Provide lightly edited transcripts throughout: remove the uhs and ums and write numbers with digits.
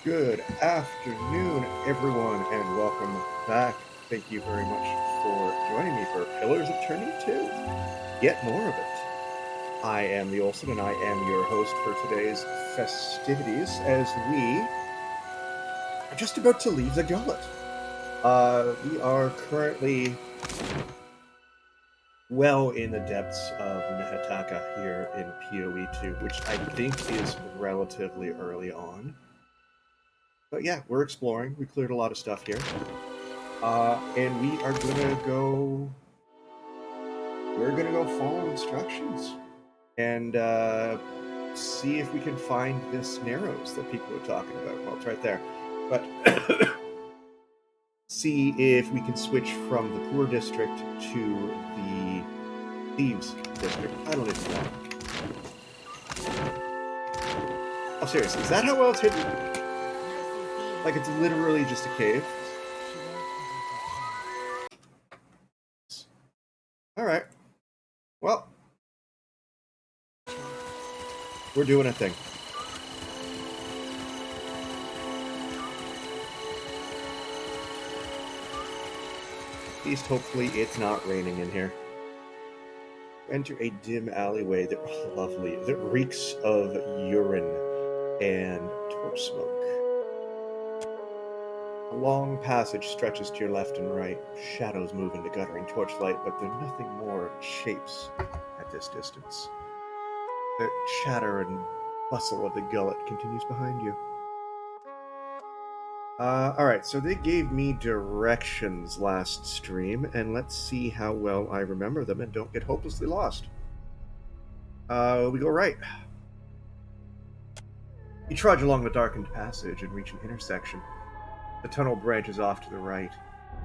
Good afternoon, everyone, and welcome back. Thank you very much for joining me for Pillars of Eternity 2. Yet more of it. I am the Olsen, and I am your host for today's festivities as we are just about to leave the gullet. We are currently well in the depths of Neketaka here in POE 2, which I think is relatively early on. But yeah, we're exploring. We cleared a lot of stuff here. And we are gonna go. We're gonna go follow instructions and see if we can find this Narrows that people are talking about. Well, it's right there. But see if we can switch from the poor district to the thieves district. I don't even know. Oh, seriously, is that how well it's hidden? Like it's literally just a cave. All right. Well, we're doing a thing. At least hopefully it's not raining in here. Enter a dim alleyway that lovely, that reeks of urine and torch smoke. A long passage stretches to your left and right. Shadows move into guttering torchlight, but they're nothing more shapes at this distance. The chatter and bustle of the gullet continues behind you. Alright, so they gave me directions last stream, and let's see how well I remember them and don't get hopelessly lost. We go right. You trudge along the darkened passage and reach an intersection. The tunnel branches off to the right.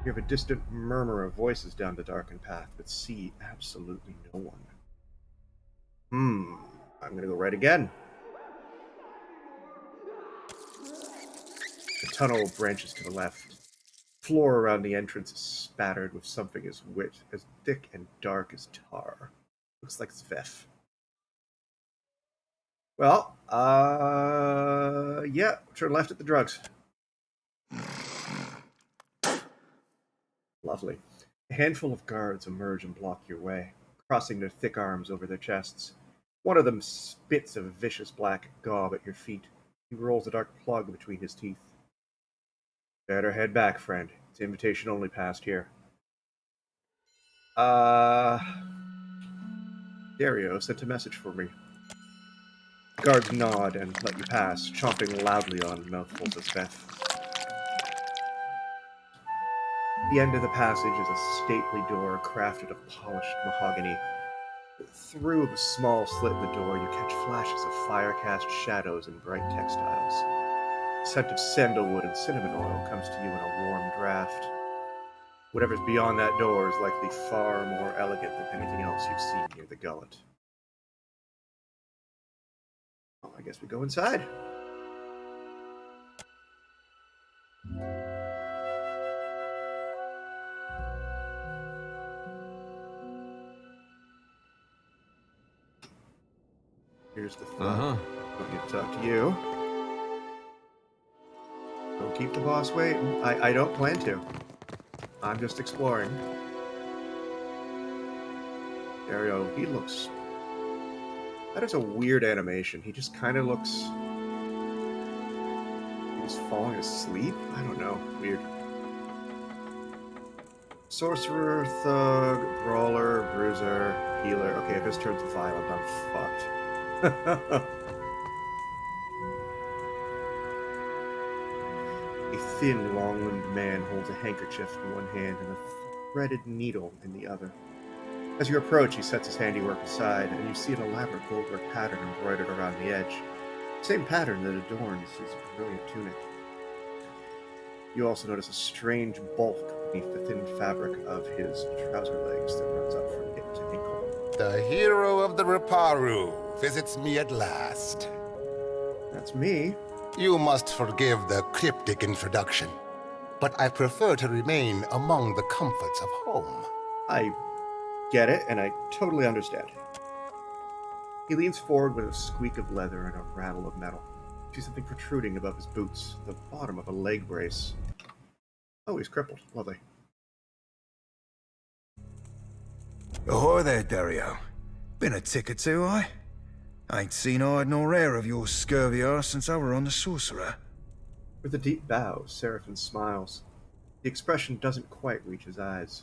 You have a distant murmur of voices down the darkened path, but see absolutely no one. I'm gonna go right again. The tunnel branches to the left. Floor around the entrance is spattered with something as thick and dark as tar. Looks like Svef. Well, yeah, turn left at the drugs. Lovely. A handful of guards emerge and block your way, crossing their thick arms over their chests. One of them spits a vicious black gob at your feet. He rolls a dark plug between his teeth. Better head back, friend. It's invitation only past here. Dario sent a message for me. Guards nod and let you pass, chomping loudly on mouthfuls of Beth. The end of the passage is a stately door crafted of polished mahogany. Through the small slit in the door, you catch flashes of fire-cast shadows and bright textiles. The scent of sandalwood and cinnamon oil comes to you in a warm draft. Whatever's beyond that door is likely far more elegant than anything else you've seen near the gullet. Well, I guess we go inside. Here's the thing. Don't get to talk to you. Don't keep the boss waiting. I don't plan to. I'm just exploring. Dario, he looks... That is a weird animation. He just kind of looks... He's falling asleep? I don't know. Weird. Sorcerer, thug, brawler, bruiser, healer. Okay, if this turns violent, I'm fucked. A thin, long-limbed man holds a handkerchief in one hand and a threaded needle in the other. As you approach, he sets his handiwork aside, and you see an elaborate goldwork pattern embroidered around the edge. The same pattern that adorns his brilliant tunic. You also notice a strange bulk beneath the thin fabric of his trouser legs that runs up from hip to ankle. The hero of the Riparu visits me at last. That's me. You must forgive the cryptic introduction, but I prefer to remain among the comforts of home. I get it, and I totally understand. He leans forward with a squeak of leather and a rattle of metal. See something protruding above his boots, the bottom of a leg brace. Oh, he's crippled. Lovely. Ahoy there, Dario. Been a tick or two, I ain't seen hide nor hair of your scurvy arse since I were on the Sorcerer. With a deep bow, Seraphin smiles. The expression doesn't quite reach his eyes.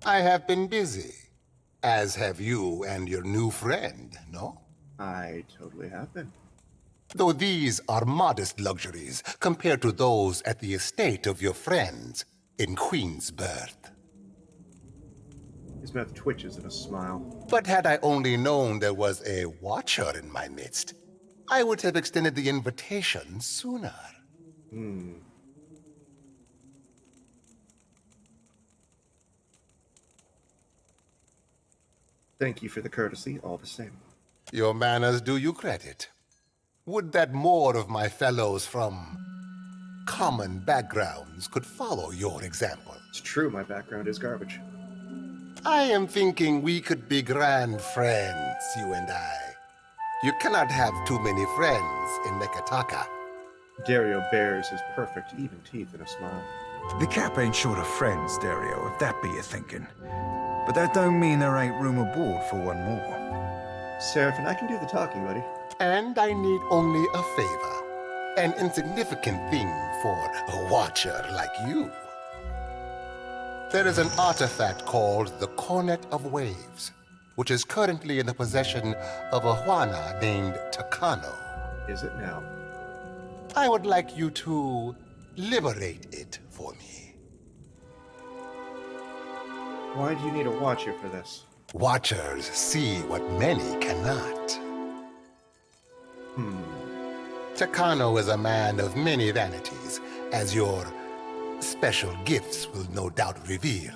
I have been busy, as have you and your new friend, no? I totally have been. Though these are modest luxuries compared to those at the estate of your friends in Queensbirth. His mouth twitches in a smile. But had I only known there was a watcher in my midst, I would have extended the invitation sooner. Thank you for the courtesy, all the same. Your manners do you credit. Would that more of my fellows from common backgrounds could follow your example. It's true, my background is garbage. I am thinking we could be grand friends, you and I. You cannot have too many friends in Neketaka. Dario bares his perfect, even teeth in a smile. The cap ain't short of friends, Dario, if that be your thinking. But that don't mean there ain't room aboard for one more. Seraphin, I can do the talking, buddy. And I need only a favor. An insignificant thing for a watcher like you. There is an artifact called the Cornet of Waves, which is currently in the possession of a Juana named Takano. Is it now? I would like you to liberate it for me. Why do you need a watcher for this? Watchers see what many cannot. Takano is a man of many vanities, as your special gifts will no doubt reveal.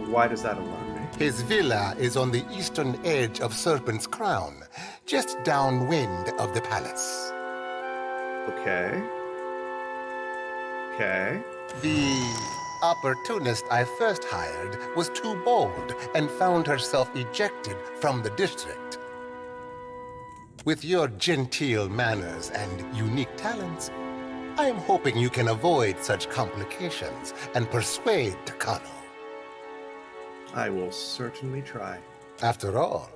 Why does that alarm me? His villa is on the eastern edge of Serpent's Crown, just downwind of the palace. Okay. Okay. The opportunist I first hired was too bold and found herself ejected from the district. With your genteel manners and unique talents, I am hoping you can avoid such complications and persuade Takano. I will certainly try. After all,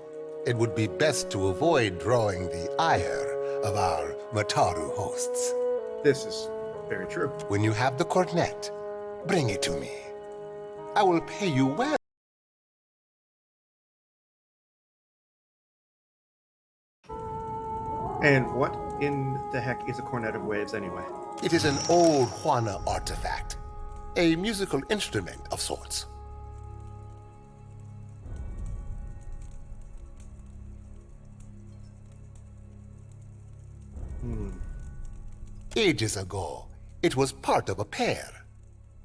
it would be best to avoid drawing the ire of our Mataru hosts. This is very true. When you have the cornet, bring it to me. I will pay you well. And what in the heck is a cornet of waves anyway? It is an old Juana artifact, a musical instrument of sorts. Ages ago, it was part of a pair,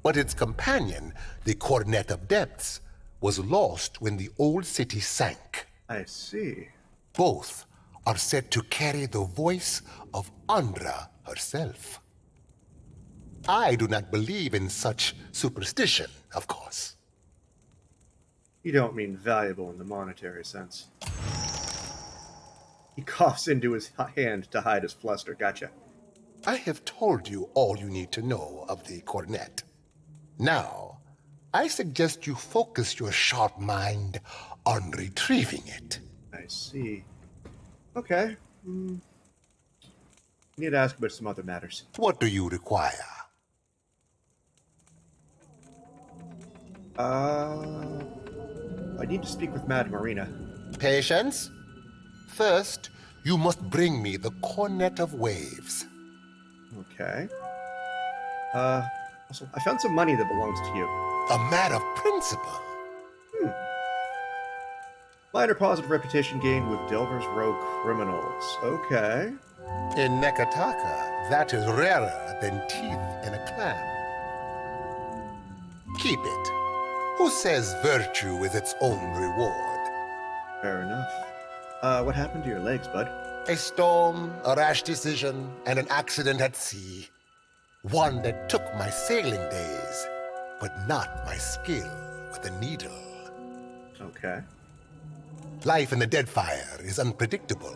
but its companion, the Cornet of Depths, was lost when the old city sank. I see. Both are said to carry the voice of Andra herself. I do not believe in such superstition, of course. You don't mean valuable in the monetary sense. He coughs into his hand to hide his fluster. Gotcha. I have told you all you need to know of the cornet. Now, I suggest you focus your sharp mind on retrieving it. I see. Okay. Need to ask about some other matters. What do you require? I need to speak with Madame Marina. Patience? First, you must bring me the Cornet of Waves. Okay. Also, I found some money that belongs to you. A man of principle. Minor positive reputation gained with Delver's Row criminals. Okay. In Neketaka, that is rarer than teeth in a clam. Keep it. Who says virtue is its own reward? Fair enough. What happened to your legs, bud? A storm, a rash decision, and an accident at sea. One that took my sailing days, but not my skill with a needle. Okay. Life in the Deadfire is unpredictable.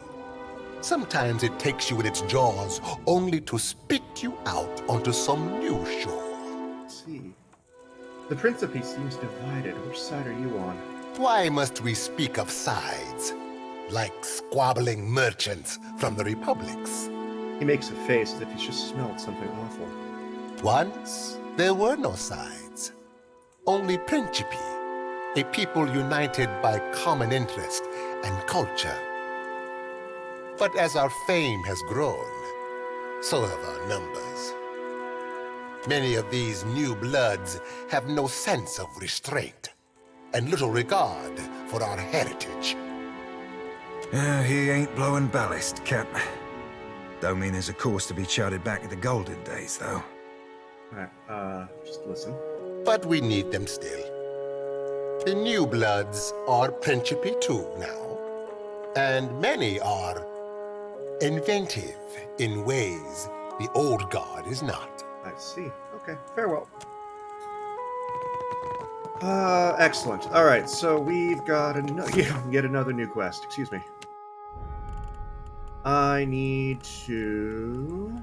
Sometimes it takes you in its jaws only to spit you out onto some new shore. Let's see. The Principe seems divided. Which side are you on? Why must we speak of sides? Like squabbling merchants from the republics. He makes a face as if he's just smelled something awful. Once, there were no sides. Only Principi, a people united by common interest and culture. But as our fame has grown, so have our numbers. Many of these new bloods have no sense of restraint and little regard for our heritage. He ain't blowing ballast, Cap. Don't mean there's a course to be charted back to the golden days, though. Alright, just listen. But we need them still. The new bloods are Principi too now, and many are inventive in ways the old guard is not. I see. Okay, farewell. Excellent. Alright, so we've got yet another new quest. Excuse me. I need to...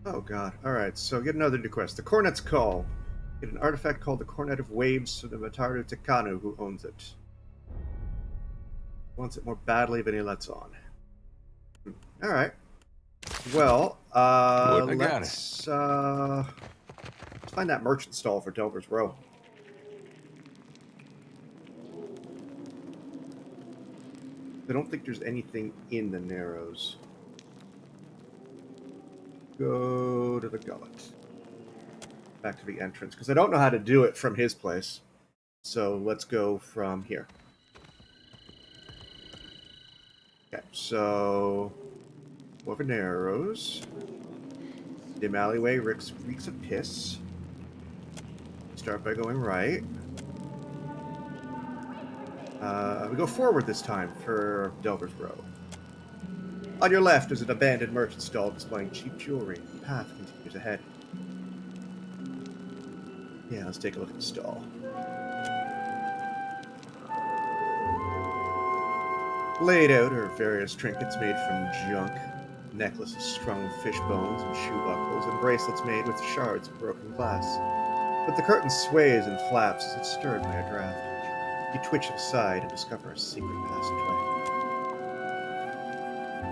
Oh god. Alright, so get another new quest. The Cornet's Call. Get an artifact called the Cornet of Waves from the Mataru Takanu, who owns it. Wants it more badly than he lets on. Alright. Well, let's find that merchant stall for Delver's Row. I don't think there's anything in the Narrows. Go to the Gullet. Back to the entrance, because I don't know how to do it from his place. So let's go from here. Okay, so over Narrows. Dim alleyway reeks of piss. Start by going right. We go forward this time for Delver's Row. On your left is an abandoned merchant stall displaying cheap jewelry. The path continues ahead. Yeah, let's take a look at the stall. Laid out are various trinkets made from junk, necklaces strung with fish bones and shoe buckles, and bracelets made with shards of broken glass. But the curtain sways and flaps as it's stirred by a draft. You twitch aside and discover a secret passageway.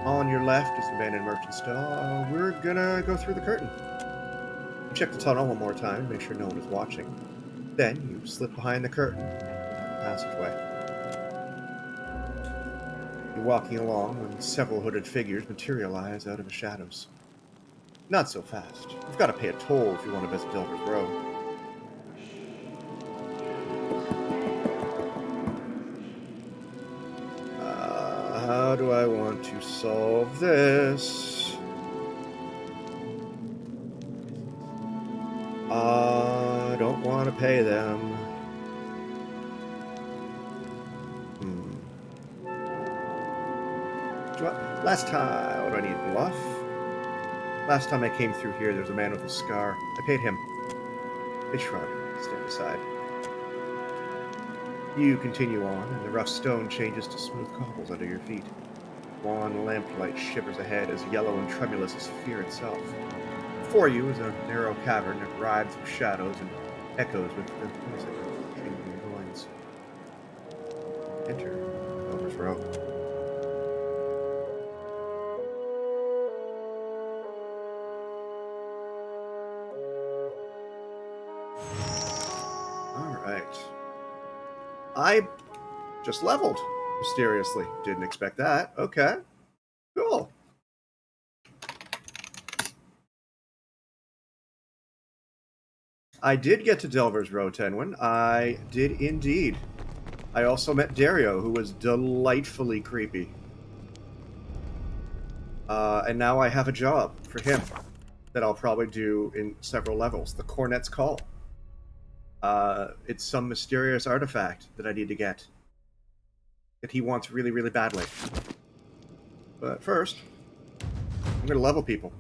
On your left is the abandoned merchant stall. We're gonna go through the curtain. You check the tunnel one more time to make sure no one is watching. Then you slip behind the curtain into the passageway. You're walking along when several hooded figures materialize out of the shadows. Not so fast. You've got to pay a toll if you want to visit Delver's Row. How do I want to solve this? I don't want to pay them. Last time, what do I need? Bluff? Last time I came through here, there's a man with a scar. I paid him. They shrug, stand aside. You continue on, and the rough stone changes to smooth cobbles under your feet. Wan lamplight shivers ahead, as yellow and tremulous as fear itself. Before you is a narrow cavern that writhes with shadows and echoes with the music of changing loins. Enter Delver's Row. I just leveled, mysteriously. Didn't expect that. Okay. Cool. I did get to Delver's Row, Tenwin. I did indeed. I also met Dario, who was delightfully creepy. And now I have a job for him that I'll probably do in several levels. The Cornet's Call. It's some mysterious artifact that I need to get. That he wants really, really badly. But first, I'm going to level people.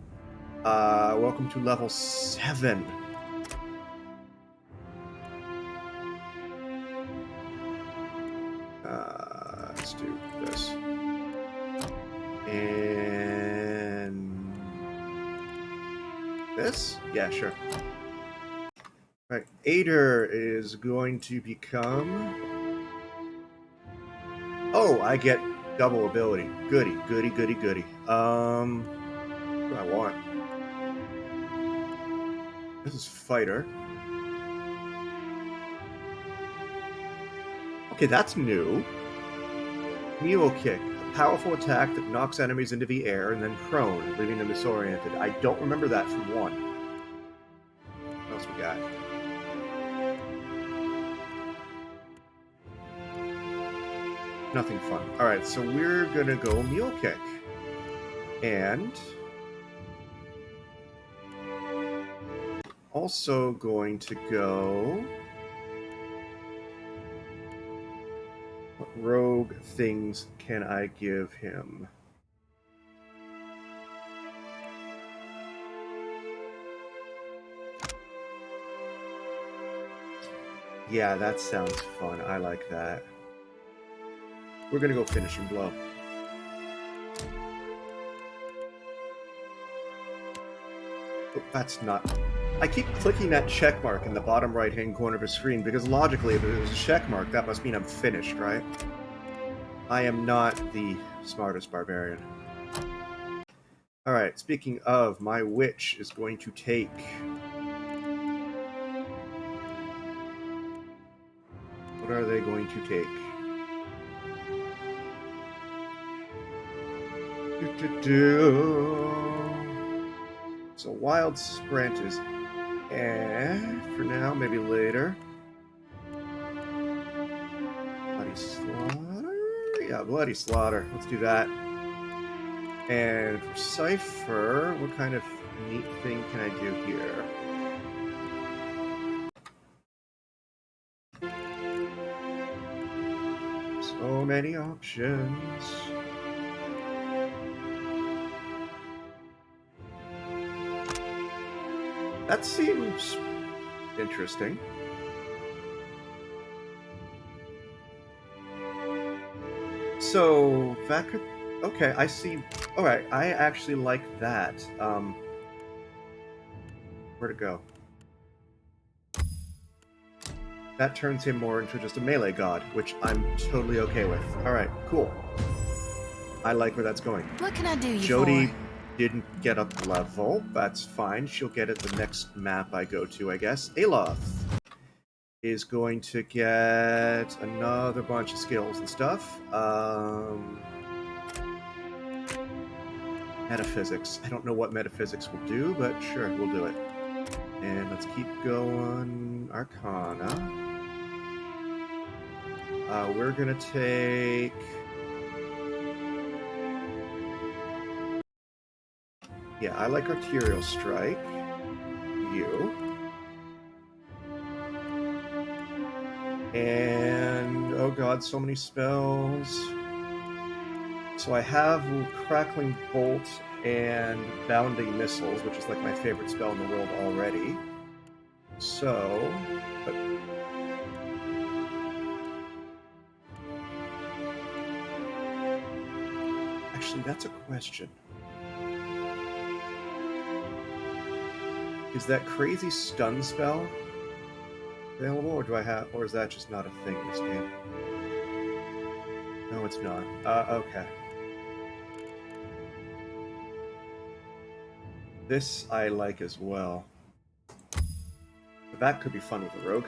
Welcome to level 7. And this? Yeah, sure. Alright, Ader is going to become... Oh, I get double ability. Goody, goody, goody, goody. What do I want? This is fighter. Okay, that's new. Mule kick. A powerful attack that knocks enemies into the air and then prone, leaving them disoriented. I don't remember that from 1. What else we got? Nothing fun. Alright, so we're gonna go Mule Kick. And... also going to go... What rogue things can I give him? Yeah, that sounds fun. I like that. We're gonna go Finishing Blow. Oh, that's not... I keep clicking that check mark in the bottom right-hand corner of the screen because logically, if it was a check mark, that must mean I'm finished, right? I am not the smartest barbarian. Alright, speaking of, my witch is going to take... What are they going to take? So wild sprint is for now, maybe later. Bloody slaughter? Yeah, bloody slaughter. Let's do that. And for cipher, what kind of neat thing can I do here? So many options. That seems interesting. So that could... Okay, I see. Alright, I actually like that. Where'd it go? That turns him more into just a melee god, which I'm totally okay with. Alright, cool. I like where that's going. What can I do you Jody for? didn't get up level. That's fine. She'll get it the next map I go to, I guess. Aloth is going to get another bunch of skills and stuff. Metaphysics. I don't know what metaphysics will do, but sure, we'll do it. And let's keep going. Arcana. We're gonna take... Yeah, I like Arterial Strike. You. And... oh god, so many spells. So I have Crackling Bolt and Bounding Missiles, which is like my favorite spell in the world already. So... but... actually, that's a question. Is that crazy stun spell available, or do I have, or is that just not a thing in this game? No, it's not. Okay. This I like as well. But that could be fun with a rogue.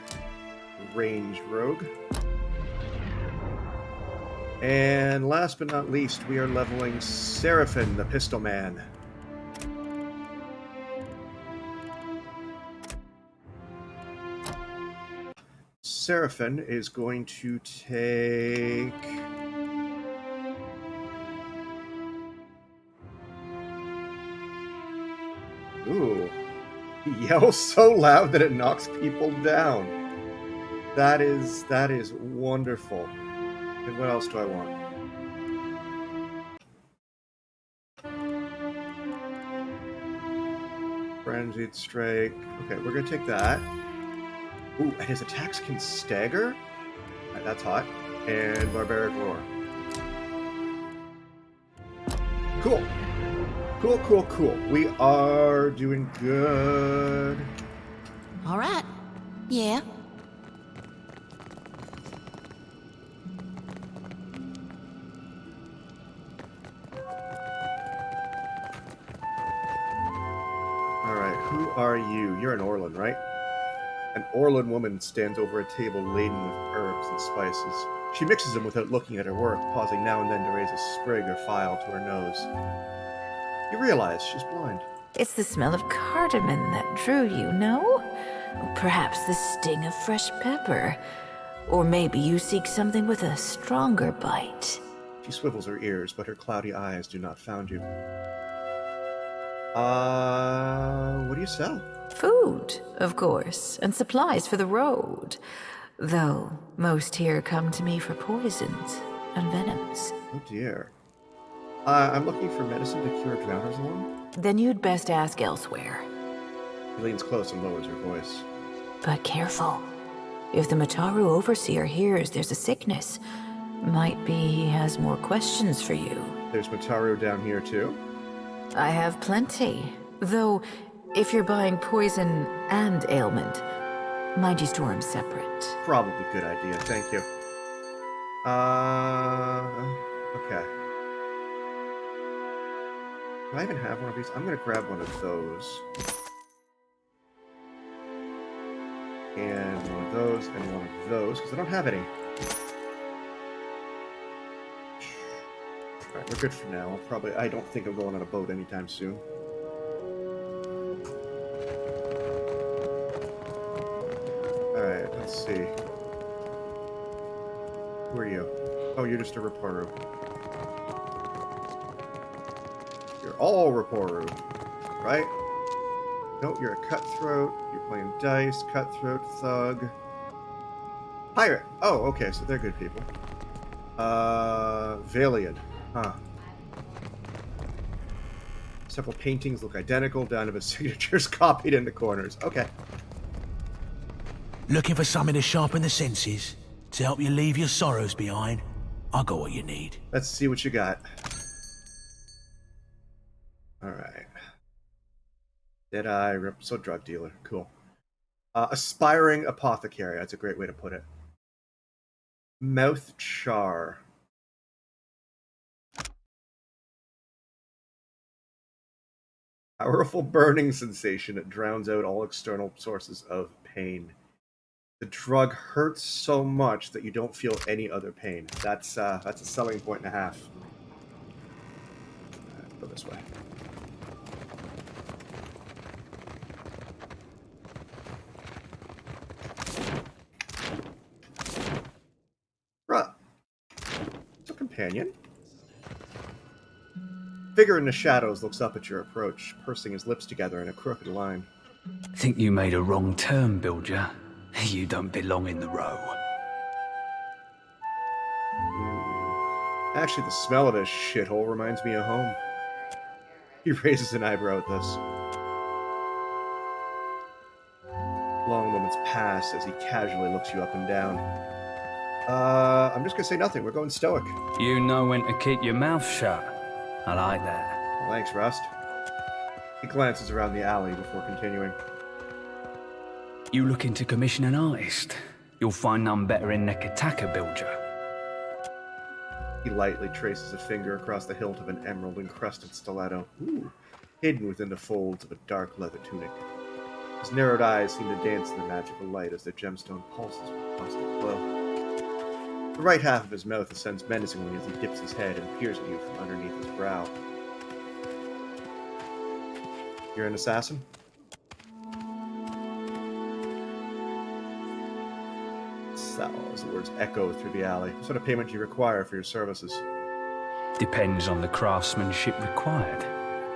Ranged rogue. And last but not least, we are leveling Seraphin, the Pistol Man. Seraphin is going to take... Ooh. He yells so loud that it knocks people down. That is wonderful. And what else do I want? Frenzied Strike. Okay, we're gonna take that. Ooh, and his attacks can stagger? That's hot. And Barbaric Roar. Cool. Cool, cool, cool. We are doing good. All right. Yeah. Alright, who are you? You're an Orlan, right? An Orlan woman stands over a table laden with herbs and spices. She mixes them without looking at her work, pausing now and then to raise a sprig or file to her nose. You realize she's blind. It's the smell of cardamom that drew you, no? Perhaps the sting of fresh pepper. Or maybe you seek something with a stronger bite. She swivels her ears, but her cloudy eyes do not found you. What do you sell? Food, of course, and supplies for the road. Though most here come to me for poisons and venoms. Oh dear. I'm looking for medicine to cure drowners alone. Then you'd best ask elsewhere. He leans close and lowers her voice. But careful. If the Mataru overseer hears there's a sickness, might be he has more questions for you. There's Mataru down here too? I have plenty. Though, if you're buying poison and ailment, mind you store them separate. Probably a good idea, thank you. Okay. Do I even have one of these? I'm gonna grab one of those. And one of those, and one of those, because I don't have any. Alright, we're good for now. I don't think I'm going on a boat anytime soon. Alright, let's see. Who are you? Oh, you're just a reporter. You're all reporter, right? No, you're a cutthroat. You're playing dice, cutthroat, thug. Pirate! Oh, okay, so they're good people. Valiant. Huh. Several paintings look identical, down to the signatures copied in the corners. Okay. Looking for something to sharpen the senses? To help you leave your sorrows behind? I got what you need. Let's see what you got. Alright. Deadeye, so drug dealer. Cool. Aspiring apothecary. That's a great way to put it. Mouth char. Powerful burning sensation that drowns out all external sources of pain. The drug hurts so much that you don't feel any other pain. That's a selling point and a half. Go this way. Bruh. It's a companion. Figure in the shadows looks up at your approach, pursing his lips together in a crooked line. Think you made a wrong turn, Bilger. You don't belong in the row. Actually, the smell of this shithole reminds me of home. He raises an eyebrow at this. Long moments pass as he casually looks you up and down. I'm just gonna say nothing. We're going stoic. You know when to keep your mouth shut. I like that. Thanks, Rust. He glances around the alley before continuing. You looking to commission an artist? You'll find none better in Neketaka, Bilger. He lightly traces a finger across the hilt of an emerald-encrusted stiletto, hidden within the folds of a dark leather tunic. His narrowed eyes seem to dance in the magical light as their gemstone pulses with caustic glow. The right half of his mouth ascends menacingly as he dips his head and peers at you from underneath his brow. You're an assassin? Sal, as the words echo through the alley. What sort of payment do you require for your services? Depends on the craftsmanship required.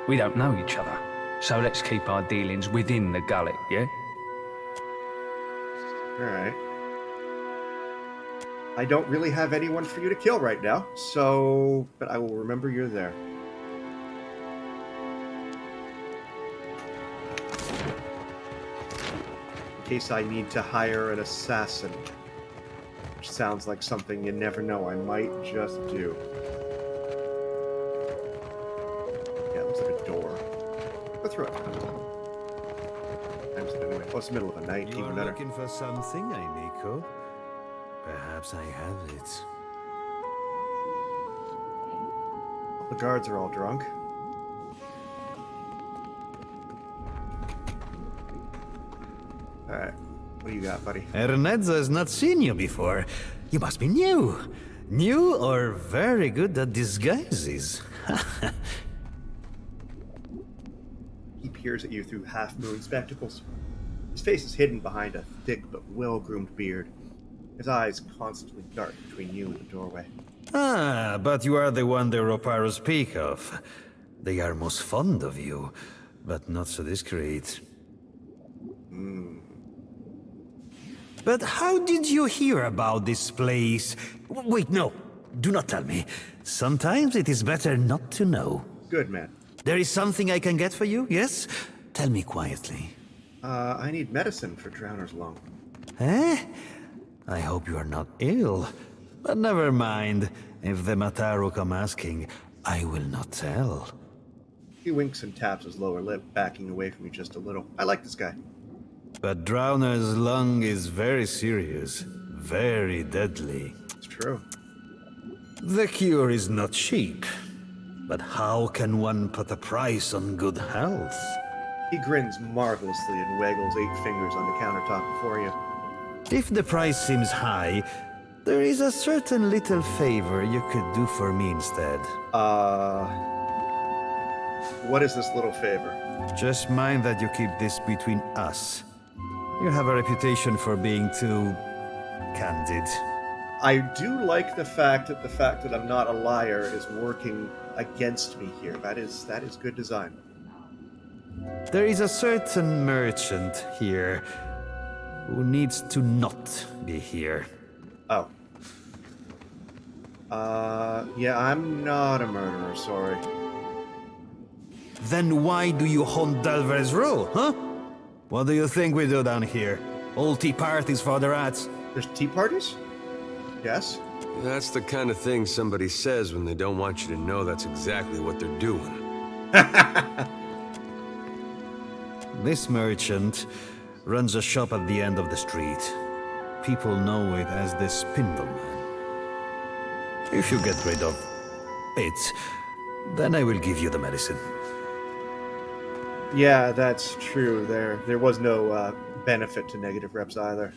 We don't know each other, so let's keep our dealings within the gullet, yeah? Alright. I don't really have anyone for you to kill right now, so... but I will remember you're there. In case I need to hire an assassin. Which sounds like something you never know I might just do. Looks like a door. Go through it. Times it anyway. Well, it's the middle of the night. You Even are better. looking for something, Aimiko? Perhaps I have it. The guards are all drunk. Alright. What do you got, buddy? Ernezza has not seen you before. You must be new. New or very good at disguises. He peers at you through half-moon spectacles. His face is hidden behind a thick but well-groomed beard. His eyes constantly dart between you and the doorway. Ah, but you are the one the Roparos speak of. They are most fond of you, but not so discreet. But how did you hear about this place? Wait, no. Do not tell me. Sometimes it is better not to know. Good, man. There is something I can get for you, yes? Tell me quietly. I need medicine for Drowner's lung. Eh? I hope you are not ill. But never mind. If the Mataru come asking, I will not tell. He winks and taps his lower lip, backing away from you just a little. I like this guy. But Drowner's lung is very serious. Very deadly. It's true. The cure is not cheap. But how can one put a price on good health? He grins marvelously and waggles 8 fingers on the countertop before you. If the price seems high, there is a certain little favor you could do for me instead. What is this little favor? Just mind that you keep this between us. You have a reputation for being too candid. I do like the fact that I'm not a liar is working against me here. That is good design. There is a certain merchant here who needs to not be here. Oh. Yeah, I'm not a murderer, sorry. Then why do you haunt Delver's Row, huh? What do you think we do down here? All tea parties for the rats? There's tea parties? Yes? That's the kind of thing somebody says when they don't want you to know that's exactly what they're doing. This merchant runs a shop at the end of the street. People know it as the Spindleman. If you get rid of it, then I will give you the medicine. Yeah, that's true. There was no benefit to negative reps either.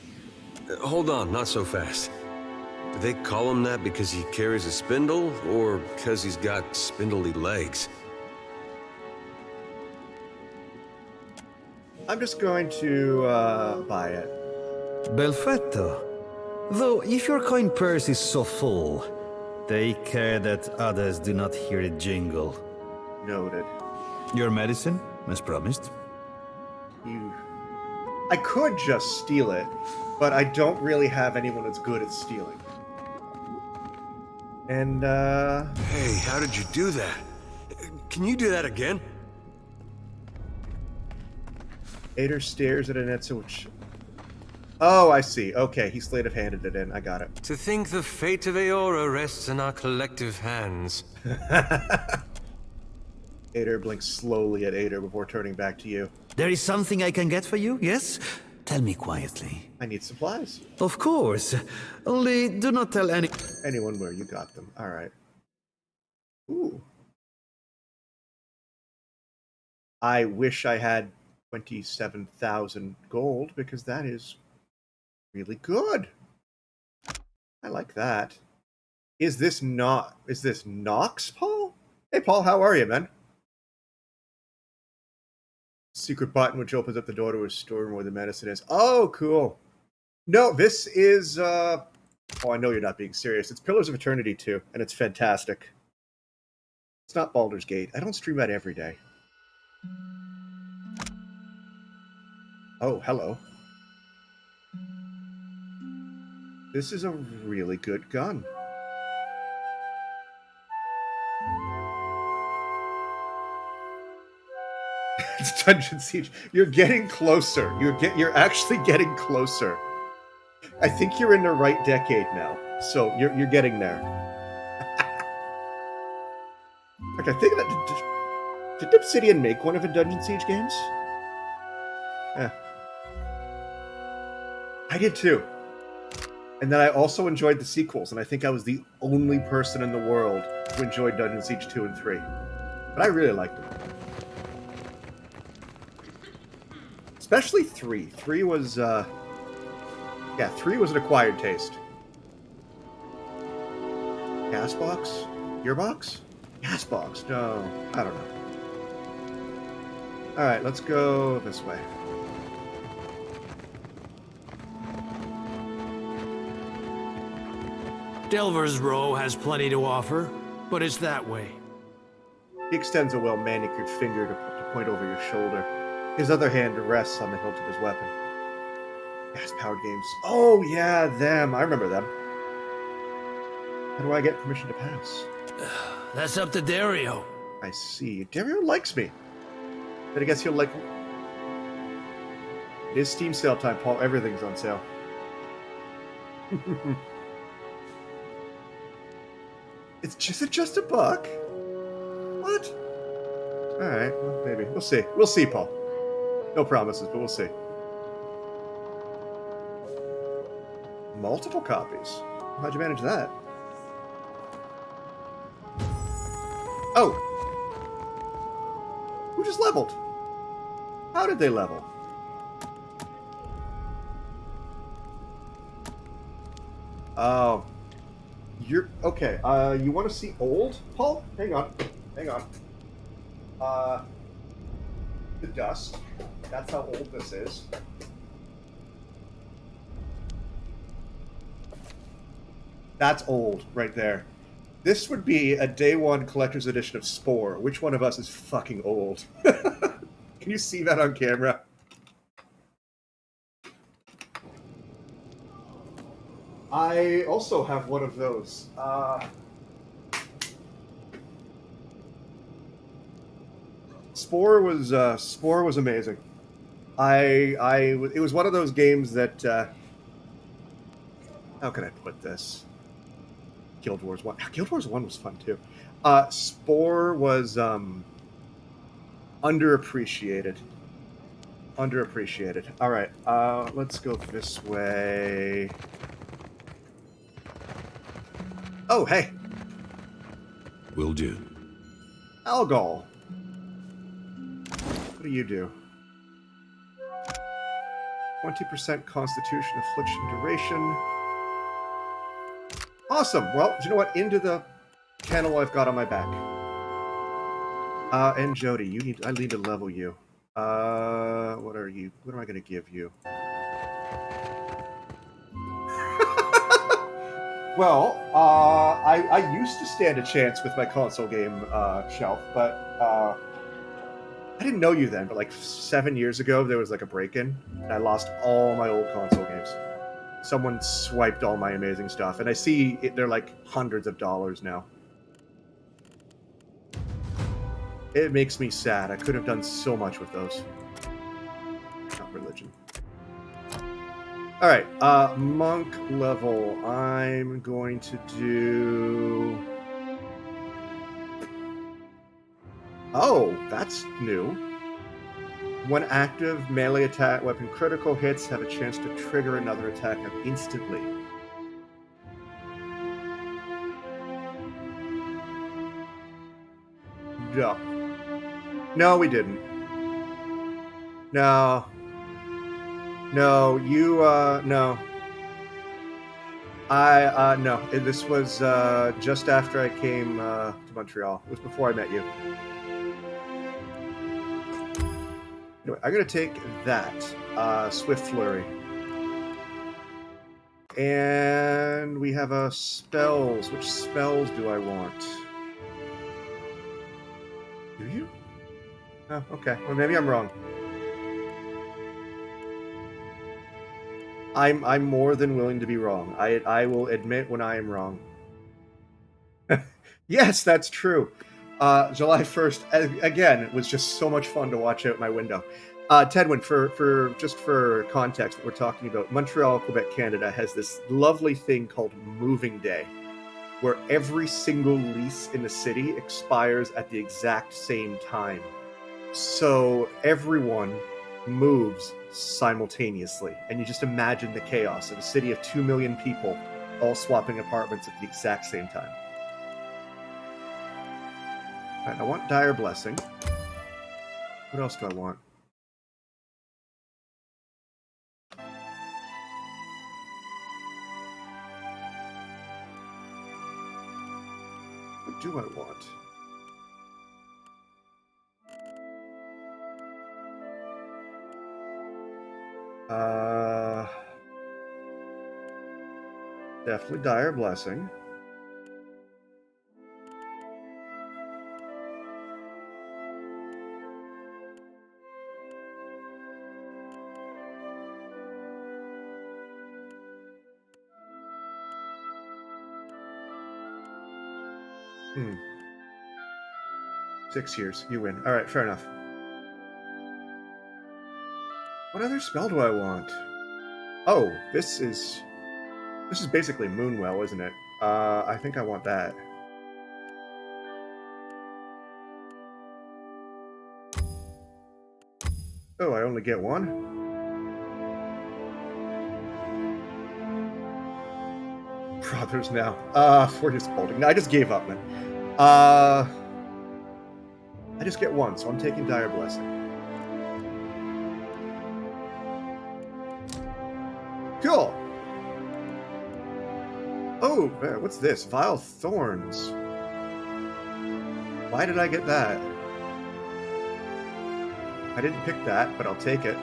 Hold on, not so fast. Do they call him that because he carries a spindle, or because he's got spindly legs? I'm just going to buy it. Belfetto. Though if your coin purse is so full, take care that others do not hear it jingle. Noted. Your medicine, as promised. I could just steal it, but I don't really have anyone that's good at stealing. And, Hey, how did you do that? Can you do that again? Ader stares at Anetsa, which... Oh, I see. Okay, he sleight of handed it in. I got it. To think the fate of Aora rests in our collective hands. Ader blinks slowly at Ader before turning back to you. There is something I can get for you, yes? Tell me quietly. I need supplies. Of course. Only do not tell Anyone where you got them. All right. Ooh. I wish I had 27,000 gold, because that is really good. I like that. Is this Nox, Paul? Hey, Paul, how are you, man? Secret button which opens up the door to a storeroom where the medicine is. Oh, cool. No, this is, oh, I know you're not being serious. It's Pillars of Eternity 2, and it's fantastic. It's not Baldur's Gate. I don't stream that every day. Oh, hello. This is a really good gun. It's Dungeon Siege. You're getting closer. You're actually getting closer. I think you're in the right decade now. So you're getting there. Like, I think that Did Obsidian make one of the Dungeon Siege games? Yeah. I did too. And then I also enjoyed the sequels, and I think I was the only person in the world who enjoyed Dungeon Siege 2 and 3. But I really liked them. Especially 3. 3 was, 3 was an acquired taste. Gasbox? Gearbox? Gasbox? No, I don't know. Alright, let's go this way. Delver's Row has plenty to offer, but it's that way. He extends a well-manicured finger to point over your shoulder. His other hand rests on the hilt of his weapon. Gas-powered games. Oh, yeah, them. I remember them. How do I get permission to pass? That's up to Dario. I see. Dario likes me. But I guess he'll like... It is Steam sale time, Paul. Everything's on sale. Is it just a buck? What? Alright, well, maybe. We'll see. We'll see, Paul. No promises, but we'll see. Multiple copies? How'd you manage that? Oh! Who just leveled? How did they level? Oh. You're... Okay, you want to see old, Paul? Hang on. Hang on. The dust. That's how old this is. That's old, right there. This would be a day one collector's edition of Spore. Which one of us is fucking old? Can you see that on camera? I also have one of those. Spore was amazing. It was one of those games that how can I put this? Guild Wars 1. Guild Wars 1 was fun too. Spore was underappreciated. Underappreciated. All right, let's go this way. Oh, hey. Will do. Algol. What do you do? 20% Constitution Affliction duration. Awesome. Well, do you know what? Into the kennel I've got on my back. And Jody, I need to level you. What are you? What am I going to give you? Well, I used to stand a chance with my console game shelf, but I didn't know you then, but like 7 years ago, there was like a break-in, and I lost all my old console games. Someone swiped all my amazing stuff, and I see they're like hundreds of dollars now. It makes me sad. I could have done so much with those. Not religion. Alright, monk level. I'm going to do... Oh, that's new. When active, melee attack weapon critical hits have a chance to trigger another attack instantly. No. No, we didn't. No. No, you, no. No. This was, just after I came, to Montreal. It was before I met you. Anyway, I'm gonna take that, Swift Flurry. And we have a spells. Which spells do I want? Do you? Oh, okay. Well, maybe I'm wrong. I'm more than willing to be wrong. I will admit when I am wrong. Yes, that's true. July 1st, again, it was just so much fun to watch out my window. Tedwin, for context, what we're talking about, Montreal, Quebec, Canada has this lovely thing called Moving Day. where every single lease in the city expires at the exact same time. So everyone moves simultaneously, and you just imagine the chaos of a city of 2 million people all swapping apartments at the exact same time. All right, I want Dire Blessing. What else do I want? What do I want? Definitely Dire Blessing. Hmm. 6 years. You win. All right, fair enough. What other spell do I want? Oh, this is basically Moonwell, isn't it? I think I want that. Oh, I only get one? Brothers now. For his holding. No, I just gave up, man. I just get one, so I'm taking Dire Blessing. Cool! Oh, what's this? Vile Thorns. Why did I get that? I didn't pick that, but I'll take it.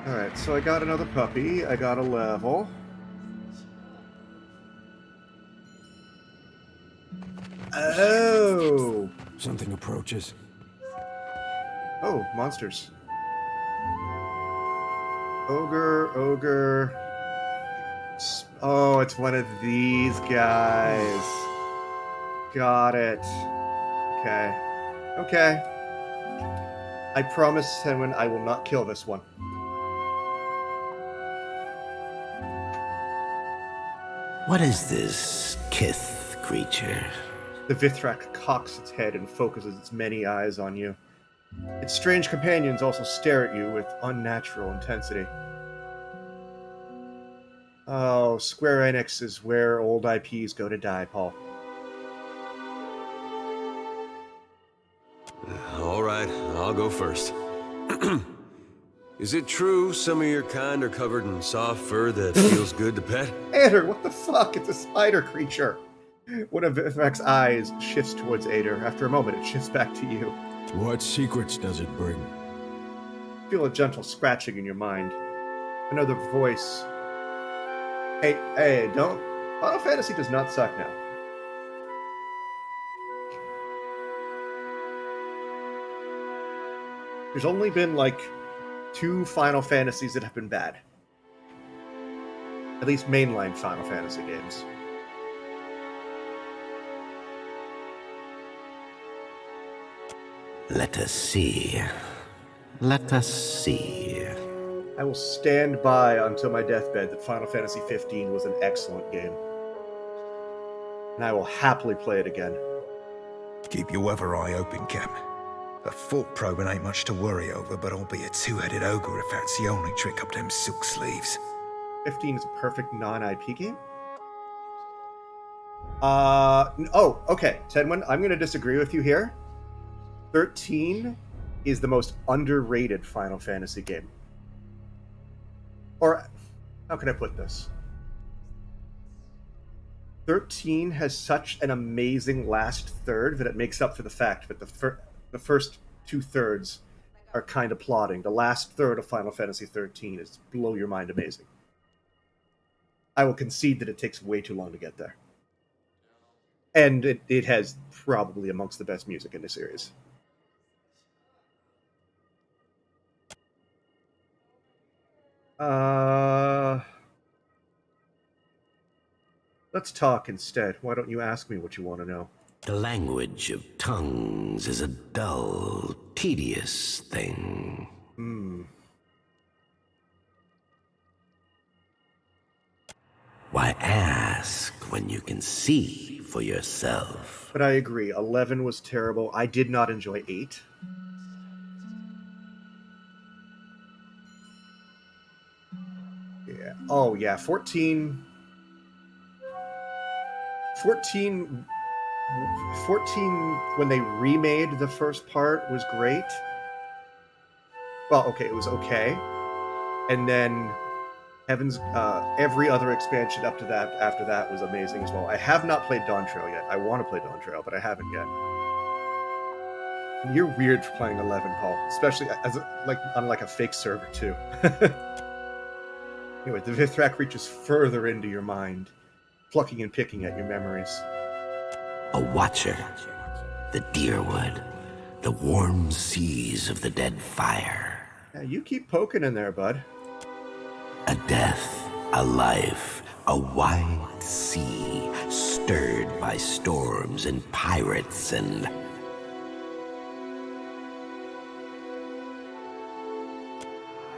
Alright, so I got another puppy. I got a level. Oh! Something approaches. Oh, monsters. Ogre. Oh, it's one of these guys. Got it. Okay. I promise, Henwin, I will not kill this one. What is this Kith creature? The Vithrak cocks its head and focuses its many eyes on you. Its strange companions also stare at you with unnatural intensity. Oh, Square Enix is where old IPs go to die, Paul. All right, I'll go first. Is it true some of your kind are covered in soft fur that feels good to pet? Ader, what the fuck? It's a spider creature. One of Vithrak's eyes shifts towards Ader. After a moment, it shifts back to you. What secrets does it bring? Feel a gentle scratching in your mind. Another voice. Hey, don't. Final Fantasy does not suck now. There's only been, 2 Final Fantasies that have been bad. At least mainline Final Fantasy games. Let us see. I will stand by until my deathbed that Final Fantasy 15 was an excellent game. And I will happily play it again. Keep your other eye open, Cam. A thought probing ain't much to worry over, but I'll be a two-headed ogre if that's the only trick up them silk sleeves. 15 is a perfect non-IP game? Okay, Tedwin, I'm going to disagree with you here. 13 is the most underrated Final Fantasy game. Or, how can I put this? 13 has such an amazing last third that it makes up for the fact that the first 2/3 are kind of plodding. The last third of Final Fantasy 13 is blow your mind amazing. I will concede that it takes way too long to get there. And it has probably amongst the best music in the series. Let's talk instead. Why don't you ask me what you want to know? The language of tongues is a dull, tedious thing. Why ask when you can see for yourself? But I agree, 11 was terrible. I did not enjoy 8. Yeah. Oh, yeah, 14... 14... 14, when they remade the first part, was great. Well, okay, it was okay. And then Heaven's every other expansion up to that after that was amazing as well. I have not played Dawn Trail yet. I want to play Dawn Trail, but I haven't yet. You're weird for playing 11, Paul, especially as on a fake server too. Anyway, the Vithrak reaches further into your mind, plucking and picking at your memories. A watcher, the Deerwood, the warm seas of the Deadfire. Yeah, you keep poking in there, bud. A death, a life, a wide sea, stirred by storms and pirates and...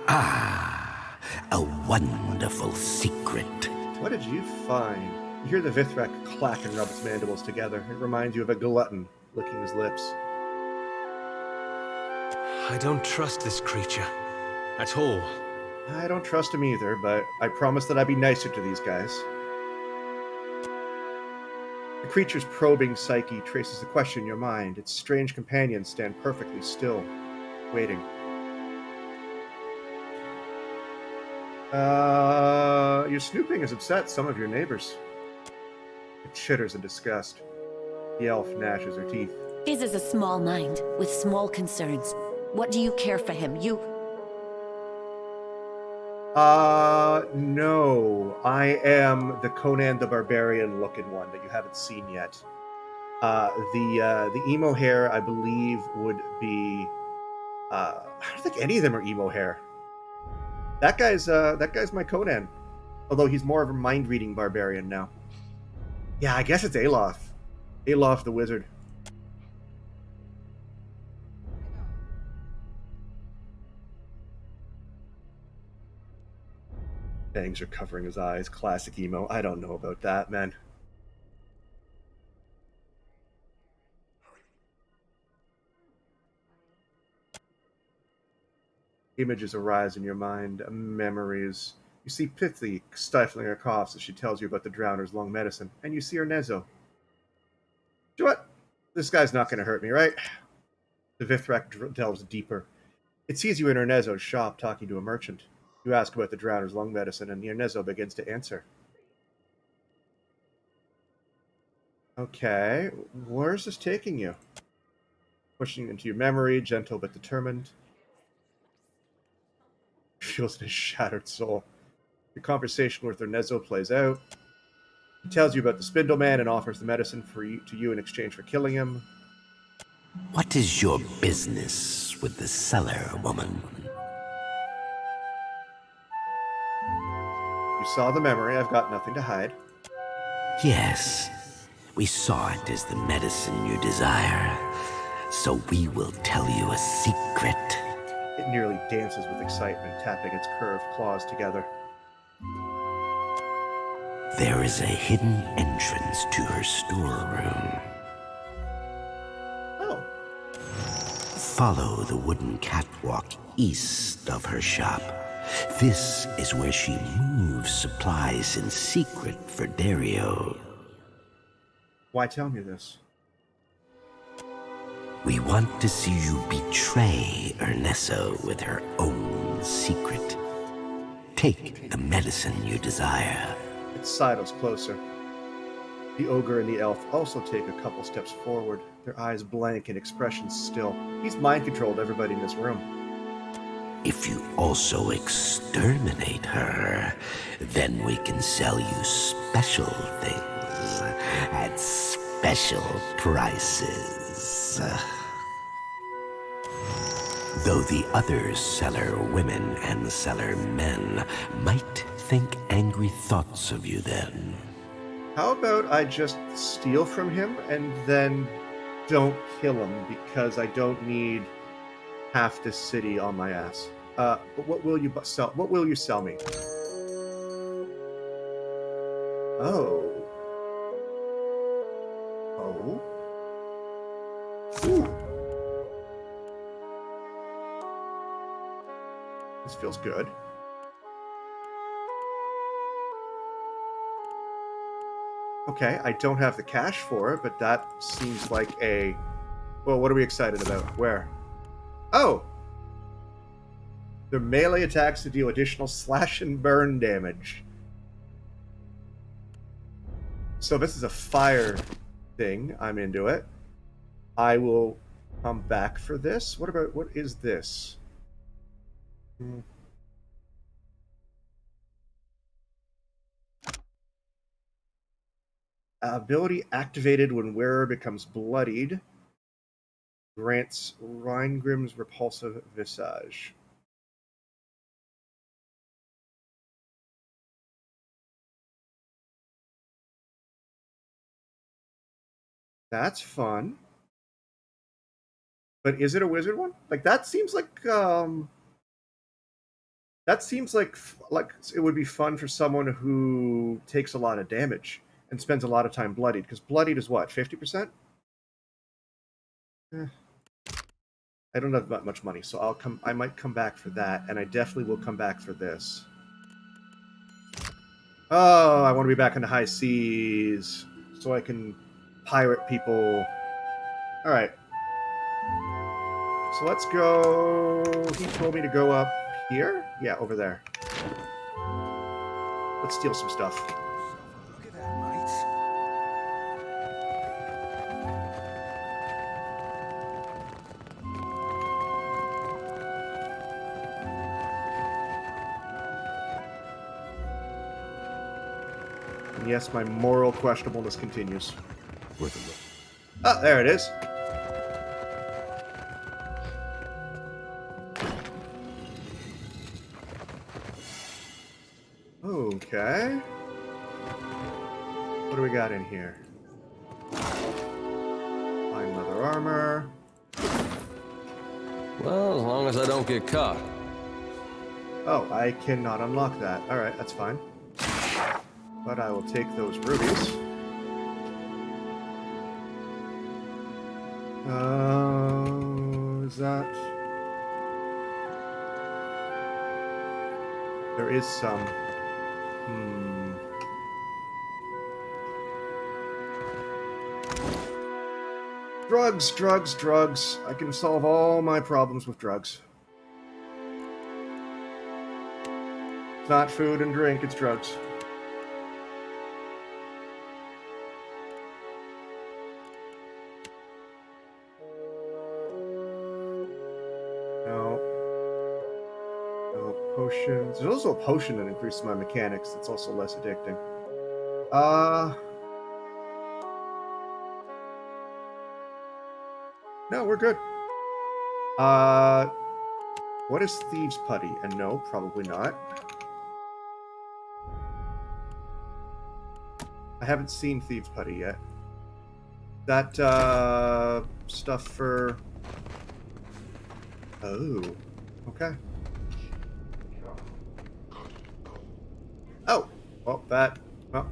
Ah, a wonderful secret. What did you find? You hear the Vithrak clack and rub its mandibles together. It reminds you of a glutton licking his lips. I don't trust this creature. At all. I don't trust him either, but I promise that I'd be nicer to these guys. The creature's probing psyche traces the question in your mind. Its strange companions stand perfectly still, waiting. Your snooping has upset some of your neighbors. It chitters in disgust. The elf gnashes her teeth. His is a small mind, with small concerns. What do you care for him? No. I am the Conan the Barbarian looking one that you haven't seen yet. The emo hair, I believe, would be... I don't think any of them are emo hair. That guy's my Conan. Although he's more of a mind-reading barbarian now. Yeah, I guess it's Aloth. Aloth the wizard. Bangs are covering his eyes. Classic emo. I don't know about that, man. Images arise in your mind. Memories. You see Pithy stifling her coughs as she tells you about the drowner's long medicine, and you see her Nezo. You know what? This guy's not going to hurt me, right? The Vithrak delves deeper. It sees you in Ernezo's shop talking to a merchant. You ask about the drowner's lung medicine, and Ernezo begins to answer. Okay, where's this taking you? Pushing into your memory, gentle but determined. Feels in his shattered soul. Your conversation with Ernezo plays out. He tells you about the Spindle Man and offers the medicine to you in exchange for killing him. What is your business with the cellar, woman? You saw the memory. I've got nothing to hide. Yes, we saw it as the medicine you desire. So we will tell you a secret. It nearly dances with excitement, tapping its curved claws together. There is a hidden entrance to her storeroom. Oh. Follow the wooden catwalk east of her shop. This is where she moves supplies in secret for Dario. Why tell me this? We want to see you betray Ernesto with her own secret. Take the medicine you desire. It sidles closer. The ogre and the elf also take a couple steps forward, their eyes blank and expressions still. He's mind-controlled everybody in this room. If you also exterminate her, then we can sell you special things at special prices. Though the other cellar women and cellar men might think angry thoughts of you then. How about I just steal from him and then don't kill him because I don't need half this city on my ass. But what will you sell? What will you sell me? Oh. Oh. Ooh. This feels good. Okay, I don't have the cash for it, but that seems like a... Well, what are we excited about? Where? Oh! The melee attacks to deal additional slash and burn damage. So this is a fire thing. I'm into it. I will come back for this. What is this? Ability activated when wearer becomes bloodied. Grants Reingrim's repulsive visage. That's fun. But is it a wizard one? Like that seems like it would be fun for someone who takes a lot of damage and spends a lot of time bloodied. Because bloodied is what, 50%? I don't have that much money, so I might come back for that, and I definitely will come back for this. Oh, I want to be back in the high seas so I can pirate people. All right. So let's go... He told me to go up here? Yeah, over there. Let's steal some stuff. Look at that, mate. And yes, my moral questionableness continues. Worth a look. Oh, there it is. Okay. What do we got in here? Fine leather armor. Well, as long as I don't get caught. Oh, I cannot unlock that. Alright, that's fine. But I will take those rubies. Is that... There is some... Drugs, drugs, drugs. I can solve all my problems with drugs. It's not food and drink, it's drugs. No. No potions. There's also a potion that increases my mechanics that's also less addicting. No, we're good. What is Thieves' Putty? And no, probably not. I haven't seen Thieves' Putty yet. That, stuff for... Oh, okay. Oh, well, well,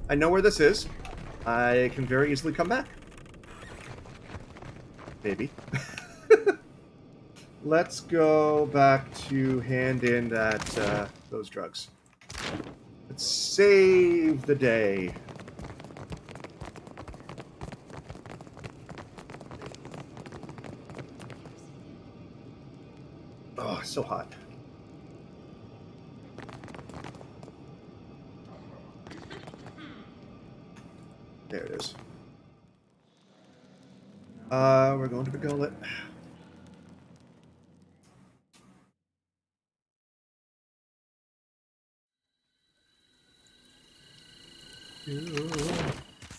I know where this is. I can very easily come back. Maybe. Let's go back to hand in that, those drugs. Let's save the day. Oh, so hot. There it is. We're going to the gullet.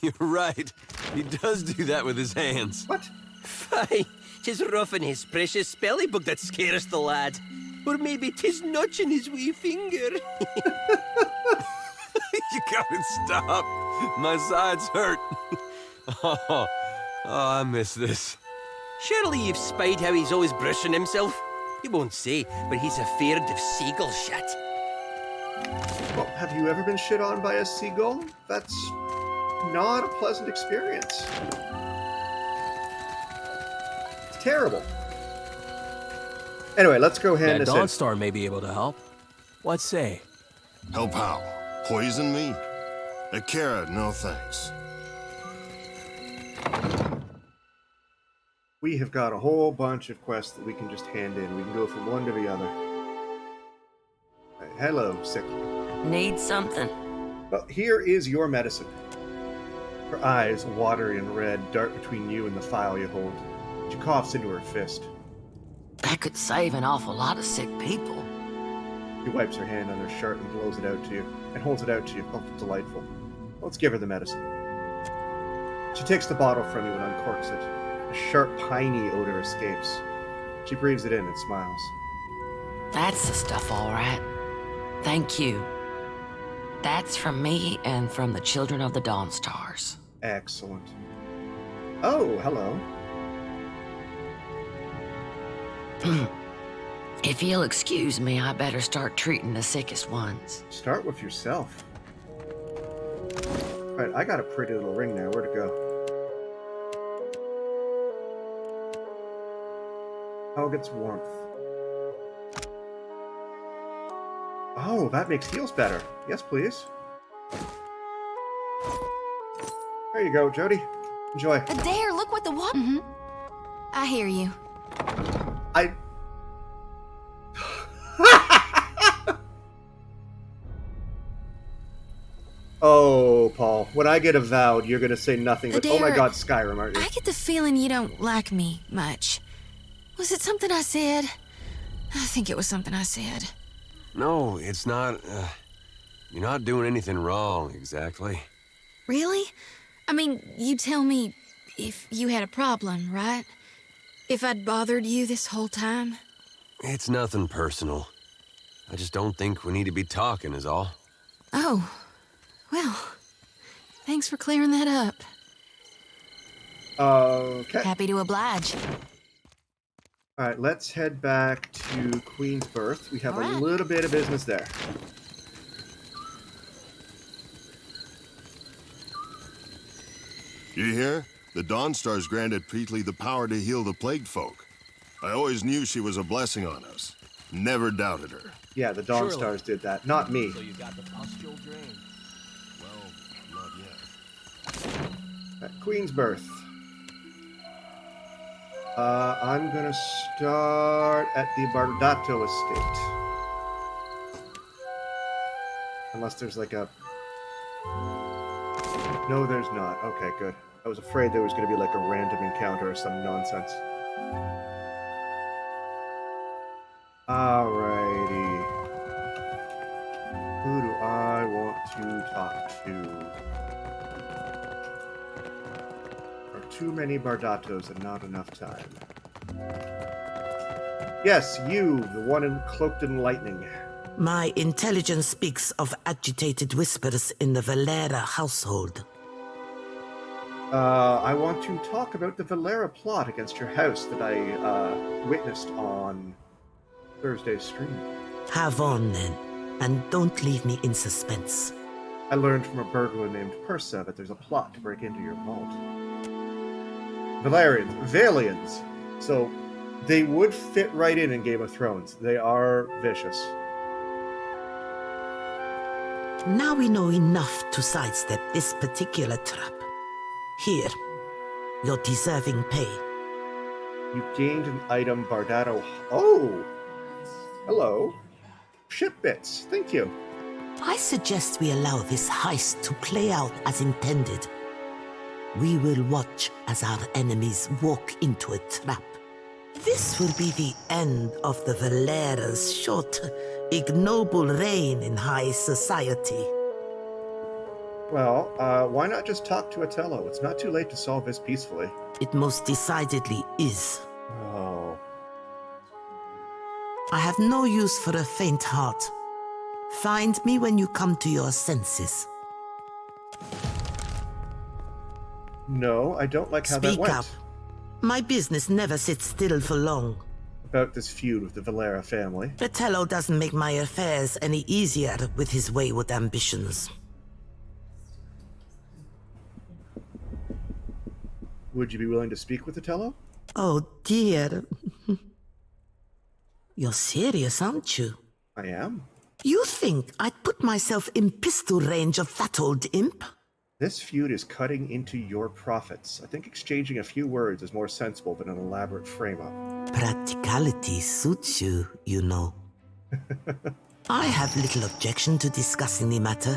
You're right. He does do that with his hands. What? Fie, 'tis roughing his precious spelling book that scares the lad. Or maybe 'tis notching his wee finger. You gotta stop. My sides hurt. Oh, I miss this. Surely you've spied how he's always brushing himself. He won't say, but he's afeard of seagull shit. Well, have you ever been shit on by a seagull? That's not a pleasant experience. It's terrible. Anyway, let's go hand That this in. Dawnstar may be able to help. What say? Help how? Poison me? Akira, no thanks. We have got a whole bunch of quests that we can just hand in. We can go from one to the other. Hello, sick. Need something? Well, here is your medicine. Her eyes, watery and red, dart between you and the file you hold. She coughs into her fist. That could save an awful lot of sick people. She wipes her hand on her shirt and blows it out to you, and holds it out to you. Oh, delightful. Let's give her the medicine. She takes the bottle from you and uncorks it. A sharp, piney odor escapes. She breathes it in and smiles. That's the stuff, all right. Thank you. That's from me and from the children of the Dawnstars. Excellent. Oh, hello. If you'll excuse me, I better start treating the sickest ones. Start with yourself. Alright, I got a pretty little ring there. Where'd it go? Oh, it gets warmth. Oh, that makes heals better. Yes, please. There you go, Jody. Enjoy. Adair, look what the water... I hear you. Oh, Paul. When I get avowed, you're going to say nothing but, oh my Adair, god, Skyrim, aren't you? I get the feeling you don't like me much. Was it something I said? I think it was something I said. No, it's not. You're not doing anything wrong, exactly. Really? I mean, you tell me if you had a problem, right? If I'd bothered you this whole time? It's nothing personal. I just don't think we need to be talking, is all. Oh. Well, thanks for clearing that up. Okay. Happy to oblige. Alright, let's head back to Queensbirth. We have All right. a little bit of business there. You hear? The Dawnstars granted Peatley the power to heal the plagued folk. I always knew she was a blessing on us. Never doubted her. Yeah, the Dawnstars did that, not me. So you got the pustule drain. Well, not yet. At Queensbirth. I'm gonna start at the Bardato estate. Unless there's like a... No, there's not. Okay, good. I was afraid there was gonna be like a random encounter or some nonsense. Alrighty. Who do I want to talk to? There are too many Bardatos and not enough time. Yes, you, the one cloaked in lightning. My intelligence speaks of agitated whispers in the Valera household. I want to talk about the Valera plot against your house that I witnessed on Thursday's stream. Have on, then, and don't leave me in suspense. I learned from a burglar named Persa that there's a plot to break into your vault. Valians. So, they would fit right in Game of Thrones. They are vicious. Now we know enough to sidestep this particular trap. Here, your deserving pay. You gained an item, Bardato. Oh! Hello. Ship bits. Thank you. I suggest we allow this heist to play out as intended. We will watch as our enemies walk into a trap. This will be the end of the Valera's short, ignoble reign in high society. Well, why not just talk to Otello? It's not too late to solve this peacefully. It most decidedly is. Oh. I have no use for a faint heart. Find me when you come to your senses. No, I don't like how that Speak went. up. My business never sits still for long. about this feud with the Valera family. Fratello doesn't make my affairs any easier with his wayward ambitions. Would you be willing to speak with Otello? Oh dear. You're serious, aren't you? I am. You think I'd put myself in pistol range of that old imp? This feud is cutting into your profits. I think exchanging a few words is more sensible than an elaborate frame-up. Practicality suits you, you know. I have little objection to discussing the matter.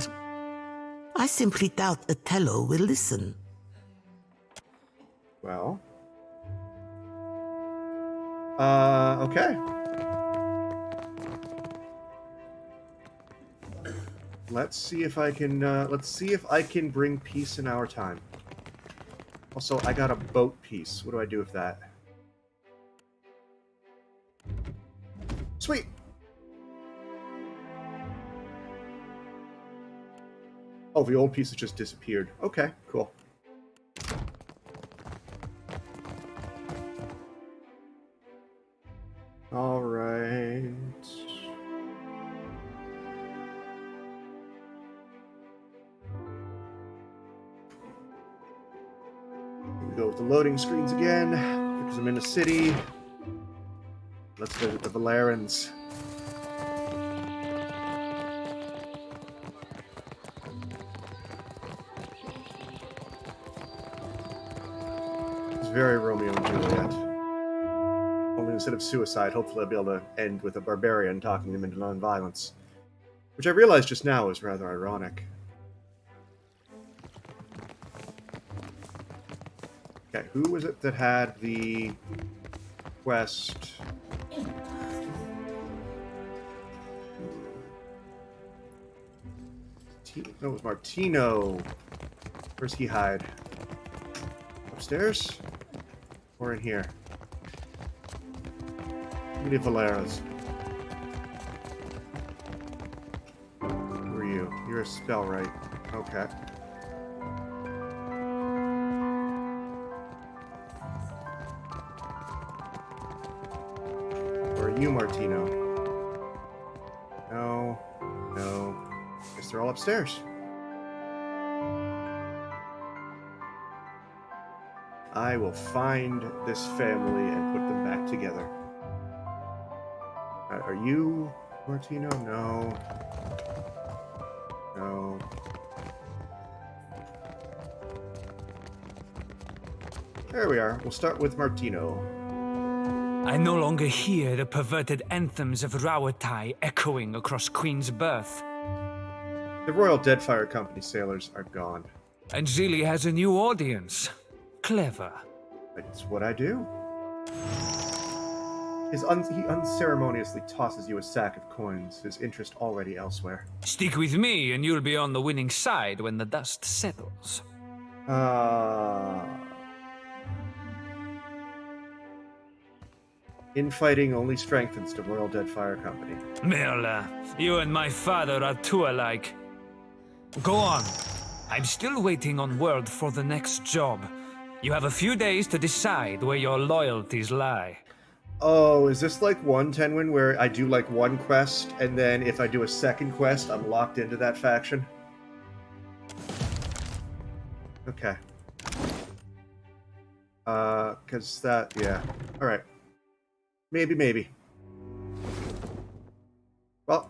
I simply doubt Otello will listen. Well... okay. Let's see if I can bring peace in our time. Also, I got a boat piece. What do I do with that? Sweet! Oh, the old piece has just disappeared. Okay, cool. All right. We go with the loading screens again because I'm in the city. Let's visit the Valerans. It's very Romeo and Juliet. Only instead of suicide, hopefully I'll be able to end with a barbarian talking them into non-violence. Which I realized just now is rather ironic. Okay, who was it that had the quest? No, it was Martino. Where's he hide? Upstairs? Or in here? Give me the Valeras. Who are you? You're a spell, right? Okay. Or are you, Martino? No. No. Guess they're all upstairs. I will find this family and put them back together. Are you Martino? No. No. There we are. We'll start with Martino. I no longer hear the perverted anthems of Rawatai echoing across Queen's Birth. The Royal Deadfire Company sailors are gone. And Zili has a new audience. Clever. That's what I do. He unceremoniously tosses you a sack of coins, his interest already elsewhere. Stick with me and you'll be on the winning side when the dust settles. Infighting only strengthens the Royal Deadfire Company. Merla, you and my father are too alike. Go on. I'm still waiting on word for the next job. You have a few days to decide where your loyalties lie. Oh, is this like 110 win where I do like one quest, and then if I do a second quest, I'm locked into that faction? Okay. Cause that, yeah. Alright. Maybe. Well,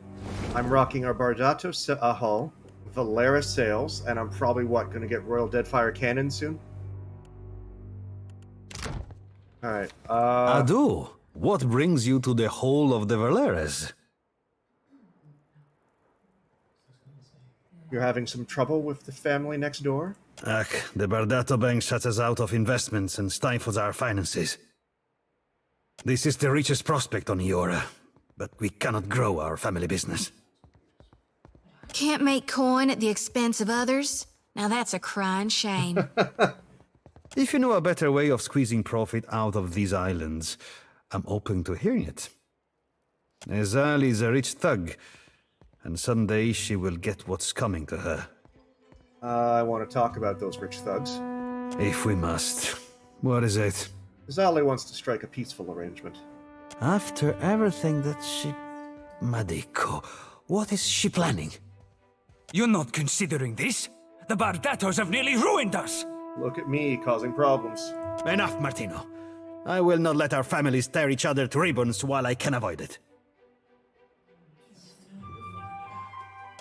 I'm rocking our Bardato hull, Valera sails, and I'm probably, gonna get Royal Deadfire cannon soon? Alright, Adu, what brings you to the whole of the Valeras? You're having some trouble with the family next door? Ach, the Bardato Bank shuts us out of investments and stifles our finances. This is the richest prospect on Iora, but we cannot grow our family business. Can't make coin at the expense of others? Now that's a crying shame. If you know a better way of squeezing profit out of these islands, I'm open to hearing it. Ezali is a rich thug, and someday she will get what's coming to her. I want to talk about those rich thugs. If we must. What is it? Ezali wants to strike a peaceful arrangement. After everything that she... Madiko, what is she planning? You're not considering this? The Bardatos have nearly ruined us! Look at me, causing problems. Enough, Martino. I will not let our families tear each other to ribbons while I can avoid it.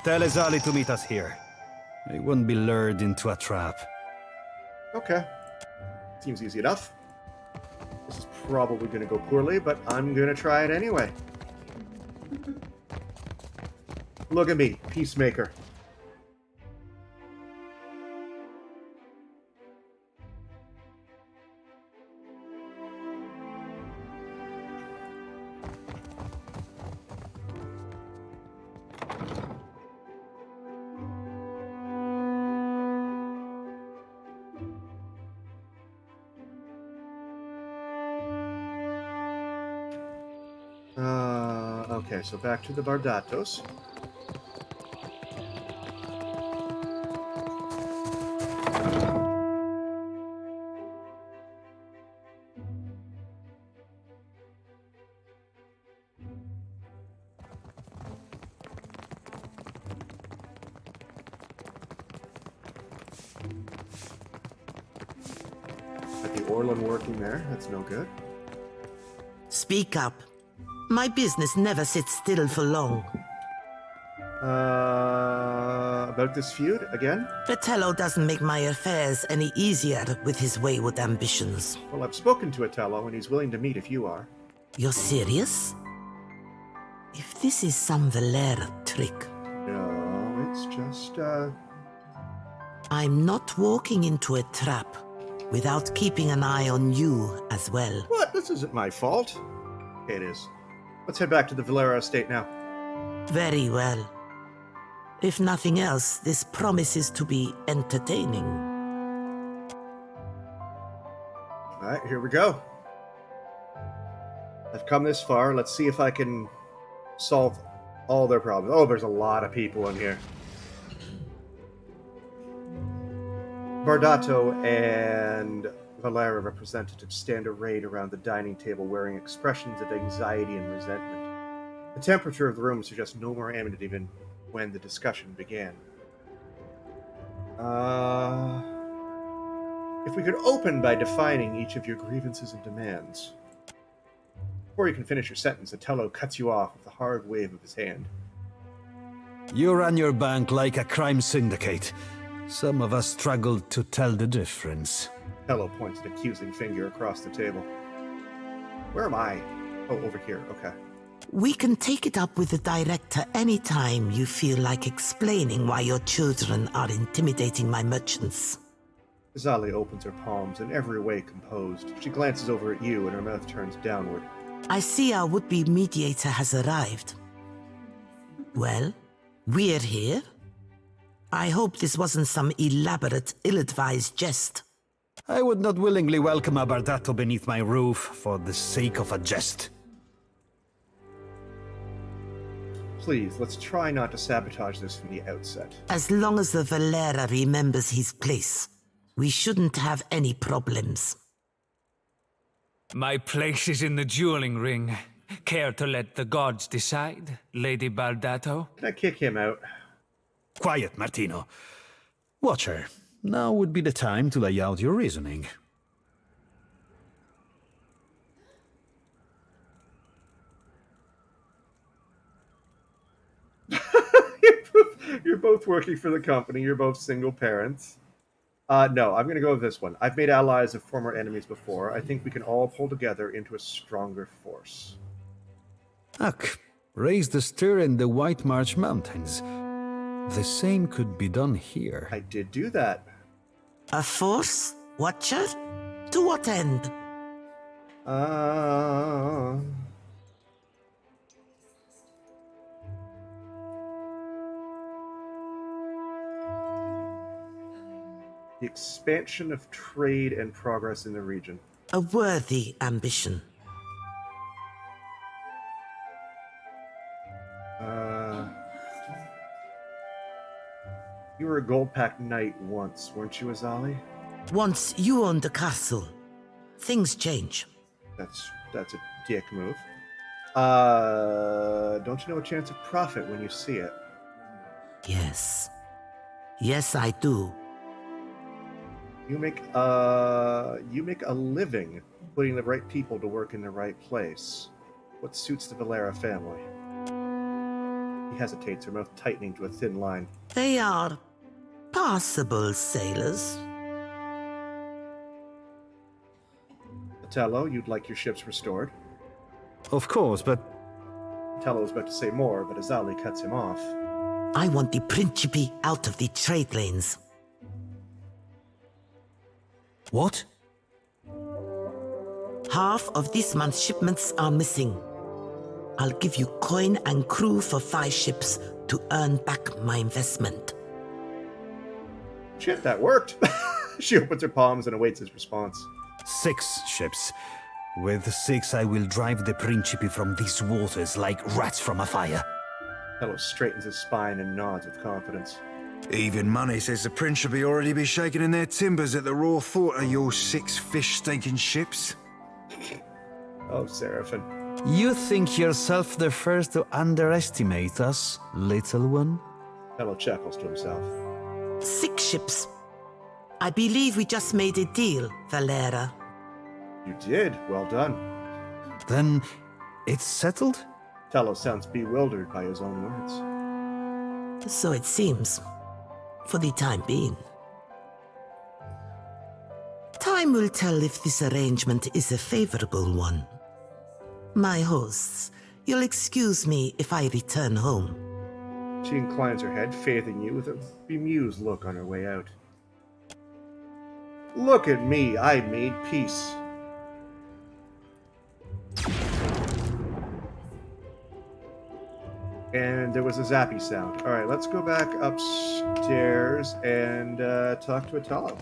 Tell Azali to meet us here. I won't be lured into a trap. Okay. Seems easy enough. This is probably going to go poorly, but I'm going to try it anyway. Look at me, peacemaker. Okay, so back to the Bardatos. Got the Orlan working there, that's no good. Speak up. My business never sits still for long. About this feud, again? Fratello doesn't make my affairs any easier with his wayward ambitions. Well, I've spoken to Otello, and he's willing to meet if you are. You're serious? If this is some Valera trick... No, it's just, I'm not walking into a trap without keeping an eye on you as well. What? This isn't my fault. Okay, it is. Let's head back to the Valera estate now. Very well. If nothing else, this promises to be entertaining. Alright, here we go. I've come this far. Let's see if I can solve all their problems. Oh, there's a lot of people in here. Bardato and Valera representatives stand arrayed around the dining table wearing expressions of anxiety and resentment. The temperature of the room suggests no more amity than when the discussion began. If we could open by defining each of your grievances and demands. Before you can finish your sentence, Otello cuts you off with a hard wave of his hand. You run your bank like a crime syndicate. Some of us struggle to tell the difference. Otello points an accusing finger across the table. Where am I? Oh, over here. Okay. We can take it up with the director anytime you feel like explaining why your children are intimidating my merchants. Azali opens her palms, in every way composed. She glances over at you, and her mouth turns downward. I see our would-be mediator has arrived. Well, we're here. I hope this wasn't some elaborate, ill-advised jest. I would not willingly welcome a Bardato beneath my roof for the sake of a jest. Please, let's try not to sabotage this from the outset. As long as the Valera remembers his place, we shouldn't have any problems. My place is in the dueling ring. Care to let the gods decide, Lady Bardato? Can I kick him out? Quiet, Martino. Watcher, now would be the time to lay out your reasoning. You're both working for the company. You're both single parents. No, I'm going to go with this one. I've made allies of former enemies before. I think we can all pull together into a stronger force. Ach, raise the stir in the White March Mountains. The same could be done here. I did do that. A force? Watcher? To what end? The expansion of trade and progress in the region. A worthy ambition. You were a gold-packed knight once, weren't you, Azali? Once you owned a castle. Things change. That's a dick move. Don't you know a chance of profit when you see it? Yes. Yes, I do. You make a living putting the right people to work in the right place. What suits the Valera family? He hesitates, her mouth tightening to a thin line. They are possible sailors. Otello, you'd like your ships restored? Of course, but... Otello was about to say more, but Azali cuts him off. I want the Principe out of the trade lanes. What? Half of this month's shipments are missing. I'll give you coin and crew for 5 ships to earn back my investment. Shit, that worked! She opens her palms and awaits his response. 6 ships. With 6, I will drive the Principe from these waters like rats from a fire. Fellow straightens his spine and nods with confidence. Even money says the Principe already be shaking in their timbers at the raw thought of your 6 fish-stinking ships. Oh, Seraphin. You think yourself the first to underestimate us, little one? Fellow chuckles to himself. 6 ships. I believe we just made a deal, Valera. You did. Well done. Then it's settled? Tello sounds bewildered by his own words. So it seems. For the time being. Time will tell if this arrangement is a favorable one. My hosts, you'll excuse me if I return home. She inclines her head, faithing you with a bemused look on her way out. Look at me, I made peace. And there was a zappy sound. Alright, let's go back upstairs and talk to Otello.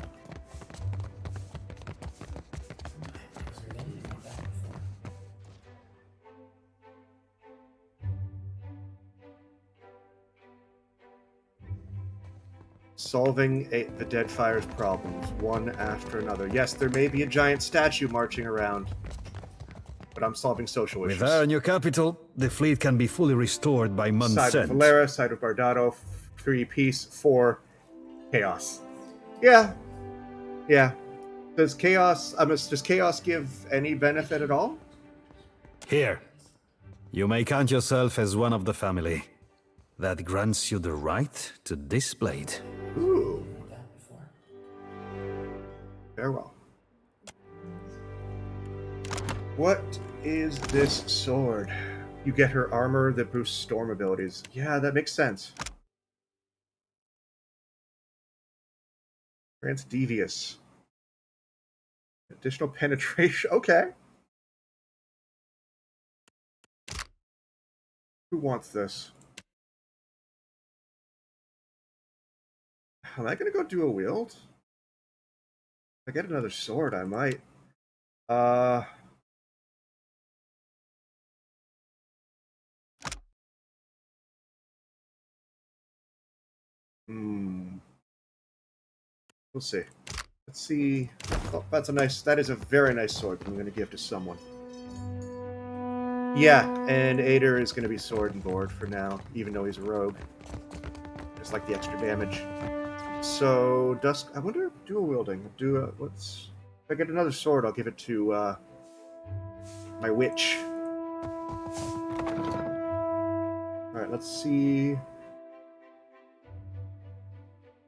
Solving the Deadfire's problems, one after another. Yes, there may be a giant statue marching around, but I'm solving social issues. With our new capital, the fleet can be fully restored by month's Side end. of Valera, side of Bardato, 3 peace, 4 chaos. Yeah. Does chaos give any benefit at all? Here. You may count yourself as one of the family. That grants you the right to display it. Ooh. Farewell. What is this sword? You get her armor that boosts storm abilities. Yeah, that makes sense. Grants devious. Additional penetration. Okay. Who wants this? Am I gonna go dual wield? If I get another sword, I might. We'll see. Let's see. Oh, that is a very nice sword I'm gonna give to someone. Yeah, and Ader is gonna be sword and board for now, even though he's a rogue. Just like the extra damage. So, Dusk, I wonder if dual wielding. If I get another sword, I'll give it to, my witch. Alright, let's see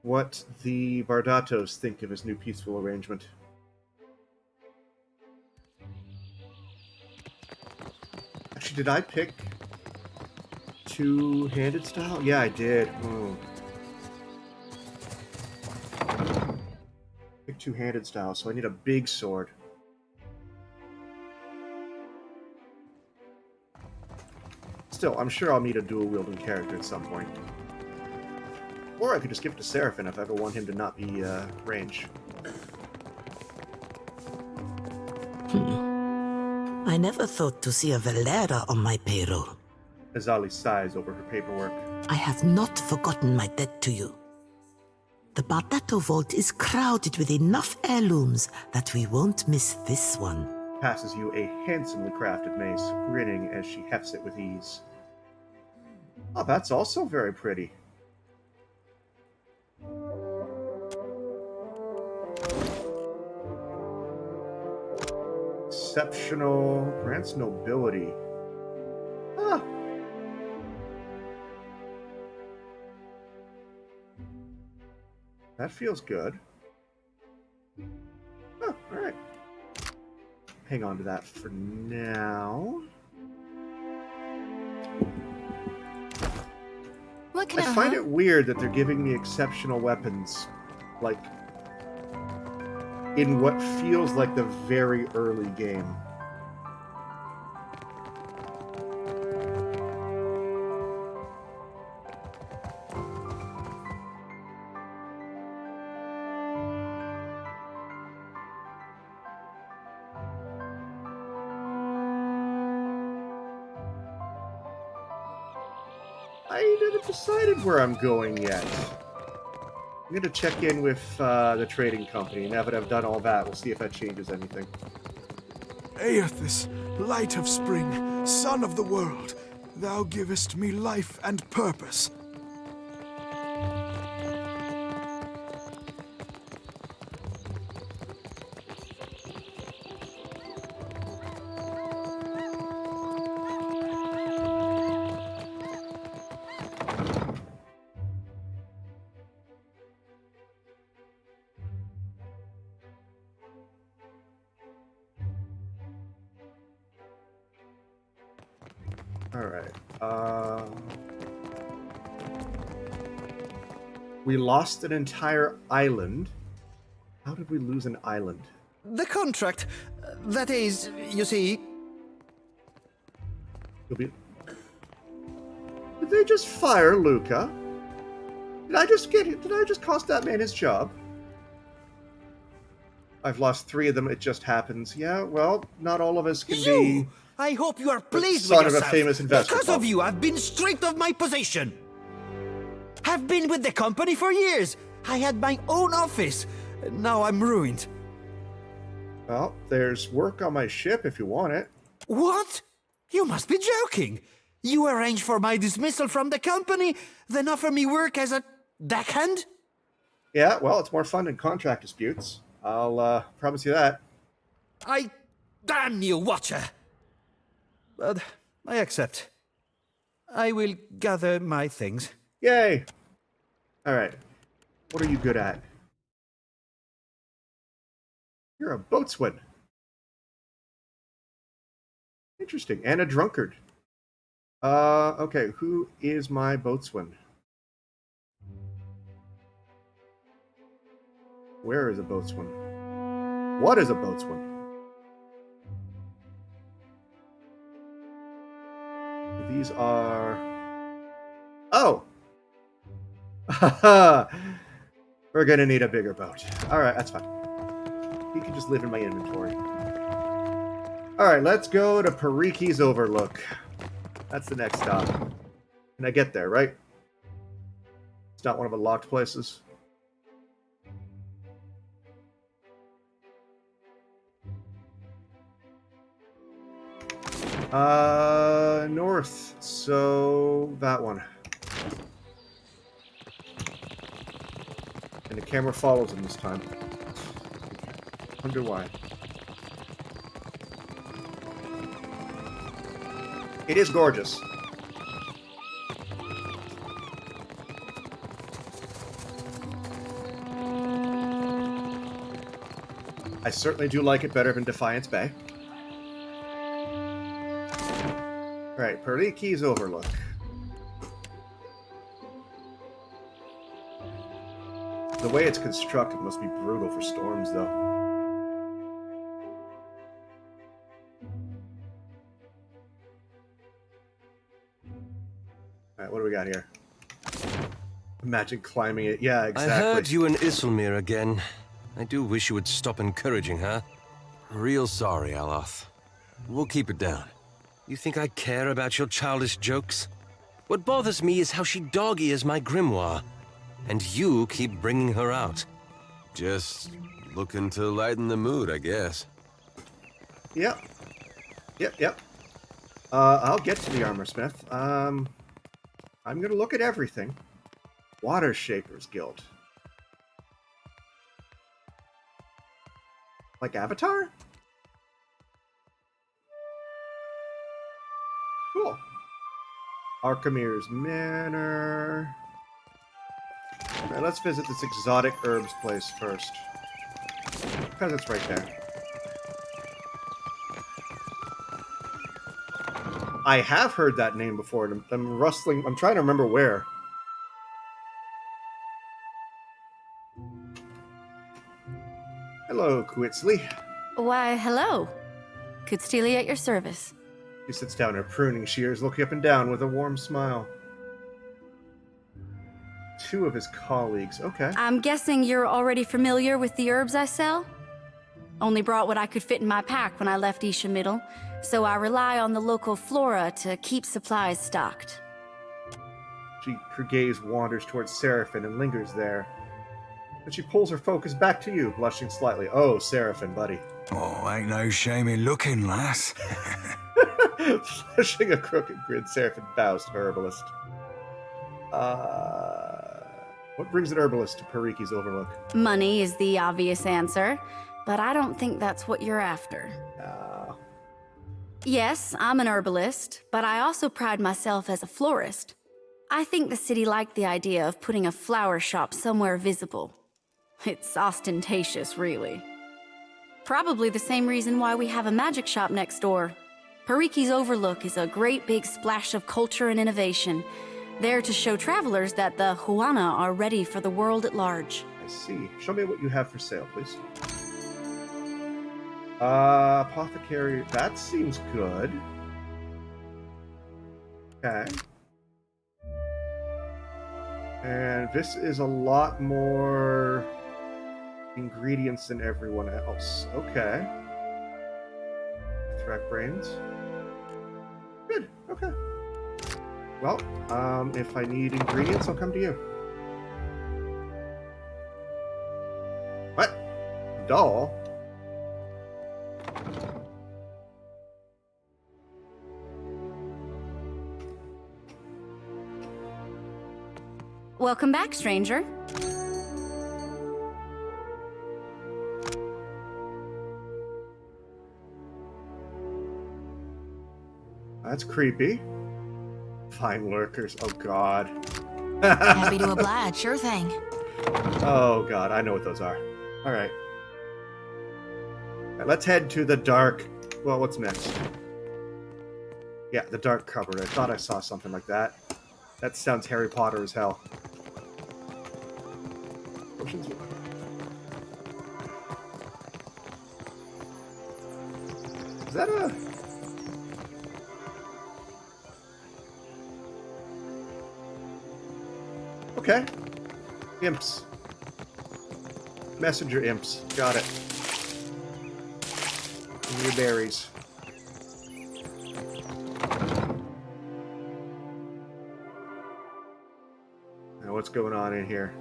what the Bardatos think of his new peaceful arrangement. Actually, did I pick two-handed style? Yeah, I did. Ooh. Pick two-handed style, so I need a big sword. Still, I'm sure I'll meet a dual-wielding character at some point. Or I could just give it to Seraphin if I ever want him to not be range. I never thought to see a Valera on my payroll. Azali sighs over her paperwork. I have not forgotten my debt to you. The Bardato vault is crowded with enough heirlooms that we won't miss this one. passes you a handsomely crafted mace, grinning as she hefts it with ease. Oh, that's also very pretty. Exceptional, grants nobility. Ah. That feels good. Oh, alright. Hang on to that for now. What can I find it weird that they're giving me exceptional weapons, like, in what feels like the very early game. I haven't decided where I'm going yet. I'm going to check in with the trading company. Now that I've done all that, we'll see if that changes anything. Aethys, light of spring, sun of the world, thou givest me life and purpose. Alright. We lost an entire island. How did we lose an island? The contract. That is, you see... Did they just fire Luca? Did I just cost that man his job? I've lost 3 of them, it just happens. Yeah, well, not all of us can be... I hope you are pleased son with of yourself. a famous investor. Because of you, I've been stripped of my position. Have been with the company for years. I had my own office. Now I'm ruined. Well, there's work on my ship if you want it. What? You must be joking. You arrange for my dismissal from the company, then offer me work as a deckhand? Yeah, well, it's more fun than contract disputes. I'll promise you that. Damn you, Watcher! But I accept. I will gather my things. Yay! Alright. What are you good at? You're a boatswain. Interesting. And a drunkard. Okay, who is my boatswain? Where is a boatswain? What is a boatswain? These are... Oh! We're gonna need a bigger boat. Alright, that's fine. He can just live in my inventory. Alright, let's go to Pariki's Overlook. That's the next stop. Can I get there, right? It's not one of the locked places. North. So, that one. And the camera follows him this time. Wonder why. It is gorgeous. I certainly do like it better than Defiance Bay. Alright, Pariki's Overlook. The way it's constructed must be brutal for storms, though. Alright, what do we got here? Imagine climbing it. Yeah, exactly. I heard you and Isilmir again. I do wish you would stop encouraging her. Real sorry, Aloth. We'll keep it down. You think I care about your childish jokes? What bothers me is how she dog-ears my grimoire. And you keep bringing her out. Just looking to lighten the mood, I guess. Yep. Yep. I'll get to the armor smith. I'm gonna look at everything. Water Shapers Guild. Like Avatar? Cool. Arkamir's Manor. Alright, let's visit this exotic herbs place first. Because it's right there. I have heard that name before, and I'm rustling. I'm trying to remember where. Hello, Quitzley. Why, hello. Kutstili at your service. He sits down her pruning shears, looking up and down with a warm smile. Two of his colleagues, okay. I'm guessing you're already familiar with the herbs I sell? Only brought what I could fit in my pack when I left Isha Middle, so I rely on the local flora to keep supplies stocked. Her gaze wanders towards Seraphin and lingers there. Then she pulls her focus back to you, blushing slightly. Oh, Seraphin, buddy. Oh, ain't no shame in looking, lass. Flashing a crooked grin, Seraphin bows to the herbalist. What brings an herbalist to Pariki's Overlook? Money is the obvious answer, but I don't think that's what you're after. Yes, I'm an herbalist, but I also pride myself as a florist. I think the city liked the idea of putting a flower shop somewhere visible. It's ostentatious, really. Probably the same reason why we have a magic shop next door. Pariki's Overlook is a great big splash of culture and innovation, there to show travelers that the Huana are ready for the world at large. I see. Show me what you have for sale, please. Apothecary, that seems good. Okay. And this is a lot more ingredients than everyone else. Okay. Threat brains. Good. Okay. Well, if I need ingredients, I'll come to you. What? Doll? Welcome back, stranger. That's creepy. Fine lurkers. Oh, God. Happy to oblige. Sure thing. Oh, God. I know what those are. All right. Let's head to the dark... Well, what's next? Yeah, the dark cupboard. I thought I saw something like that. That sounds Harry Potter as hell. Potions. Is that a... Okay. Imps. Messenger imps. Got it. New berries. Now what's going on in here?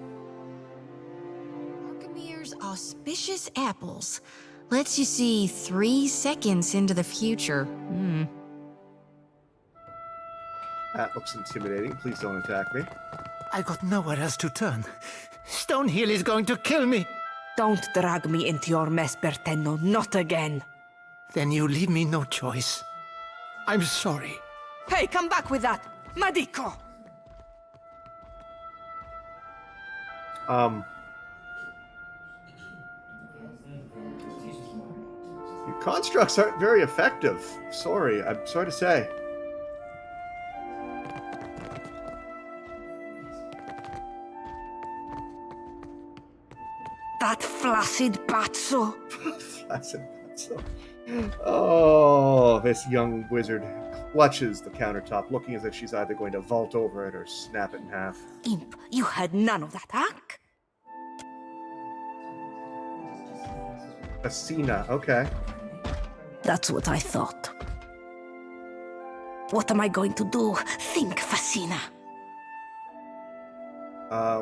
Arkamir's auspicious apples. Lets you see 3 seconds into the future. That looks intimidating. Please don't attack me. I got nowhere else to turn. Stonehill is going to kill me. Don't drag me into your mess, Bertenno. Not again. Then you leave me no choice. I'm sorry. Hey, come back with that! Madiko! Your constructs aren't very effective. Sorry, I'm sorry to say. That flaccid Batso! Flaccid Batso. Oh, this young wizard clutches the countertop, looking as if she's either going to vault over it or snap it in half. Imp, you had none of that, huh? Asina, okay. That's what I thought. What am I going to do? Think, Fascina.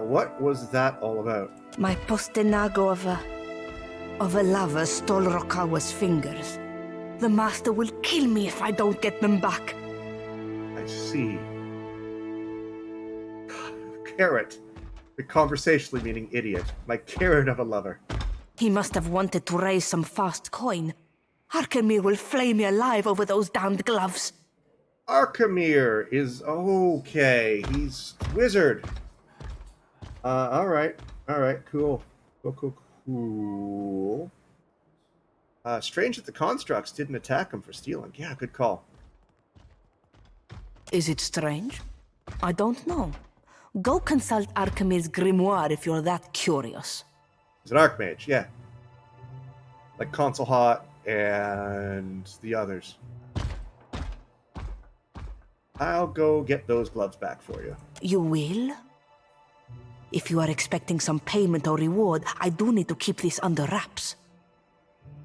What was that all about? My postenago of a lover stole Rokawa's fingers. The master will kill me if I don't get them back. I see. Carrot. Conversationally meaning idiot. My carrot of a lover. He must have wanted to raise some fast coin. Arkemir will flay me alive over those damned gloves. Arkemir is okay. He's wizard. Alright. Alright, cool. Cool. Strange that the constructs didn't attack him for stealing. Yeah, good call. Is it strange? I don't know. Go consult Arkemir's grimoire if you're that curious. He's an archmage, yeah. Like Console Hot and the others. I'll go get those gloves back for you. You will? If you are expecting some payment or reward, I do need to keep this under wraps.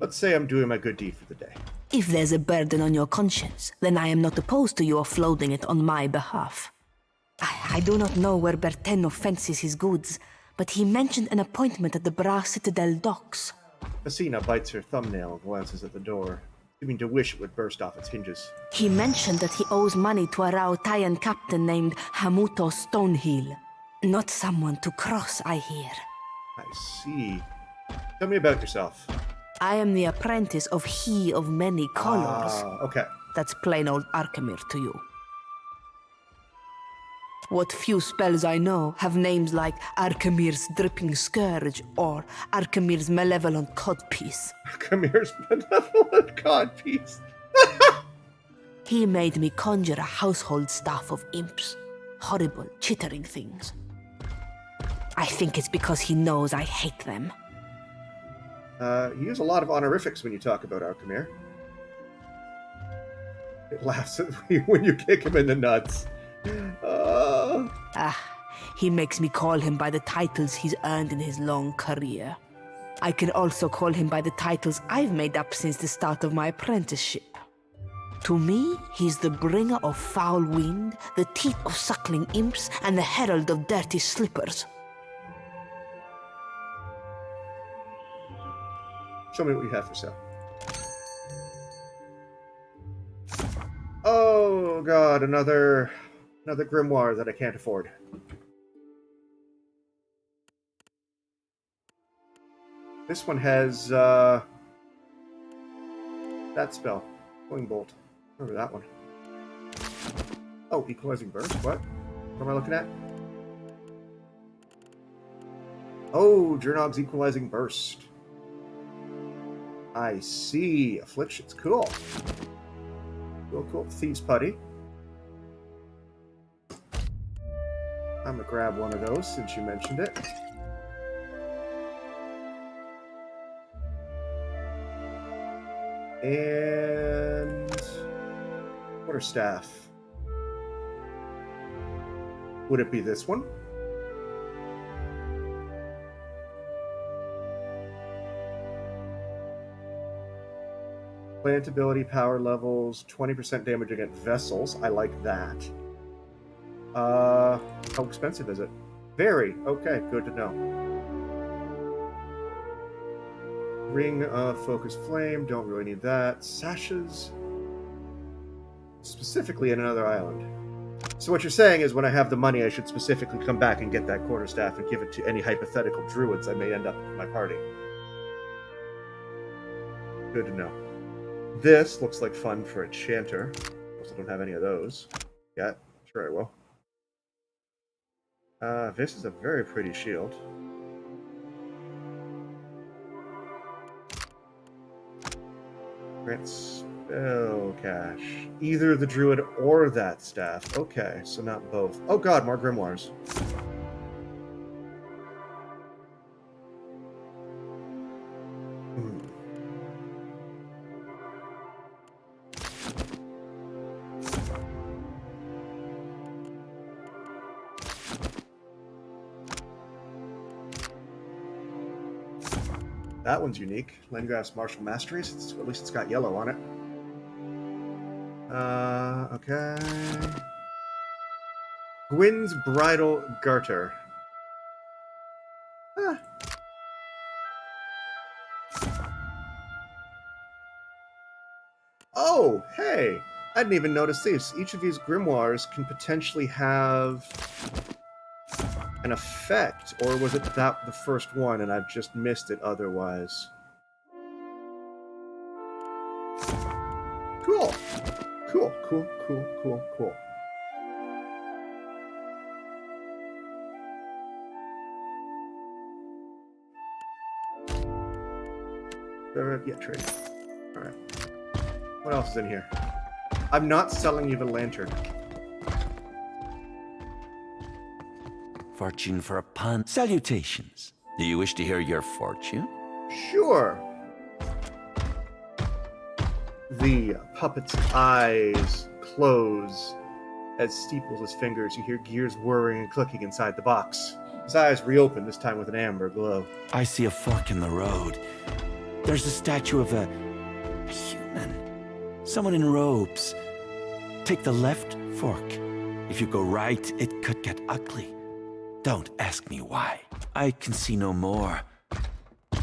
Let's say I'm doing my good deed for the day. If there's a burden on your conscience, then I am not opposed to you offloading it on my behalf. I do not know where Bertenno fences his goods, but he mentioned an appointment at the Bra Citadel docks. Messina bites her thumbnail and glances at the door, seeming to wish it would burst off its hinges. He mentioned that he owes money to a Raotayan captain named Hamuto Stonehill. Not someone to cross, I hear. I see. Tell me about yourself. I am the apprentice of He of Many Colors. Okay. That's plain old Arkemir to you. What few spells I know have names like Arkemir's Dripping Scourge or Arkemir's Malevolent Codpiece. Arkemir's Malevolent Codpiece? He made me conjure a household staff of imps. Horrible, chittering things. I think it's because he knows I hate them. You use a lot of honorifics when you talk about Arkemir. It laughs at me when you kick him in the nuts. He makes me call him by the titles he's earned in his long career. I can also call him by the titles I've made up since the start of my apprenticeship. To me, he's the bringer of foul wind, the teeth of suckling imps, and the herald of dirty slippers. Show me what you have for sale. Oh god, another grimoire that I can't afford. This one has that spell. Flowing Bolt. Remember that one. Oh, Equalizing Burst? What? What am I looking at? Oh, Jernog's Equalizing Burst. I see. Afflictions. Cool. Cool. Thieves Putty. I'm gonna grab one of those since you mentioned it. And quarterstaff. Would it be this one? Plant ability, power levels, 20% damage against vessels. I like that. How expensive is it? Very. Okay, good to know. Ring of Focus Flame, don't really need that. Sashes, specifically in another island. So what you're saying is when I have the money, I should specifically come back and get that quarterstaff and give it to any hypothetical druids I may end up with my party. Good to know. This looks like fun for a chanter. Of course, I don't have any of those yet. Sure I will. This is a very pretty shield. Grant spell cache. Either the druid or that staff. Okay, so not both. Oh god, more grimoires. That one's unique. Landgraff's Martial Masteries. At least it's got yellow on it. Okay. Gwyn's Bridal Garter. Huh. Oh, hey! I didn't even notice this. Each of these grimoires can potentially have an effect, or was it that the first one and I've just missed it otherwise? Cool. Cool, cool, cool, cool, cool. Yeah, trade. Alright. What else is in here? I'm not selling you the lantern. Fortune for a pun. Salutations. Do you wish to hear your fortune? Sure. The puppet's eyes close as steeples his fingers. You hear gears whirring and clicking inside the box. His eyes reopen, this time with an amber glow. I see a fork in the road. There's a statue of a human. Someone in robes. Take the left fork. If you go right, it could get ugly. Don't ask me why. I can see no more.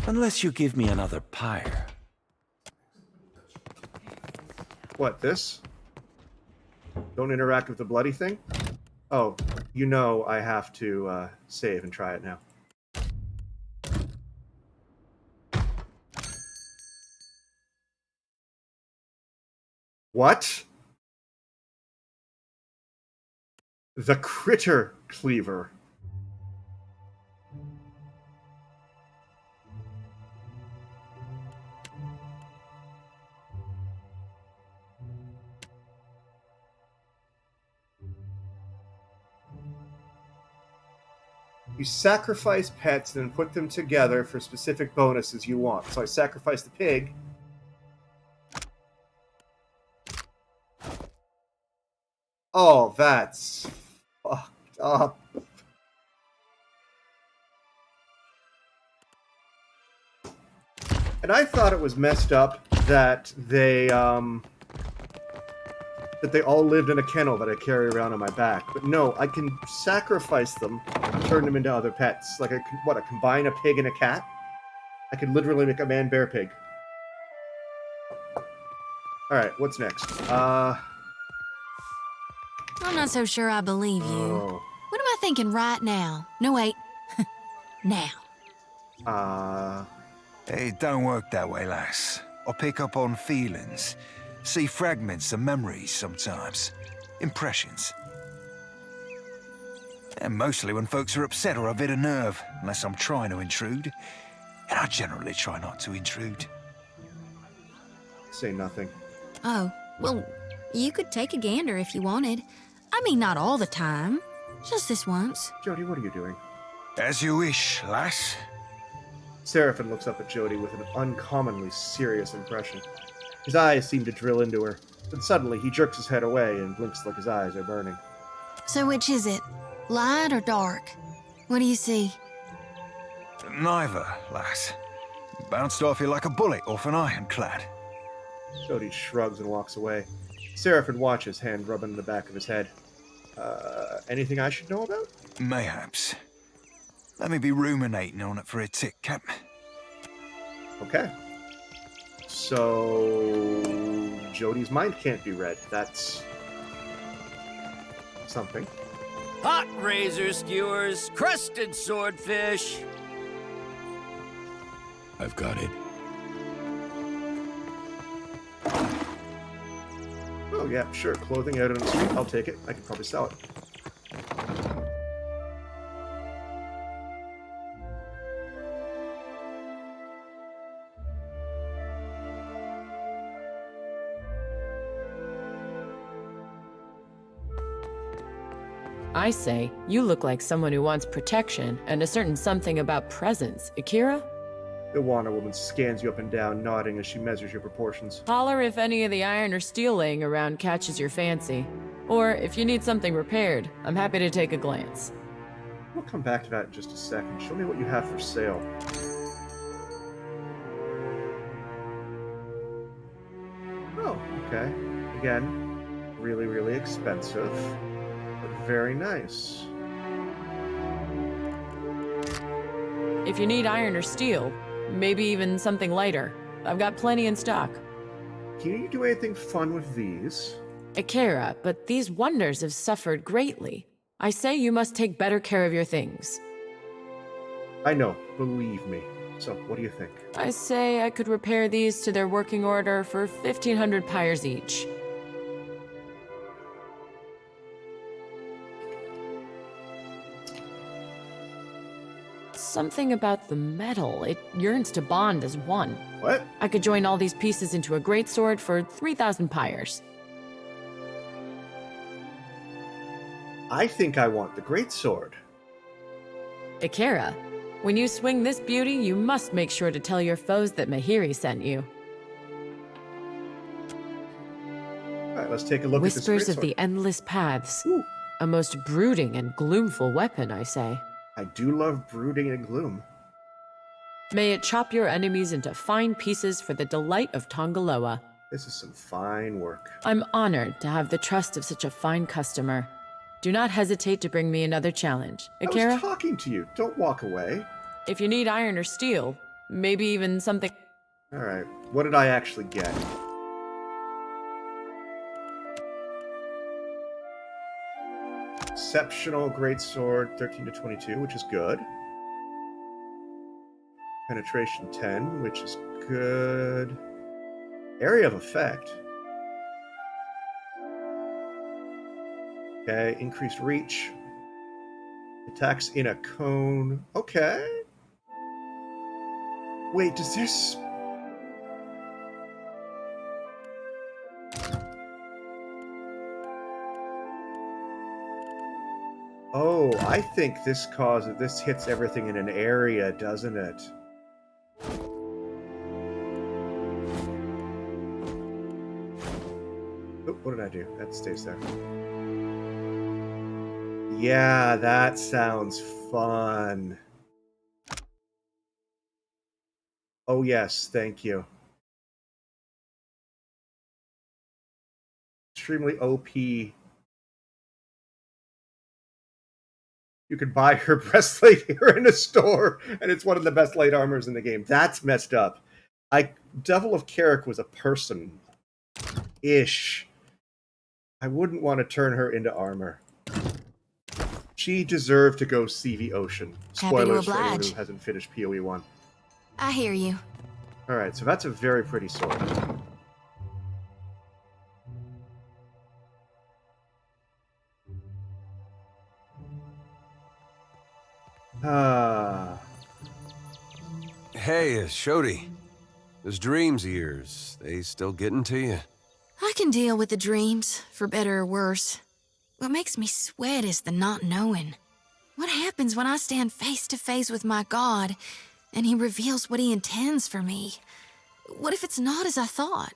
Unless you give me another pyre. What, this? Don't interact with the bloody thing? Oh, you know I have to save and try it now. What? The critter cleaver. You sacrifice pets and then put them together for specific bonuses you want. So I sacrificed the pig. Oh, that's fucked up. And I thought it was messed up that they all lived in a kennel that I carry around on my back. But no, I can sacrifice them and turn them into other pets. Like, I combine a pig and a cat? I could literally make a man-bear pig. Alright, what's next? I'm not so sure I believe you. Oh. What am I thinking right now? No, wait. Now. It don't work that way, lass. I pick up on feelings. See fragments of memories sometimes. Impressions. And mostly when folks are upset or a bit of nerve, unless I'm trying to intrude. And I generally try not to intrude. Say nothing. Oh, well, you could take a gander if you wanted. I mean, not all the time. Just this once. Jody, what are you doing? As you wish, lass. Seraphin looks up at Jody with an uncommonly serious impression. His eyes seem to drill into her, but suddenly he jerks his head away and blinks like his eyes are burning. So which is it? Light or dark? What do you see? Neither, lass. Bounced off you like a bullet off an ironclad. Jody shrugs and walks away. Seraphin watches, hand rubbing the back of his head. Anything I should know about? Mayhaps. Let me be ruminating on it for a tick, Cap. Okay. So... Jody's mind can't be read. That's... something. Hot razor skewers, crusted swordfish. I've got it. Oh, yeah, sure. Clothing out on the street. I'll take it. I can probably sell it. I say, you look like someone who wants protection and a certain something about presence. Akira? The Wana woman scans you up and down, nodding as she measures your proportions. Holler if any of the iron or steel laying around catches your fancy. Or if you need something repaired, I'm happy to take a glance. We'll come back to that in just a second. Show me what you have for sale. Oh, okay. Again, really, really expensive, but very nice. If you need iron or steel, maybe even something lighter, I've got plenty in stock. Can you do anything fun with these? Akira, but these wonders have suffered greatly. I say you must take better care of your things. I know, believe me. So, what do you think? I say I could repair these to their working order for 1,500 pyres each. Something about the metal. It yearns to bond as one. What? I could join all these pieces into a great sword for 3,000 pyres. I think I want the greatsword. Akira, when you swing this beauty, you must make sure to tell your foes that Mahiri sent you. Alright, let's take a look Whispers at this of the endless paths. A most brooding and gloomful weapon, I say. I do love brooding and gloom. May it chop your enemies into fine pieces for the delight of Tongaloa. This is some fine work. I'm honored to have the trust of such a fine customer. Do not hesitate to bring me another challenge. Akira? I was talking to you. Don't walk away. If you need iron or steel, maybe even something... Alright, what did I actually get? Exceptional greatsword, 13 to 22, which is good. Penetration 10, which is good. Area of effect. Okay, increased reach. Attacks in a cone. Okay. Wait, does this... Oh, I think this hits everything in an area, doesn't it? Oh, what did I do? That stays there. Yeah, that sounds fun. Oh yes, thank you. Extremely OP. You could buy her breastplate here in a store, and it's one of the best light armors in the game. That's messed up. Devil of Carrick was a person-ish. I wouldn't want to turn her into armor. She deserved to go see the ocean. Spoilers for anyone who hasn't finished POE 1. I hear you. Alright, so that's a very pretty sword. Hey, Shodi. Those dreams of yours, they still getting to you? I can deal with the dreams, for better or worse. What makes me sweat is the not knowing. What happens when I stand face to face with my God, and he reveals what he intends for me? What if it's not as I thought?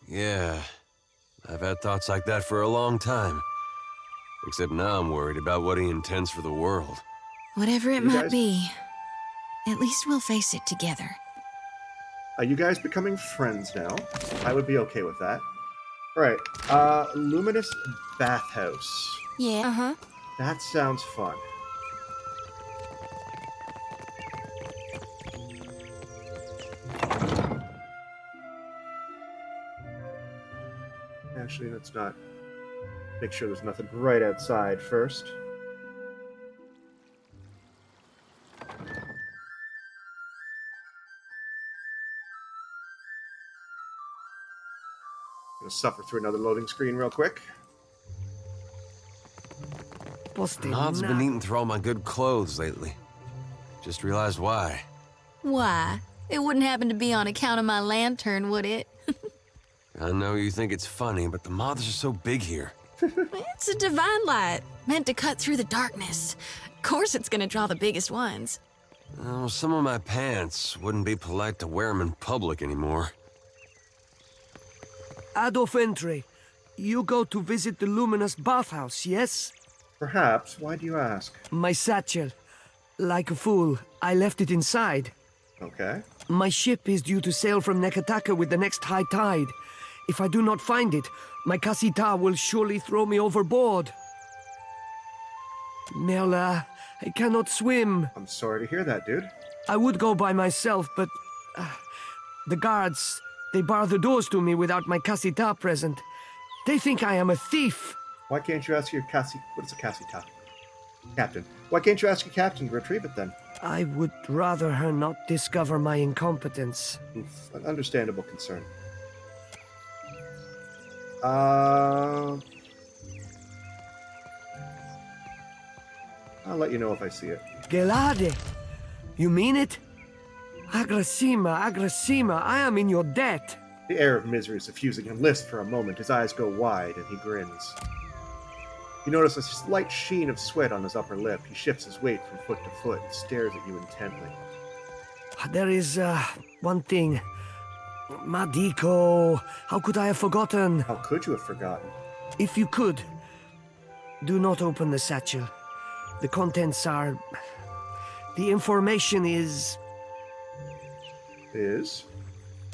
Yeah, I've had thoughts like that for a long time. Except now I'm worried about what he intends for the world. Whatever it might be, at least we'll face it together. Are you guys becoming friends now? I would be okay with that. Alright, luminous bathhouse. Yeah, uh-huh. That sounds fun. Actually, let's not... Make sure there's nothing right outside first. Gonna suffer through another loading screen real quick. Nod's been eating through all my good clothes lately. Just realized why. Why? It wouldn't happen to be on account of my lantern, would it? I know you think it's funny, but the moths are so big here. It's a divine light, meant to cut through the darkness. Of course it's gonna draw the biggest ones. Oh, some of my pants wouldn't be polite to wear them in public anymore. Adolf Entry, you go to visit the luminous bathhouse, yes? Perhaps. Why do you ask? My satchel. Like a fool, I left it inside. Okay. My ship is due to sail from Neketaka with the next high tide. If I do not find it, my Kasita will surely throw me overboard. Merla, I cannot swim. I'm sorry to hear that, dude. I would go by myself, but... the guards, They bar the doors to me without my casita present. They think I am a thief. Why can't you ask your what is a casita? Captain. Why can't you ask your captain to retrieve it then? I would rather her not discover my incompetence. An understandable concern. I'll let you know if I see it. Gelade! You mean it? Agressima, I am in your debt. The air of misery suffusing him lifts for a moment. His eyes go wide, and he grins. You notice a slight sheen of sweat on his upper lip. He shifts his weight from foot to foot and stares at you intently. There is, one thing. Madiko, how could I have forgotten? How could you have forgotten? If you could, do not open the satchel. The contents are... The information is... Is?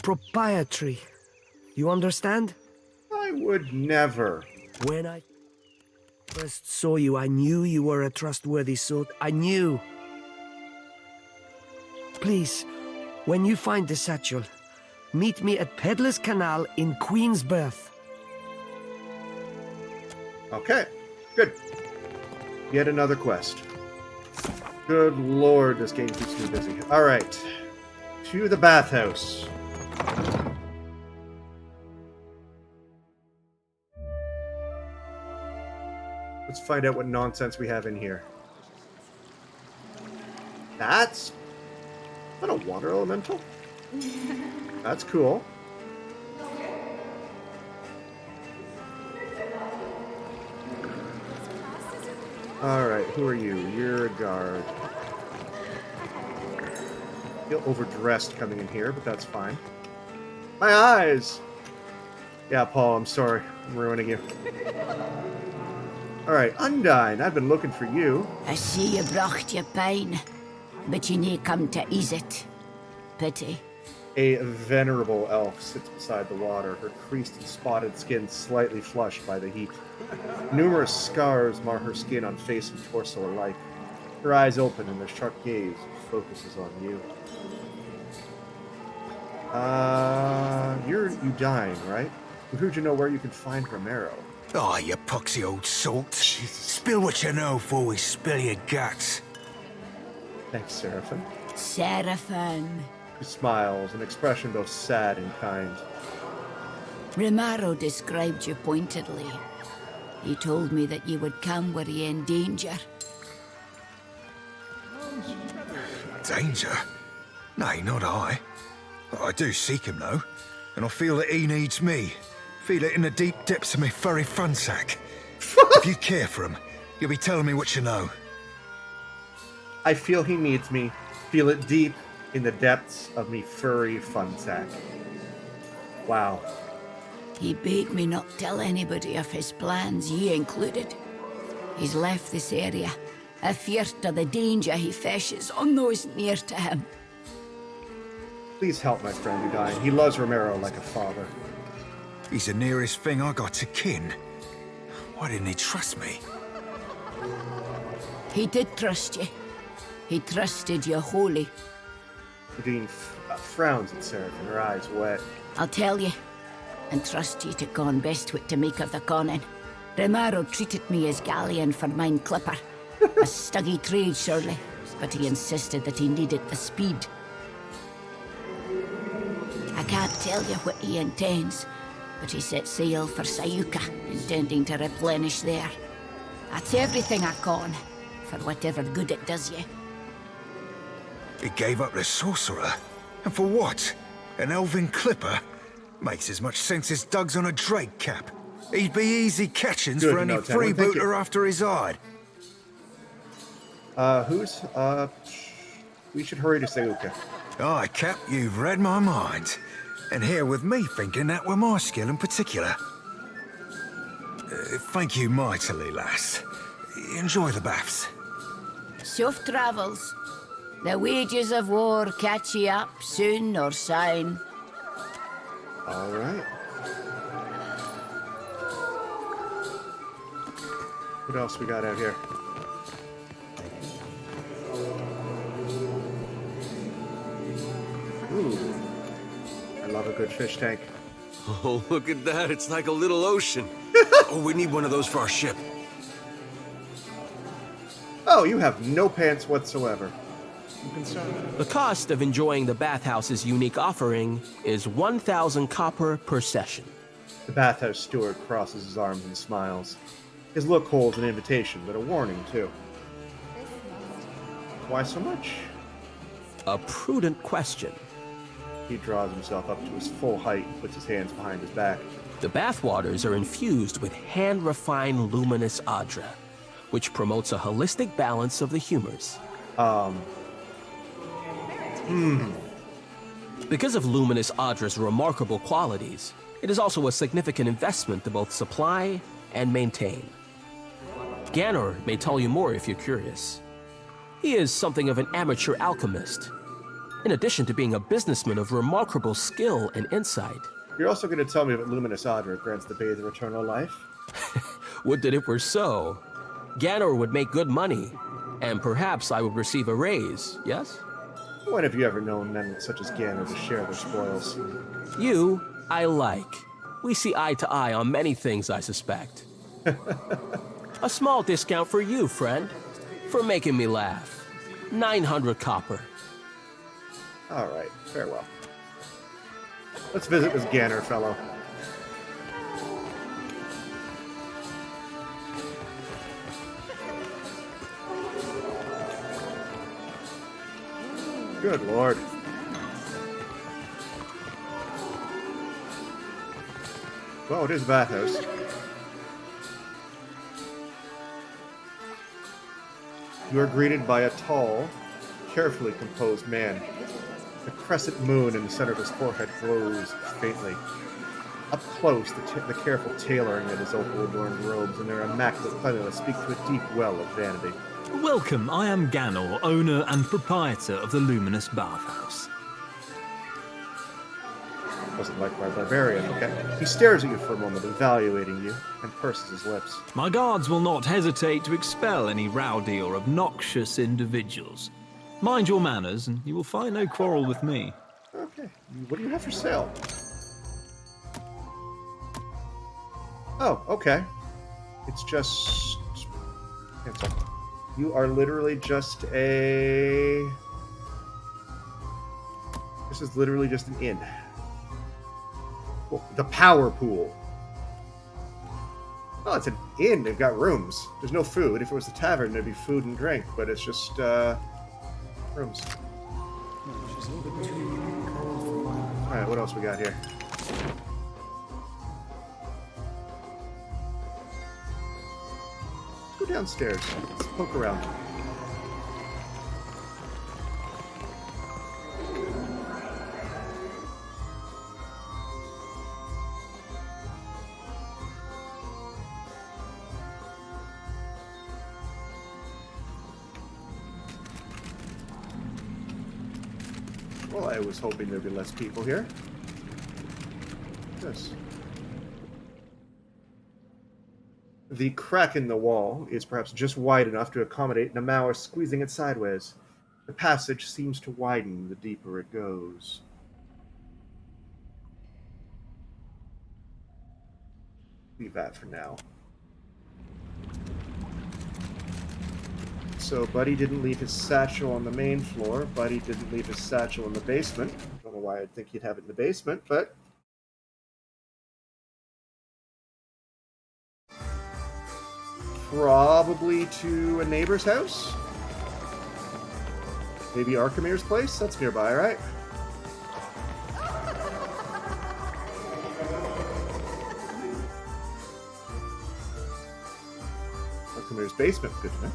Proprietary. You understand? I would never. When I first saw you, I knew you were a trustworthy sort. I knew. Please, when you find the satchel, meet me at Peddler's Canal in Queensberth. Okay, good. Yet another quest. Good lord, this game keeps me busy. Alright. To the bathhouse. Let's find out what nonsense we have in here. That's... Is that a water elemental? That's cool. Alright, who are you? You're a guard. Feel overdressed coming in here, but that's fine. My eyes! Yeah, Paul, I'm sorry. I'm ruining you. Alright, Undyne, I've been looking for you. I see you brought your pain, but you need come to ease it. Pity. A venerable elf sits beside the water, her creased and spotted skin slightly flushed by the heat. Numerous scars mar her skin on face and torso alike. Her eyes open and their sharp gaze focuses on you. You're Undyne, right? We heard you know where you can find Romero. Oh, you poxy old salt. Jesus. Spill what you know before we spill your guts. Thanks, Seraphin. Seraphin. He smiles, an expression both sad and kind. Romero described you pointedly. He told me that you would come were you in danger. Danger? Nay, not I. I do seek him, though, and I feel that he needs me. Feel it in the deep depths of my furry fun sack. If you care for him, you'll be telling me what you know. I feel he needs me. Feel it deep in the depths of me furry fun sack. Wow. He begged me not tell anybody of his plans, ye included. He's left this area, afeard of the danger he fishes on those near to him. Please help my friend Undyne. He loves Romero like a father. He's the nearest thing I got to kin. Why didn't he trust me? He did trust you. He trusted you wholly. Nadine frowns at Seraphin, her eyes wet. I'll tell you, and trust ye to con best what to make of the conning. Romero treated me as galleon for mine clipper. A stuggy trade, surely, but he insisted that he needed the speed. I can't tell you what he intends, but he set sail for Sayuka, intending to replenish there. That's everything I con, for whatever good it does you. He gave up the sorcerer? And for what? An elven clipper? Makes as much sense as Doug's on a Drake cap. He'd be easy catchings for any freebooter after his hide. We should hurry to Sayuka. Aye, Cap, you've read my mind. And here with me thinking that were my skill in particular. Thank you mightily, lass. Enjoy the baths. Safe travels. The wages of war catch ye up soon or soon. All right. What else we got out here? Ooh. I love love a good fish tank. Oh, look at that. It's like a little ocean. Oh, we need one of those for our ship. Oh, you have no pants whatsoever. The cost of enjoying the bathhouse's unique offering is 1,000 copper per session. The bathhouse steward crosses his arms and smiles. His look holds an invitation, but a warning, too. Why so much? A prudent question. He draws himself up to his full height and puts his hands behind his back. The bathwaters are infused with hand-refined luminous adra, which promotes a holistic balance of the humors. Because of luminous adra's remarkable qualities, it is also a significant investment to both supply and maintain. Ganor may tell you more if you're curious. He is something of an amateur alchemist, in addition to being a businessman of remarkable skill and insight. You're also going to tell me that luminous adra grants the bather eternal life? Would that it were so. Ganor would make good money, and perhaps I would receive a raise, yes? When have you ever known men such as Ganor to share their spoils? You, I like. We see eye to eye on many things, I suspect. A small discount for you, friend, for making me laugh. 900 copper. All right, farewell. Let's visit this Ganor fellow. Good lord. Well, it is a bathhouse. You are greeted by a tall, carefully composed man. The crescent moon in the center of his forehead glows faintly. Up close, the careful tailoring of his opal-adorned robes and their immaculate cleanliness speak to a deep well of vanity. Welcome, I am Ganor, owner and proprietor of the Luminous Bathhouse. Doesn't like my barbarian, okay. He stares at you for a moment, evaluating you, and purses his lips. My guards will not hesitate to expel any rowdy or obnoxious individuals. Mind your manners, and you will find no quarrel with me. Okay, what do you have for sale? Oh, okay. It's just... cancel. You are literally just a... This is literally just an inn. Well, the power pool. Oh, it's an inn. They've got rooms. There's no food. If it was a tavern, there'd be food and drink, but it's just, rooms. Alright, what else we got here? Let's go downstairs. Let's poke around. Well, I was hoping there'd be less people here. What's this? The crack in the wall is perhaps just wide enough to accommodate Namauer squeezing it sideways. The passage seems to widen the deeper it goes. Leave that for now. So Buddy didn't leave his satchel on the main floor. Buddy didn't leave his satchel in the basement. Don't know why I'd think he'd have it in the basement, but... Probably to a neighbor's house? Maybe Archimede's place? That's nearby, right? Archimede's basement, good to know.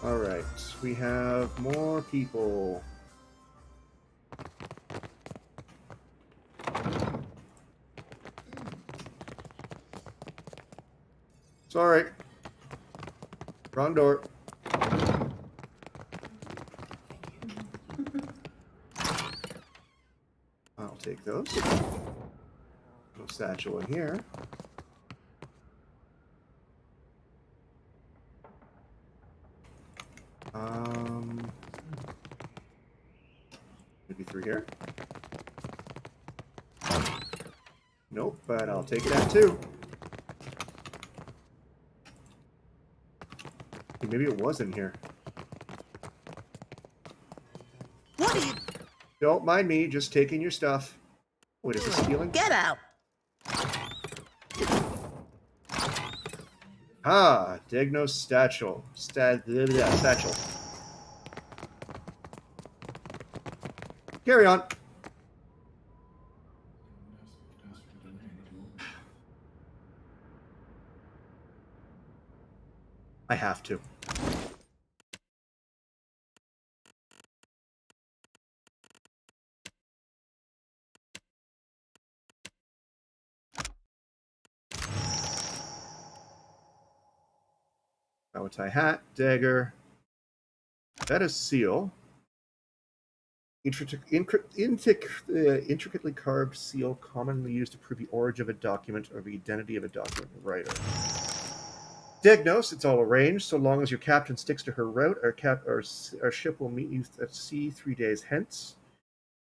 Alright, we have more people. It's alright. Wrong door. I'll take those. No satchel in here. through here. Nope, but I'll take it at 2. Maybe it was in here. What are you... Don't mind me, just taking your stuff. Wait, is it stealing? Get out! Ah, Digno Satchel. Satchel. Carry on. I have to. Tie hat, dagger. That is seal. Intricately carved seal, commonly used to prove the origin of a document or the identity of a document writer. Dignos, it's all arranged. So long as your captain sticks to her route, our ship will meet you at sea 3 days hence.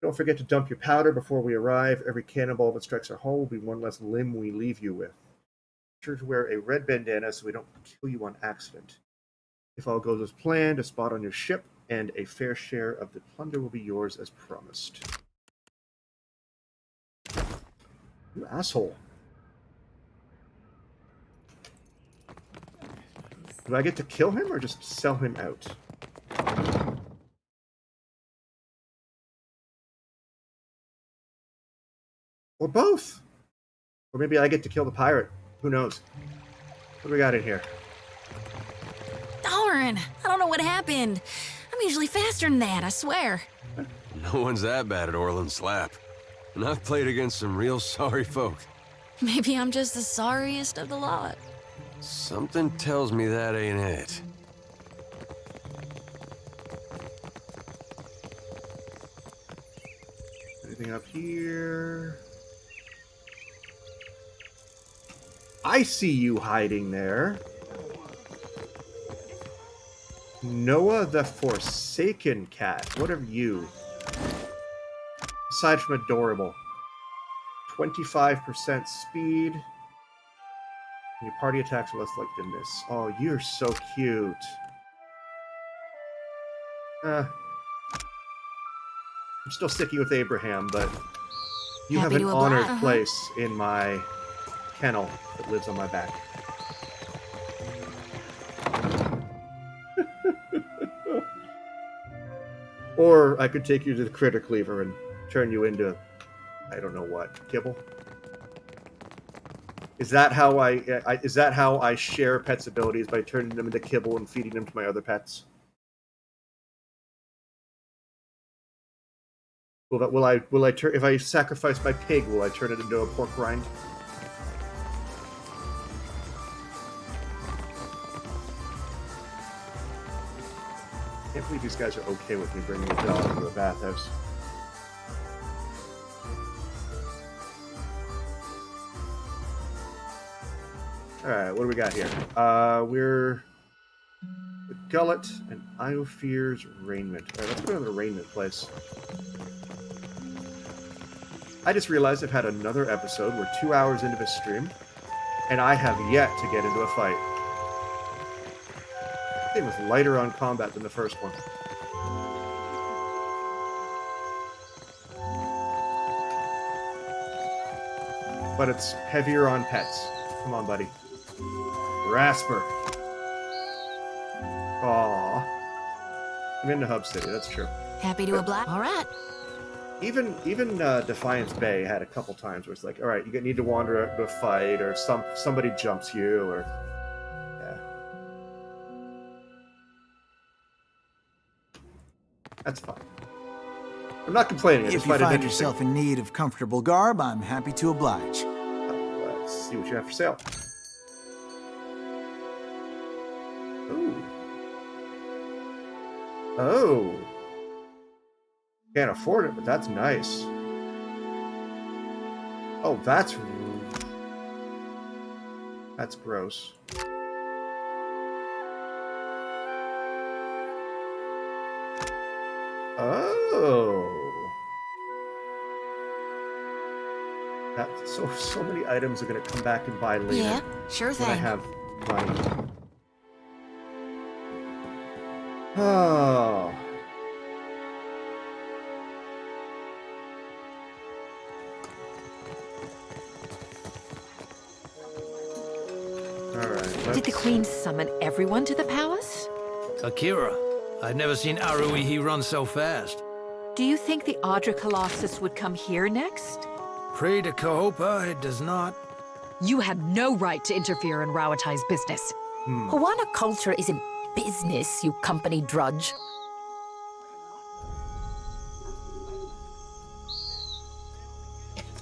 Don't forget to dump your powder before we arrive. Every cannonball that strikes our hull will be one less limb we leave you with. Sure to wear a red bandana so we don't kill you on accident. If all goes as planned, a spot on your ship and a fair share of the plunder will be yours as promised. You asshole. Do I get to kill him or just sell him out? Or both. Or maybe I get to kill the pirate. Who knows? What do we got in here? Darn! I don't know what happened. I'm usually faster than that, I swear. No one's that bad at Orland Slap. And I've played against some real sorry folk. Maybe I'm just the sorriest of the lot. Something tells me that ain't it. Anything up here? I see you hiding there. Noah the Forsaken Cat. What are you? Aside from adorable. 25% speed. Your party attacks are less likely to miss. Oh, you're so cute. I'm still sticking with Abraham, but you have an honored place in my kennel that lives on my back. Or I could take you to the critter cleaver and turn you into, I don't know what, kibble. Is that how I share pets' abilities, by turning them into kibble and feeding them to my other pets? Will I turn, if I sacrifice my pig, will I turn it into a pork rind? I can't believe these guys are okay with me bringing a dog into a bathhouse. Alright, what do we got here? We're the Gullet and Iofear's Raiment. Alright, let's go to the raiment place. I just realized I've had another episode. We're 2 hours into this stream, and I have yet to get into a fight. It was lighter on combat than the first one. But it's heavier on pets. Come on, buddy. Rasper. Aww. I'm into Hub City, that's true. Happy to oblige. All right. Even Defiance Bay had a couple times where it's like, all right, you need to wander to a fight, or somebody jumps you, or yeah. That's fine. I'm not complaining. If you find yourself in need of comfortable garb, I'm happy to oblige. Let's see what you have for sale. Ooh. Oh. Can't afford it, but that's nice. Oh, that's gross. Oh. So many items are gonna come back and buy later. Yeah, sure when I thing. have money. Oh. Alright, Did the queen summon everyone to the palace? Akira, I've never seen Aruihi run so fast. Do you think the Audra Colossus would come here next? Pray to Kahopa, it does not. You have no right to interfere in Rawatai's business. Hawana culture isn't business, you company drudge.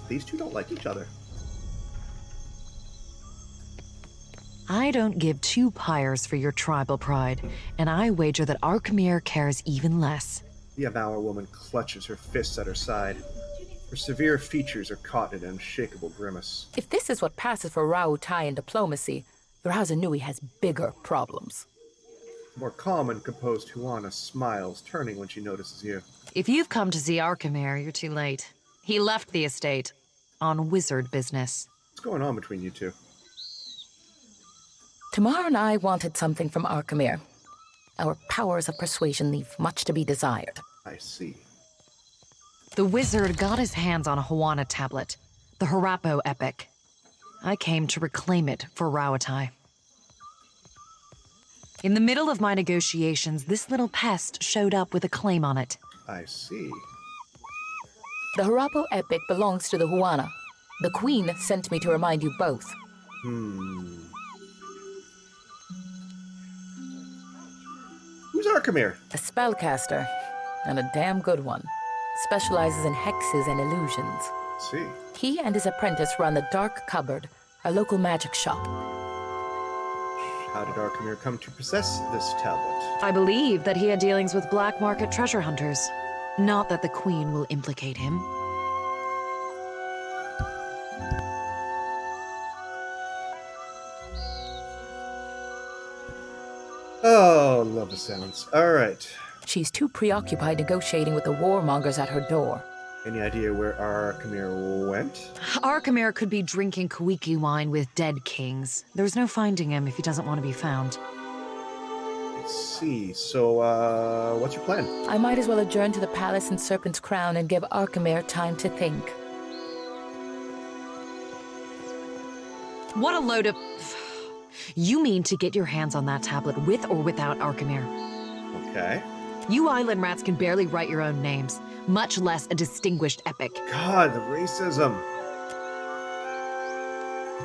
These two don't like each other. I don't give two pyres for your tribal pride, and I wager that Arkemir cares even less. The Amaur woman clutches her fists at her side. Her severe features are caught in an unshakable grimace. If this is what passes for Rauatai in diplomacy, Urahanui has bigger problems. More calm and composed Huana smiles, turning when she notices you. If you've come to see Arkemir, you're too late. He left the estate on wizard business. What's going on between you two? Tamar and I wanted something from Arkemir. Our powers of persuasion leave much to be desired. I see. The wizard got his hands on a Huana tablet, the Harapo epic. I came to reclaim it for Rawattai. In the middle of my negotiations, this little pest showed up with a claim on it. I see. The Harapo epic belongs to the Huana. The queen sent me to remind you both. Who's Arkemir? A spellcaster, and a damn good one. Specializes in hexes and illusions. See. He and his apprentice run the Dark Cupboard, our local magic shop. How did Arkemir come to possess this tablet? I believe that he had dealings with black market treasure hunters. Not that the queen will implicate him. Oh, love the sounds. Alright. She's too preoccupied negotiating with the warmongers at her door. Any idea where Arkemir went? Arkemir could be drinking Kuiki wine with dead kings. There's no finding him if he doesn't want to be found. Let's see. So, what's your plan? I might as well adjourn to the palace in Serpent's Crown and give Arkemir time to think. What a load of... You mean to get your hands on that tablet with or without Arkemir? Okay. You island rats can barely write your own names, much less a distinguished epic. God, the racism.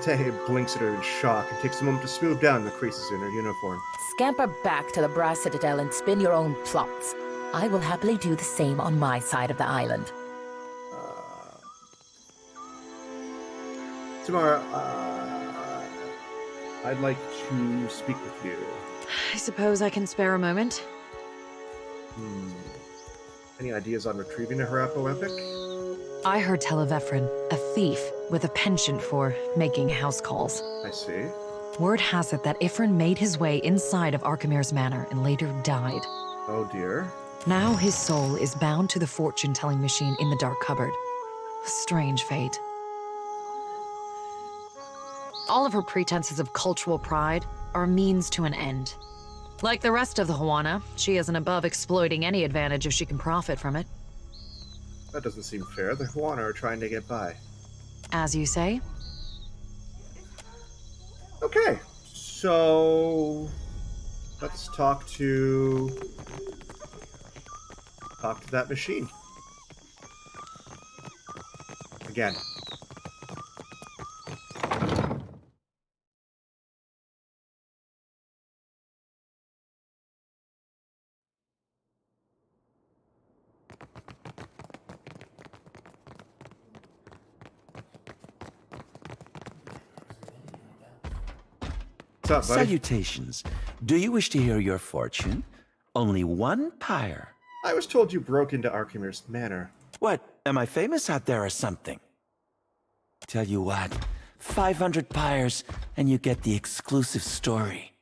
Tehe blinks at her in shock and takes a moment to smooth down the creases in her uniform. Scamper back to the Brass Citadel and spin your own plots. I will happily do the same on my side of the island. Tamara, I'd like to speak with you. I suppose I can spare a moment. Any ideas on retrieving a Harapo epic? I heard tell of Ephron, a thief with a penchant for making house calls. I see. Word has it that Ephron made his way inside of Arkemir's manor and later died. Oh dear. Now his soul is bound to the fortune-telling machine in the Dark Cupboard. Strange fate. All of her pretenses of cultural pride are a means to an end. Like the rest of the Huana, she isn't above exploiting any advantage if she can profit from it. That doesn't seem fair. The Huana are trying to get by. As you say. Okay, so let's talk to that machine. Again. What's up, buddy? Salutations. Do you wish to hear your fortune? Only one pyre. I was told you broke into Arkemir's manor. What, am I famous out there or something? Tell you what, 500 pyres and you get the exclusive story.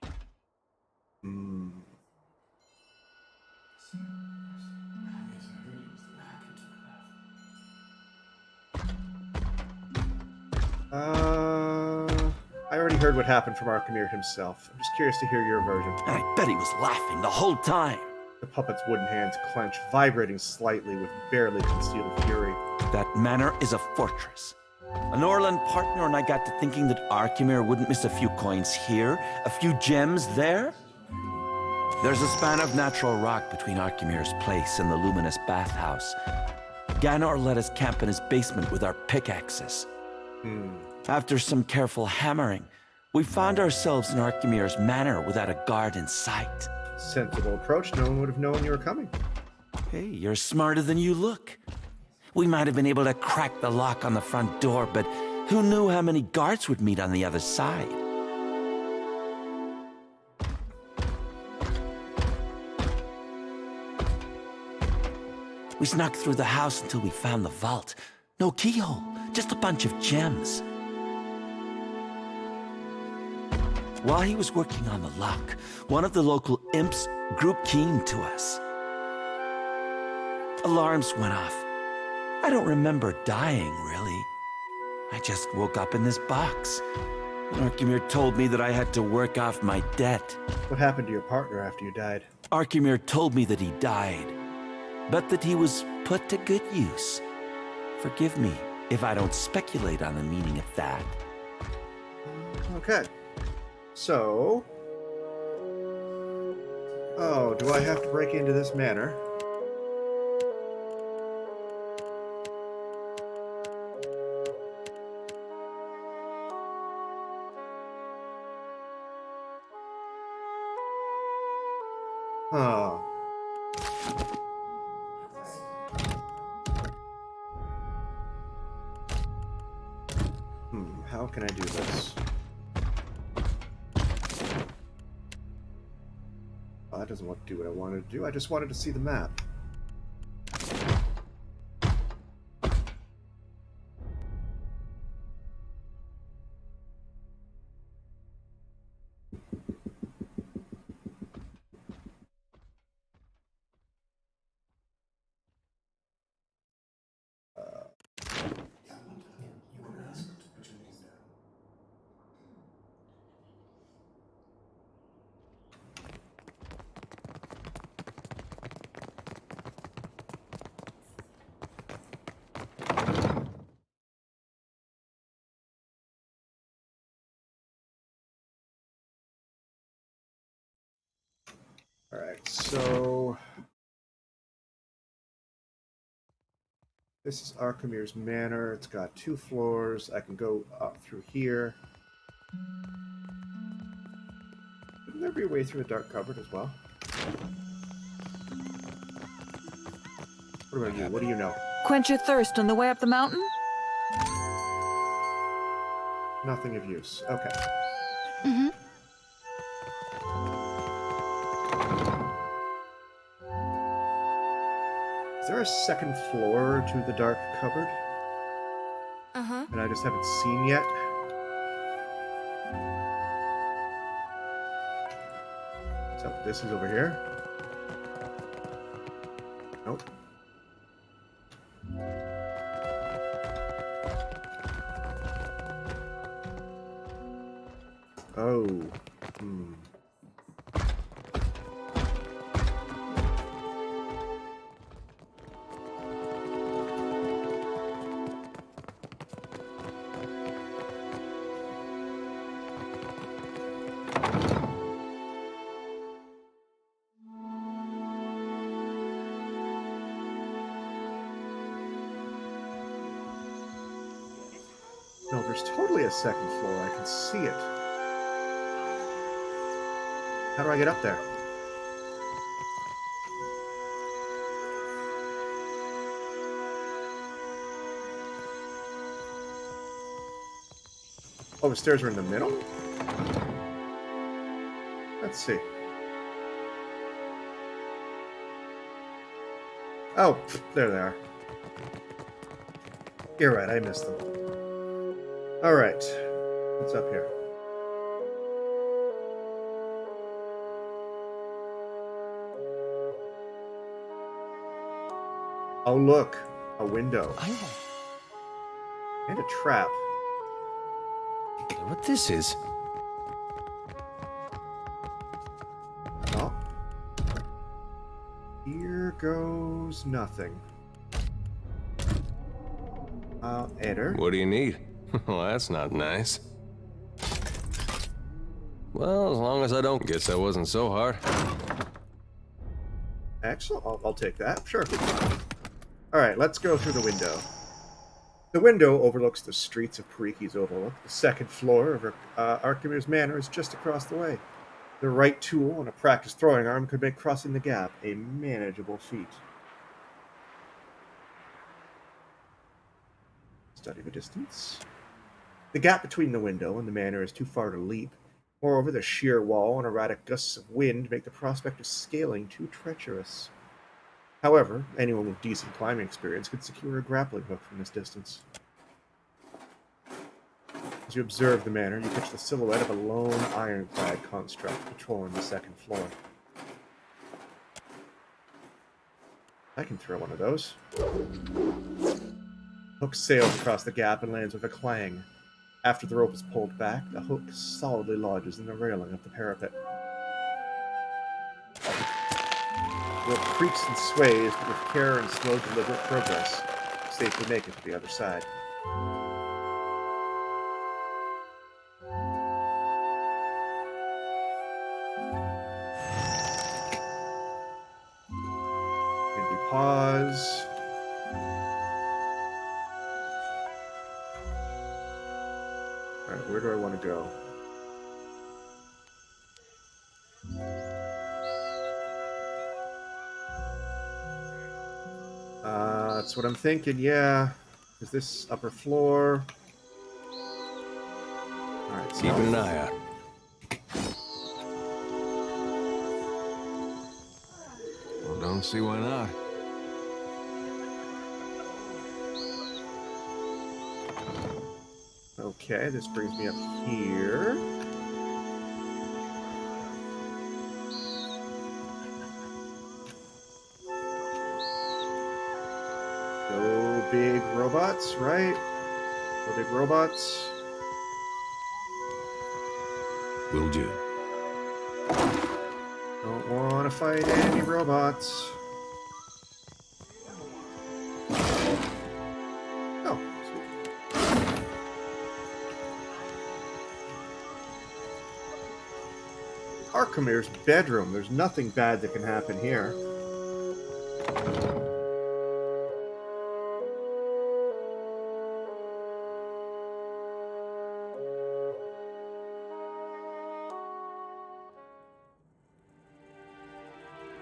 I already heard what happened from Archimere himself. I'm just curious to hear your version. I bet he was laughing the whole time. The puppet's wooden hands clench, vibrating slightly with barely concealed fury. That manor is a fortress. An Orland partner and I got to thinking that Archimere wouldn't miss a few coins here, a few gems there. There's a span of natural rock between Archimere's place and the luminous bathhouse. Ganor let us camp in his basement with our pickaxes. After some careful hammering, we found ourselves in Archimere's manor without a guard in sight. Sensible approach. No one would have known you were coming. Hey, you're smarter than you look. We might have been able to crack the lock on the front door, but who knew how many guards would meet on the other side? We snuck through the house until we found the vault. No keyhole, just a bunch of gems. While he was working on the lock, one of the local imps grew keen to us. Alarms went off. I don't remember dying, really. I just woke up in this box. Archimere told me that I had to work off my debt. What happened to your partner after you died? Archimere told me that he died, but that he was put to good use. Forgive me if I don't speculate on the meaning of that. Okay. So... Oh, do I have to break into this manor? Huh. How can I do this? Oh, that doesn't do what I wanted to do. I just wanted to see the map. Alright, so... This is Archimere's Manor. It's got 2 floors. I can go up through here. Wouldn't there be a way through a dark cupboard as well? What about you? What do you know? Quench your thirst on the way up the mountain? Nothing of use. Okay. Mm-hmm. Is there a second floor to the dark cupboard? Uh-huh. And I just haven't seen yet? So this is over here? Nope. Oh. No, there's totally a second floor. I can see it. How do I get up there? Oh, the stairs are in the middle? Let's see. Oh, there they are. You're right, I missed them. Alright, what's up here? Oh look, a window. And a trap. what this is. Oh. Here goes nothing. Enter. What do you need? Well, that's not nice. Well, as long as I don't guess that wasn't so hard. Excellent. I'll take that. Sure. Alright, let's go through the window. The window overlooks the streets of Pariki's Overlook. The second floor of Archimedes Manor is just across the way. The right tool and a practiced throwing arm could make crossing the gap a manageable feat. Study the distance. The gap between the window and the manor is too far to leap. Moreover, the sheer wall and erratic gusts of wind make the prospect of scaling too treacherous. However, anyone with decent climbing experience could secure a grappling hook from this distance. As you observe the manor, you catch the silhouette of a lone ironclad construct patrolling the second floor. I can throw one of those. Hook sails across the gap and lands with a clang. After the rope is pulled back, the hook solidly lodges in the railing of the parapet. The rope creaks and sways, but with care and slow, deliberate progress, safely make it to the other side. And we pause. Alright, where do I want to go? That's what I'm thinking, yeah. Is this upper floor? Alright, so keeping an eye out. Well, don't see why not. Okay, this brings me up here. Go big robots, right? Go big robots. Will do. Don't want to fight any robots. Oh, sweet. Archimedes' bedroom. There's nothing bad that can happen here.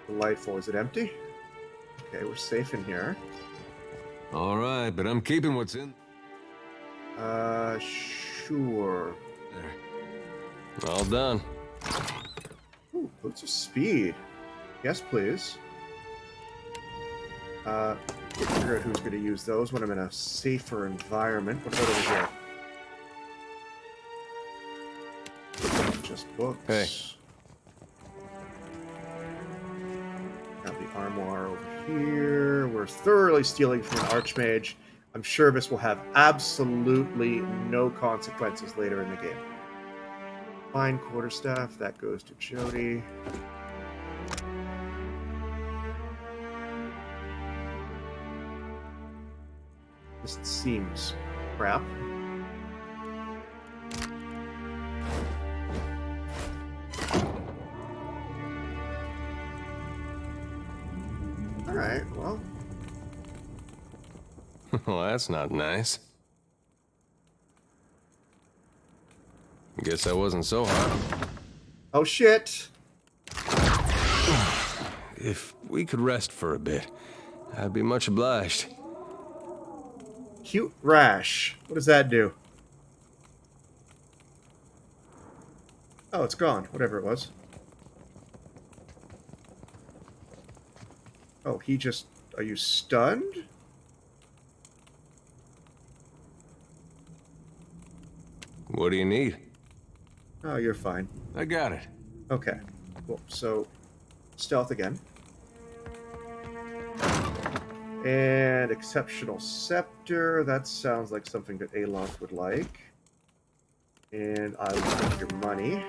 Delightful. Is it empty? Okay, we're safe in here. All right, but I'm keeping what's in. Sure. There. All done. Ooh, boots of speed. Yes, please. Figure out who's going to use those when I'm in a safer environment. What about over here? Just books. Hey. Got the armoire over here. We're thoroughly stealing from an archmage. I'm sure this will have absolutely no consequences later in the game. Fine quarterstaff, that goes to Jody. This seems crap. Alright, well. Well, that's not nice. Guess that wasn't so hard. Oh shit! If we could rest for a bit, I'd be much obliged. Cute rash. What does that do? Oh, it's gone. Whatever it was. Oh, he just... Are you stunned? What do you need? Oh, you're fine. I got it. Okay. Cool. So, stealth again. And exceptional scepter. That sounds like something that Aloth would like. And I will take your money.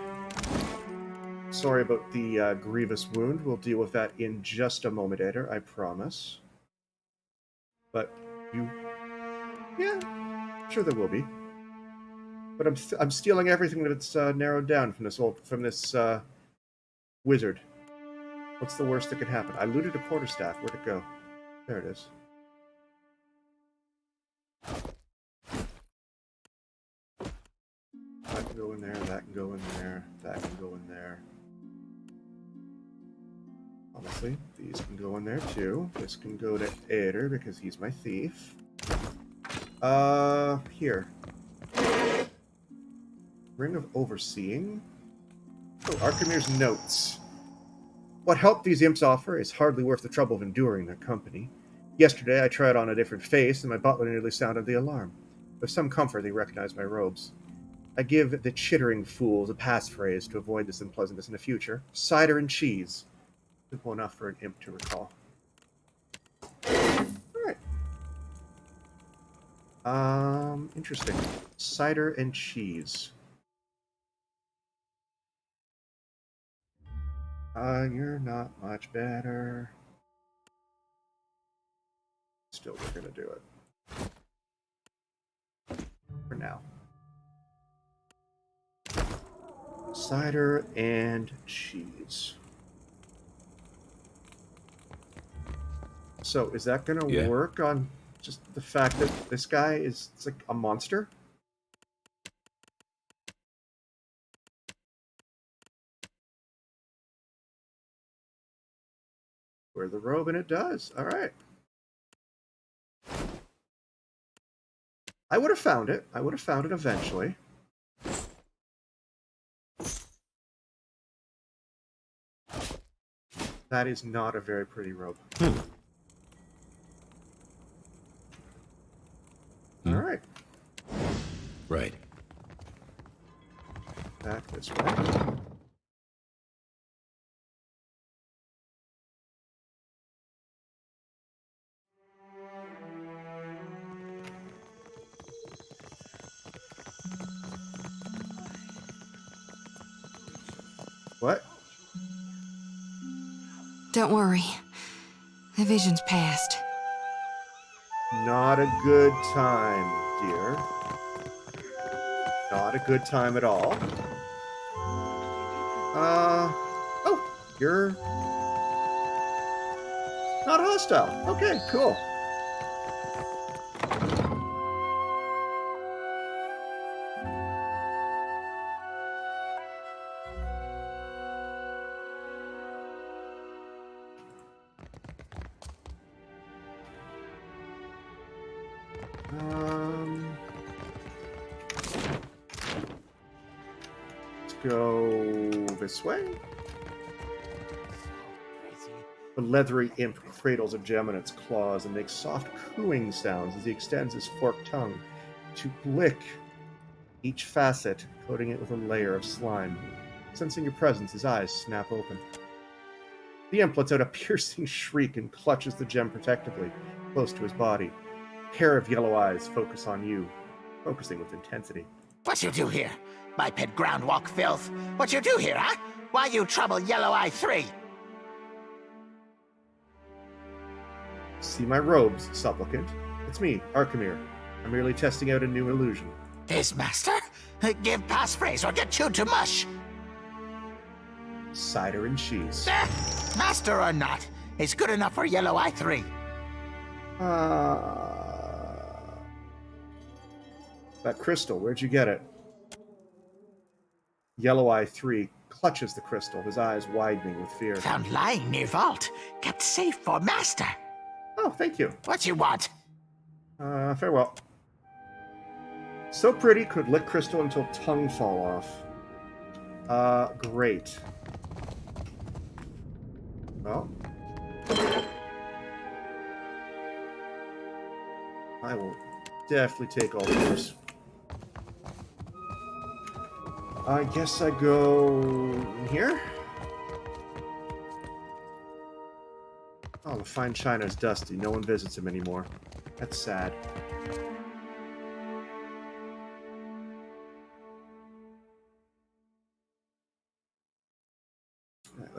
Sorry about the grievous wound. We'll deal with that in just a moment, Eder, I promise. But you... Yeah, sure there will be. But I'm stealing everything that's narrowed down from this wizard. What's the worst that could happen? I looted a quarterstaff. Where'd it go? There it is. That can go in there, that can go in there, that can go in there. Honestly, these can go in there too. This can go to Eder because he's my thief. Here. Ring of Overseeing. Oh, Archimir's notes. What help these imps offer is hardly worth the trouble of enduring their company. Yesterday I tried on a different face, and my butler nearly sounded the alarm. With some comfort they recognized my robes. I give the chittering fools a passphrase to avoid this unpleasantness in the future. Cider and cheese. Simple enough for an imp to recall. Alright. Interesting. Cider and cheese. You're not much better. Still, we're gonna do it. For now. Cider and cheese. So, is that gonna work on just the fact that this guy is like a monster? Wear the robe and it does. All right. I would have found it. I would have found it eventually. That is not a very pretty robe. All right. Right. Back this way. What? Don't worry. The vision's past. Not a good time, dear. Not a good time at all. Oh, you're not hostile. Okay, cool. Go this way. The leathery imp cradles a gem in its claws and makes soft cooing sounds as he extends his forked tongue to lick each facet, coating it with a layer of slime. Sensing your presence, his eyes snap open. The imp lets out a piercing shriek and clutches the gem protectively, close to his body. A pair of yellow eyes focus on you, focusing with intensity. What you do here? My pet groundwalk filth? What you do here, huh? Why you trouble Yellow Eye 3? See my robes, supplicant. It's me, Archimir. I'm merely testing out a new illusion. This master? Give passphrase or get chewed to mush! Cider and cheese. Master or not, it's good enough for Yellow Eye 3. That crystal, where'd you get it? Yellow Eye 3 clutches the crystal, his eyes widening with fear. Found lying near vault, kept safe for master. Oh, thank you. What you want? Farewell. So pretty, could lick crystal until tongue fall off. Great. Well. I will definitely take all yours. I guess I go in here. Oh, the fine china is dusty. No one visits him anymore. That's sad.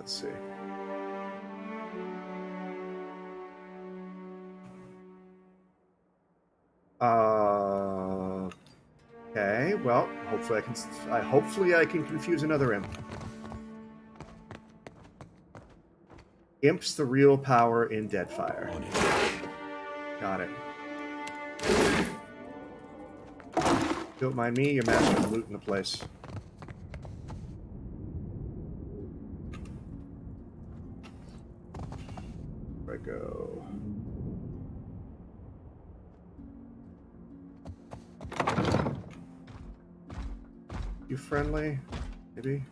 Let's see. Okay. Well, hopefully I can confuse another imp. Imp's the real power in Deadfire. Got it. Don't mind me, your master's looting the place. Where I go? You friendly? Maybe?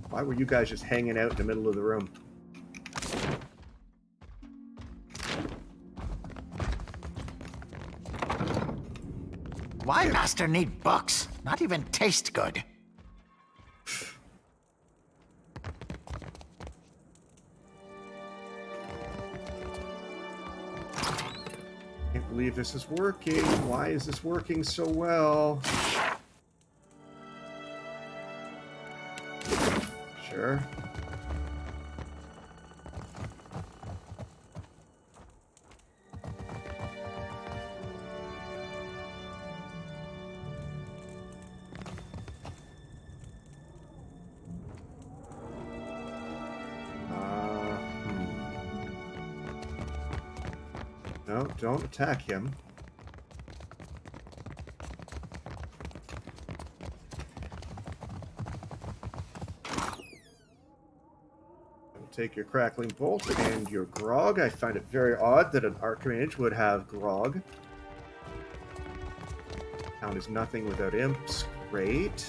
Why were you guys just hanging out in the middle of the room? Why master need books? Not even taste good. Can't believe this is working. Why is this working so well? Sure. No, don't attack him. Take your crackling bolt and your grog. I find it very odd that an archmage would have grog. Town is nothing without imps. Great.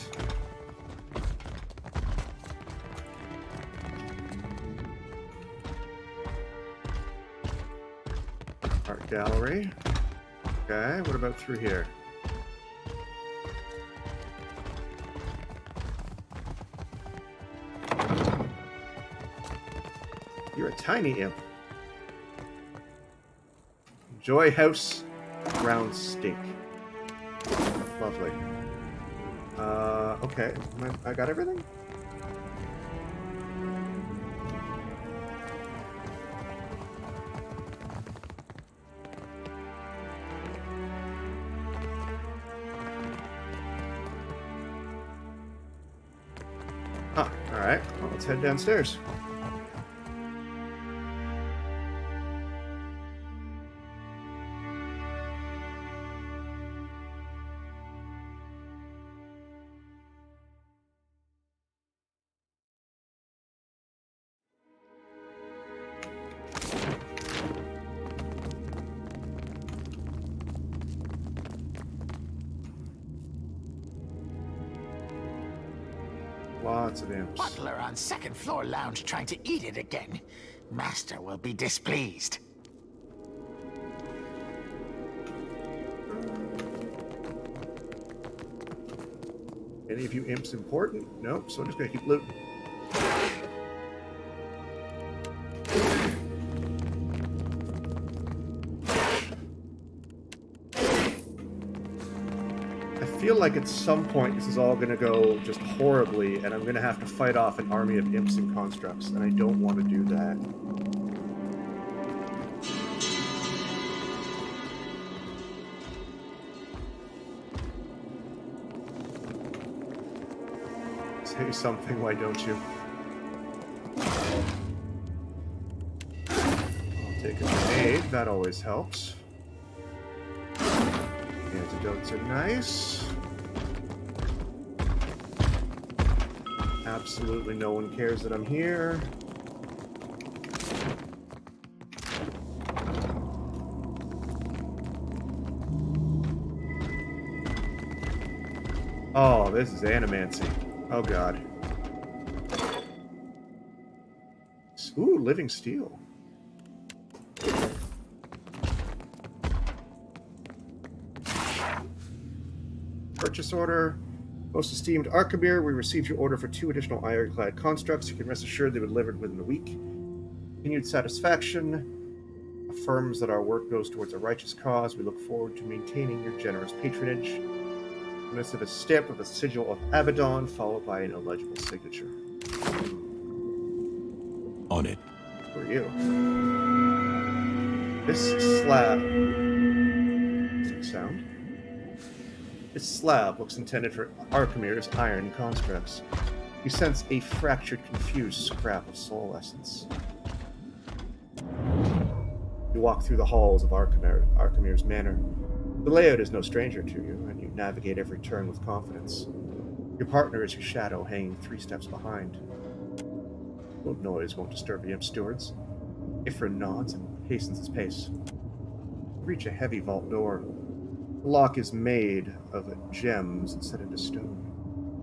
Art gallery. Okay, what about through here? You're a tiny imp. Joy House Ground Steak. Lovely. Okay. I got everything? Huh. Alright. Well, let's head downstairs. Lots of imps. Butler on second floor lounge trying to eat it again. Master will be displeased. Any of you imps important? Nope, so I'm just gonna keep looting. I feel like at some point this is all going to go just horribly, and I'm going to have to fight off an army of imps and constructs, and I don't want to do that. Say something, why don't you? I'll take a grenade, that always helps. Antidotes are nice. Absolutely no one cares that I'm here. Oh, this is animancy. Oh god. Ooh, living steel. Purchase order. Most esteemed Archimere, we received your order for 2 additional ironclad constructs. You can rest assured they were delivered within a week. Continued satisfaction affirms that our work goes towards a righteous cause. We look forward to maintaining your generous patronage. Consists of a stamp of a sigil of Abaddon, followed by an illegible signature. On it. For you. This slab... sound? This slab looks intended for Archimir's iron constructs. You sense a fractured, confused scrap of soul essence. You walk through the halls of Archimir's manor. The layout is no stranger to you, and you navigate every turn with confidence. Your partner is your shadow, hanging 3 steps behind. No noise won't disturb the imp stewards. Ifrin nods and hastens his pace. You reach a heavy vault door. The lock is made of gems and set into stone.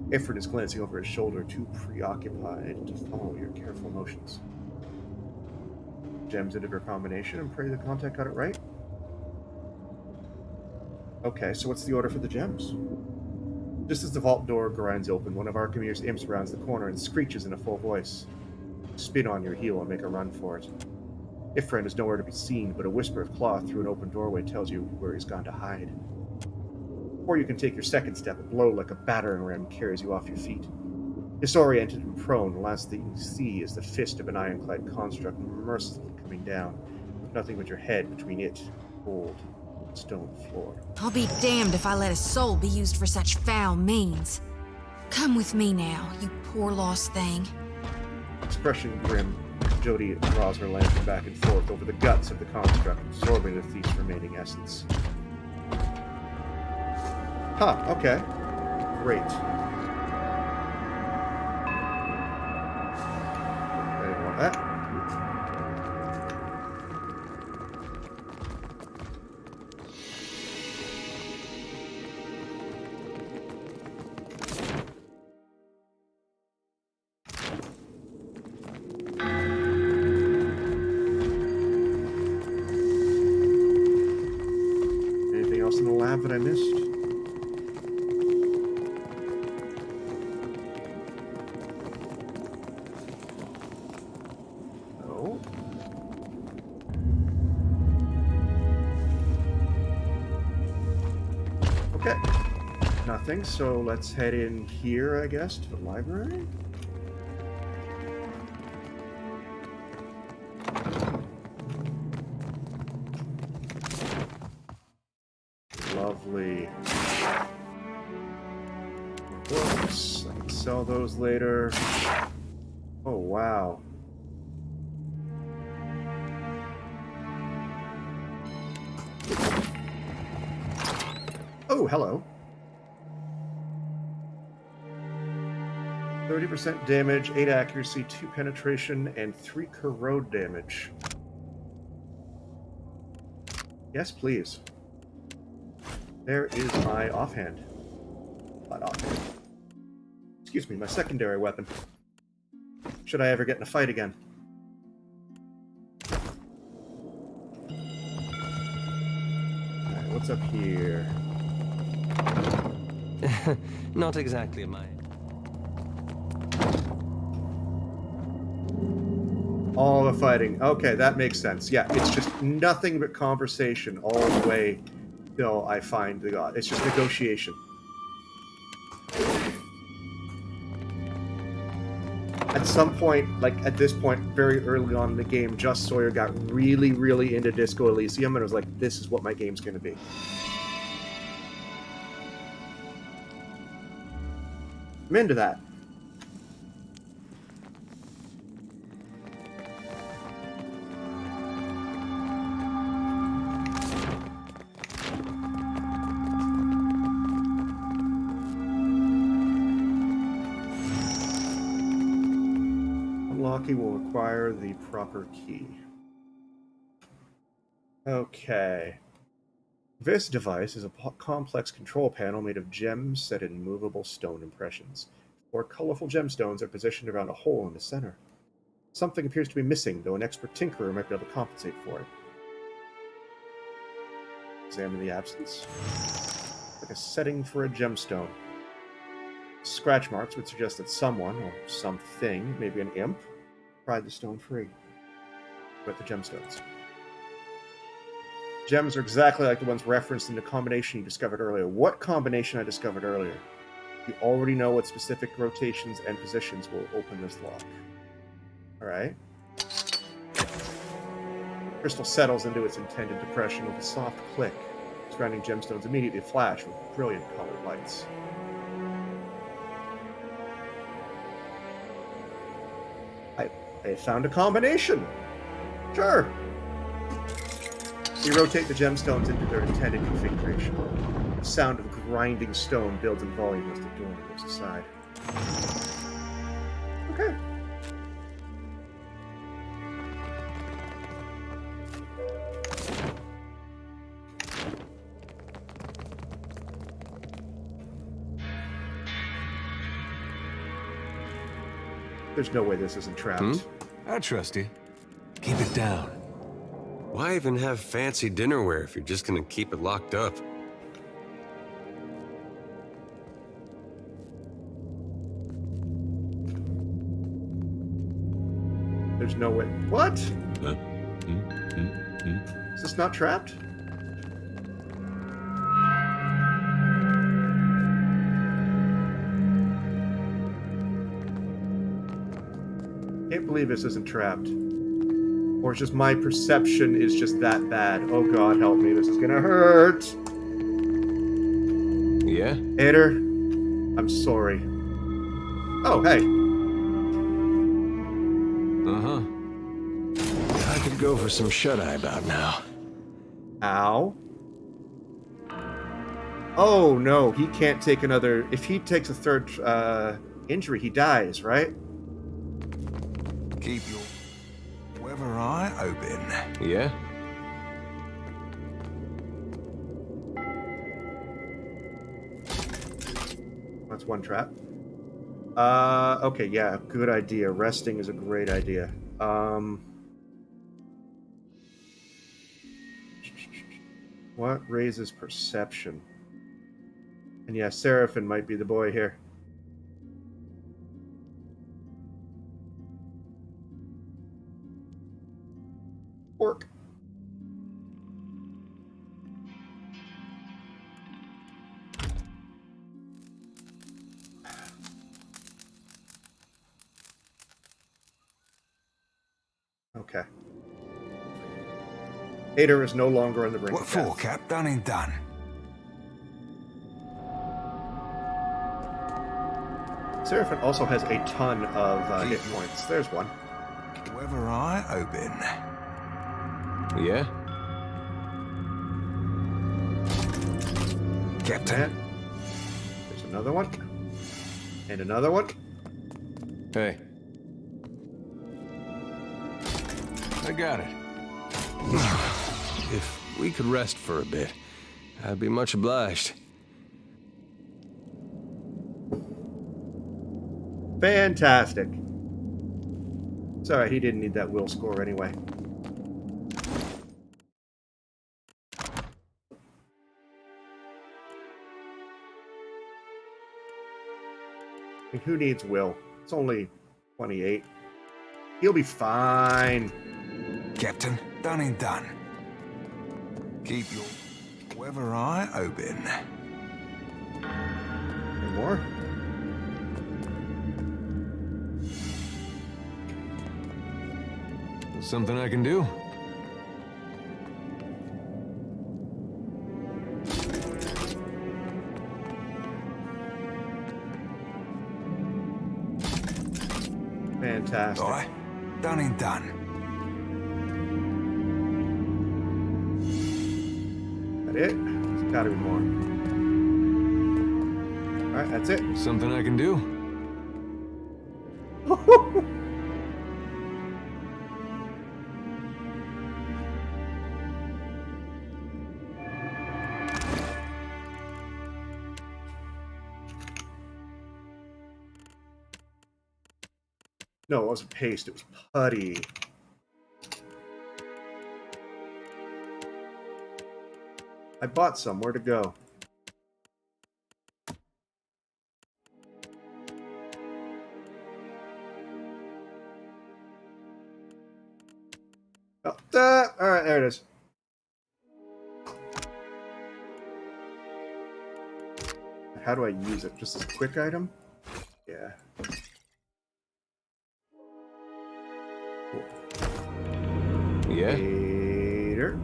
Ifrin is glancing over his shoulder, too preoccupied to follow your careful motions. Gems into her combination and pray the contact got it right. Okay, so what's the order for the gems? Just as the vault door grinds open, one of Archimir's imps rounds the corner and screeches in a full voice. Spin on your heel and make a run for it. Ifrin is nowhere to be seen, but a whisper of cloth through an open doorway tells you where he's gone to hide. Before you can take your second step, a blow like a battering ram carries you off your feet. Disoriented and prone, the last thing you see is the fist of an ironclad construct mercilessly coming down, with nothing but your head between it and the cold stone floor. I'll be damned if I let a soul be used for such foul means. Come with me now, you poor lost thing. Expression grim, Jody draws her lantern back and forth over the guts of the construct, absorbing the thief's remaining essence. Huh, okay. Great. I didn't want that. Anything else in the lab that I missed? Okay, nothing, so let's head in here, I guess, to the library. Lovely. Books, I can sell those later. Oh, wow. Oh, hello. 30% damage, 8 accuracy, 2 penetration, and 3 corrode damage. Yes, please. There is my offhand. Not offhand. Excuse me, my secondary weapon. Should I ever get in a fight again? Alright, what's up here? Not exactly my... All the fighting. Okay, that makes sense. Yeah, it's just nothing but conversation all the way till I find the god. It's just negotiation. At some point, like at this point, very early on in the game, Just Sawyer got really, really into Disco Elysium and was like, this is what my game's going to be. I'm into that. Unlocking will require the proper key. Okay. This device is a complex control panel made of gems set in movable stone impressions. 4 colorful gemstones are positioned around a hole in the center. Something appears to be missing, though an expert tinkerer might be able to compensate for it. Examine the absence. Like a setting for a gemstone. Scratch marks would suggest that someone, or something, maybe an imp, pried the stone free. With the gemstones. Gems are exactly like the ones referenced in the combination you discovered earlier. What combination I discovered earlier? You already know what specific rotations and positions will open this lock. Alright. Crystal settles into its intended depression with a soft click. Surrounding gemstones immediately flash with brilliant colored lights. I found a combination! Sure! You rotate the gemstones into their intended configuration. The sound of grinding stone builds in volume as the door moves aside. Okay. There's no way this isn't trapped. I trust you. Keep it down. Why even have fancy dinnerware if you're just gonna keep it locked up? There's no way. What? Is this not trapped? Can't believe this isn't trapped. Or it's just my perception is just that bad. Oh god, help me. This is gonna hurt. Yeah? Ader, I'm sorry. Oh, hey. I could go for some shut-eye about now. Ow. Oh no, he can't take another... If he takes a third injury, he dies, right? Keep your weather eye open. Yeah? That's one trap. Okay, yeah, good idea. Resting is a great idea. What raises perception? And yeah, Seraphin might be the boy here. Orc. Okay. Ader is no longer on the brink What of death. for, Cap? Done and done. Seraphin also has a ton of hit points. There's one. Weather eye open. Yeah? Captain. And there's another one. And another one. Hey. I got it. If we could rest for a bit, I'd be much obliged. Fantastic. It's alright, he didn't need that will score anyway. I mean, who needs will? It's only 28. He'll be fine. Captain, done and done. Keep your weather eye open. Any more? Something I can do? Fantastic. All right, done and done. That it? There's gotta be more. Alright, that's it. Something I can do? No, it wasn't paste, it was putty. I bought some. Where to go? Oh, alright, there it is. How do I use it? Just as a quick item? Yeah. Cool. Yeah? Later.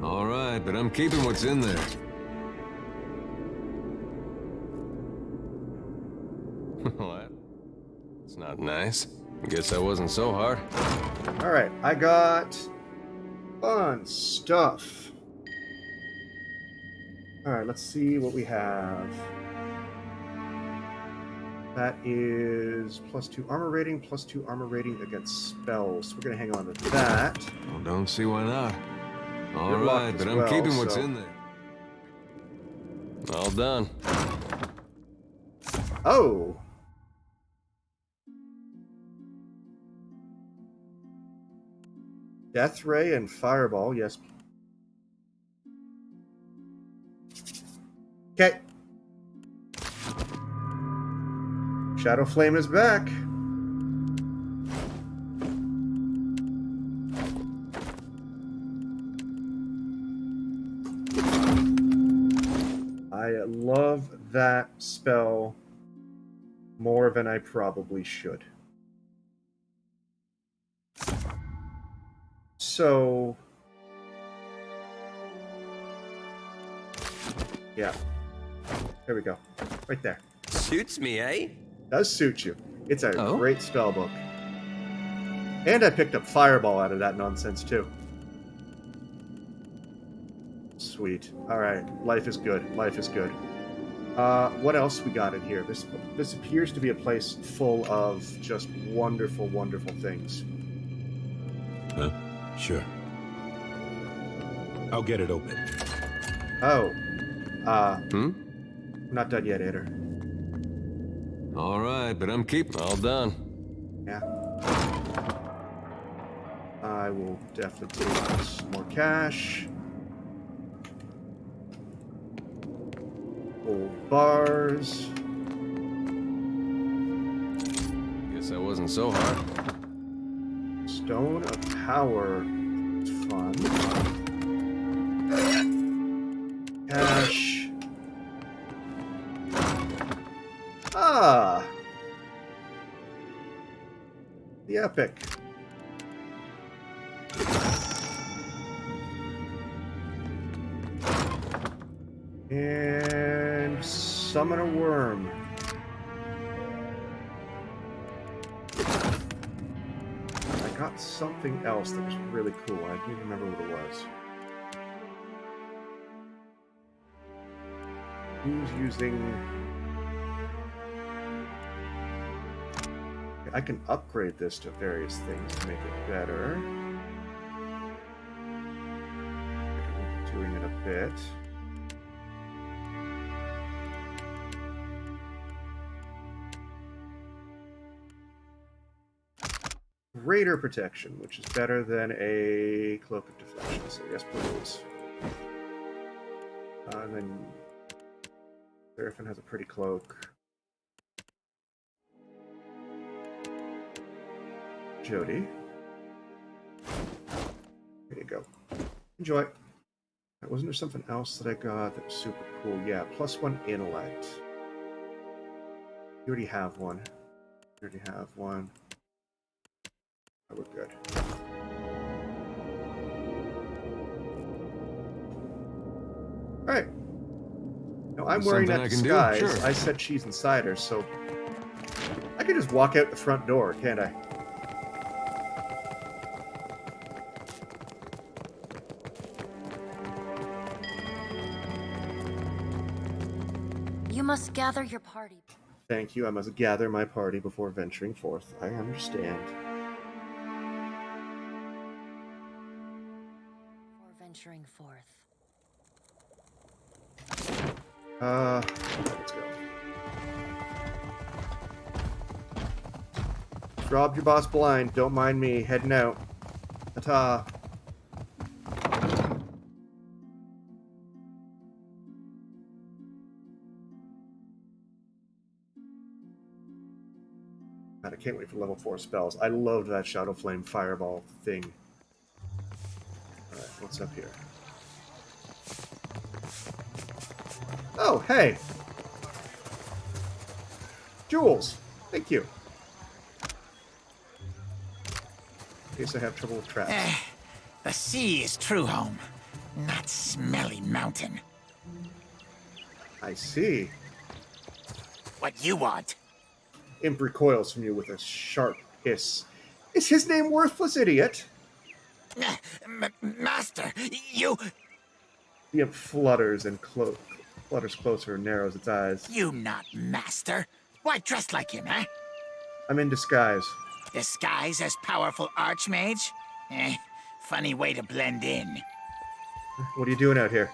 All right, but I'm keeping what's in there. What? It's not nice. Guess that wasn't so hard. Alright, I got fun stuff. Alright, let's see what we have. That is +2 armor rating, +2 armor rating against spells. So we're going to hang on to that. Well, don't see why not. All You're right, locked but as I'm well, keeping what's so- in there. All done. Oh! Death Ray and Fireball, yes. Okay. Shadow Flame is back. I love that spell more than I probably should. So, yeah. There we go. Right there. Suits me, eh? Does suit you. It's a great spell book. And I picked up Fireball out of that nonsense, too. Sweet. Alright. Life is good. Life is good. What else we got in here? This appears to be a place full of just wonderful, wonderful things. Huh? Sure. I'll get it open. Oh. I'm not done yet, Ader. All right, but I'm keeping all done. Yeah. I will definitely take some more cash. Old bars. Guess that wasn't so hard. Stone of Power. It's fun. Cash. Ah! The Epic. And summon a worm. I got something else that was really cool. I don't even remember what it was. Who's using... I can upgrade this to various things to make it better. I'll be doing it a bit. Greater protection, which is better than a cloak of deflection. So yes, please. And then Serpent has a pretty cloak. Jody. There you go. Enjoy. Wasn't there something else that I got that was super cool? Yeah, +1 intellect. You already have one. You already have one. Oh, we're good. Alright. Now I'm wearing that disguise. Sure. I said she's inside her, so I can just walk out the front door, can't I? You must gather your party. Thank you. I must gather my party before venturing forth. I understand. Before venturing forth. Let's go. Robbed your boss blind. Don't mind me. Heading out. Ta-ta. God, I can't wait for level 4 spells. I loved that Shadow Flame Fireball thing. Alright, what's up here? Oh, hey. Jewels. Thank you. In case I have trouble with traps. The sea is true home, not smelly mountain. I see. What you want? Imp recoils from you with a sharp hiss. Is his name Worthless Idiot? Master, you... The imp flutters and flutters closer and narrows its eyes. You not master? Why dressed like him, eh? I'm in disguise. Disguise as powerful archmage? Funny way to blend in. What are you doing out here?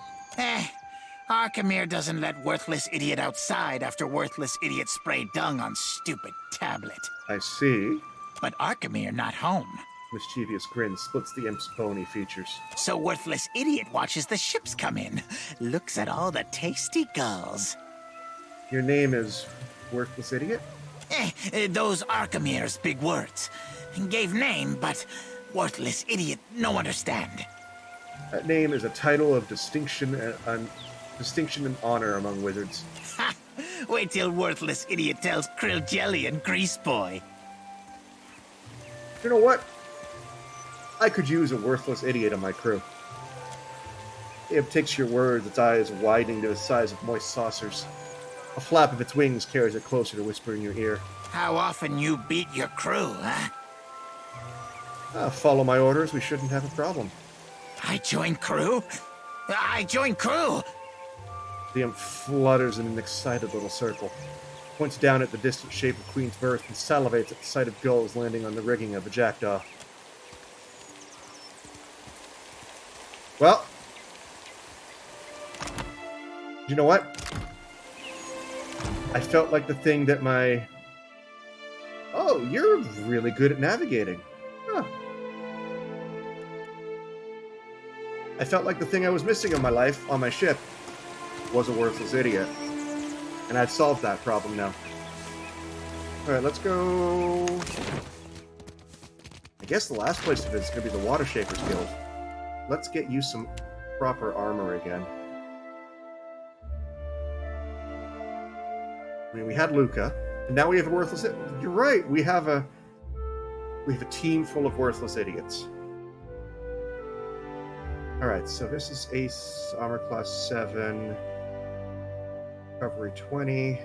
Arkemir doesn't let Worthless Idiot outside after Worthless Idiot sprayed dung on stupid tablet. I see. But Arkemir not home. Mischievous grin splits the imp's bony features. So Worthless Idiot watches the ships come in. Looks at all the tasty gulls. Your name is Worthless Idiot? Those Arkemir's big words. Gave name, but Worthless Idiot no understand. That name is a title of distinction and honor among wizards. Ha! Wait till Worthless Idiot tells Krill Jelly and Grease Boy. You know what? I could use a worthless idiot on my crew. It takes your words, its eyes widening to the size of moist saucers. A flap of its wings carries it closer to whisper in your ear. How often you beat your crew, huh? Follow my orders, we shouldn't have a problem. I join crew? I join crew! The imp flutters in an excited little circle, points down at the distant shape of Queen's Berth, and salivates at the sight of gulls landing on the rigging of a jackdaw. Well, you know what? I felt like the thing that my... Oh, you're really good at navigating. Huh. I felt like the thing I was missing in my life, on my ship, was a worthless idiot. And I've solved that problem now. Alright, let's go... I guess the last place to visit is going to be the Water Shakers Guild. Let's get you some proper armor again. I mean, we had Luca, and now we have a worthless... You're right, we have a team full of worthless idiots. Alright, so this is Ace, Armor Class 7, Recovery 20.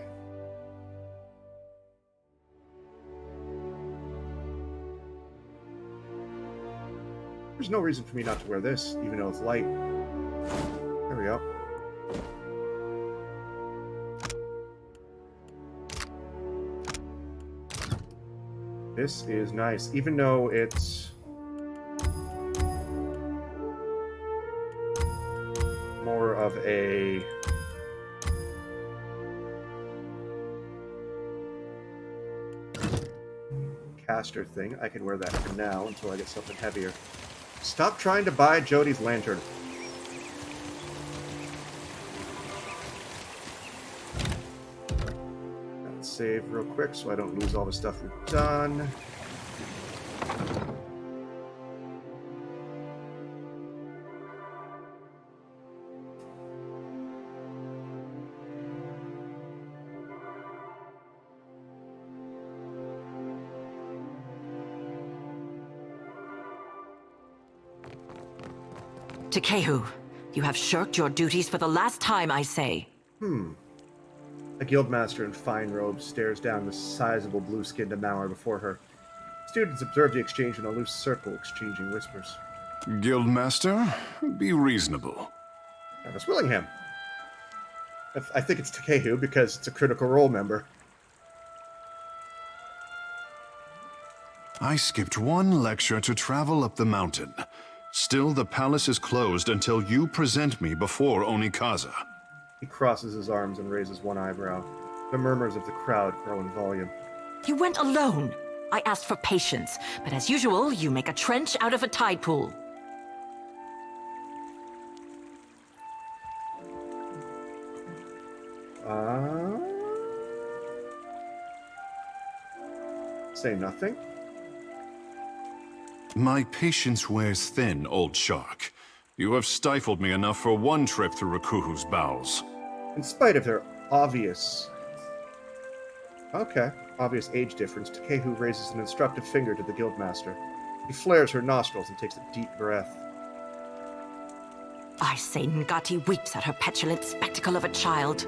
There's no reason for me not to wear this, even though it's light. There we go. This is nice, even though it's more of a caster thing. I can wear that for now until I get something heavier. Stop trying to buy Jody's lantern. Let's save real quick so I don't lose all the stuff we've done. Takehu, you have shirked your duties for the last time, I say. A guildmaster in fine robes stares down the sizable blue-skinned Amauer before her. Students observe the exchange in a loose circle, exchanging whispers. Guildmaster, be reasonable. Miss Willingham. I think it's Takehu because it's a Critical Role member. I skipped one lecture to travel up the mountain. Still, the palace is closed until you present me before Onikaza. He crosses his arms and raises one eyebrow. The murmurs of the crowd grow in volume. You went alone. I asked for patience, but as usual, you make a trench out of a tide pool. Say nothing. My patience wears thin, old shark. You have stifled me enough for one trip through Rakuhu's bowels. In spite of their obvious age difference, Takehu raises an instructive finger to the guildmaster. He flares her nostrils and takes a deep breath. I say Ngati weeps at her petulant spectacle of a child.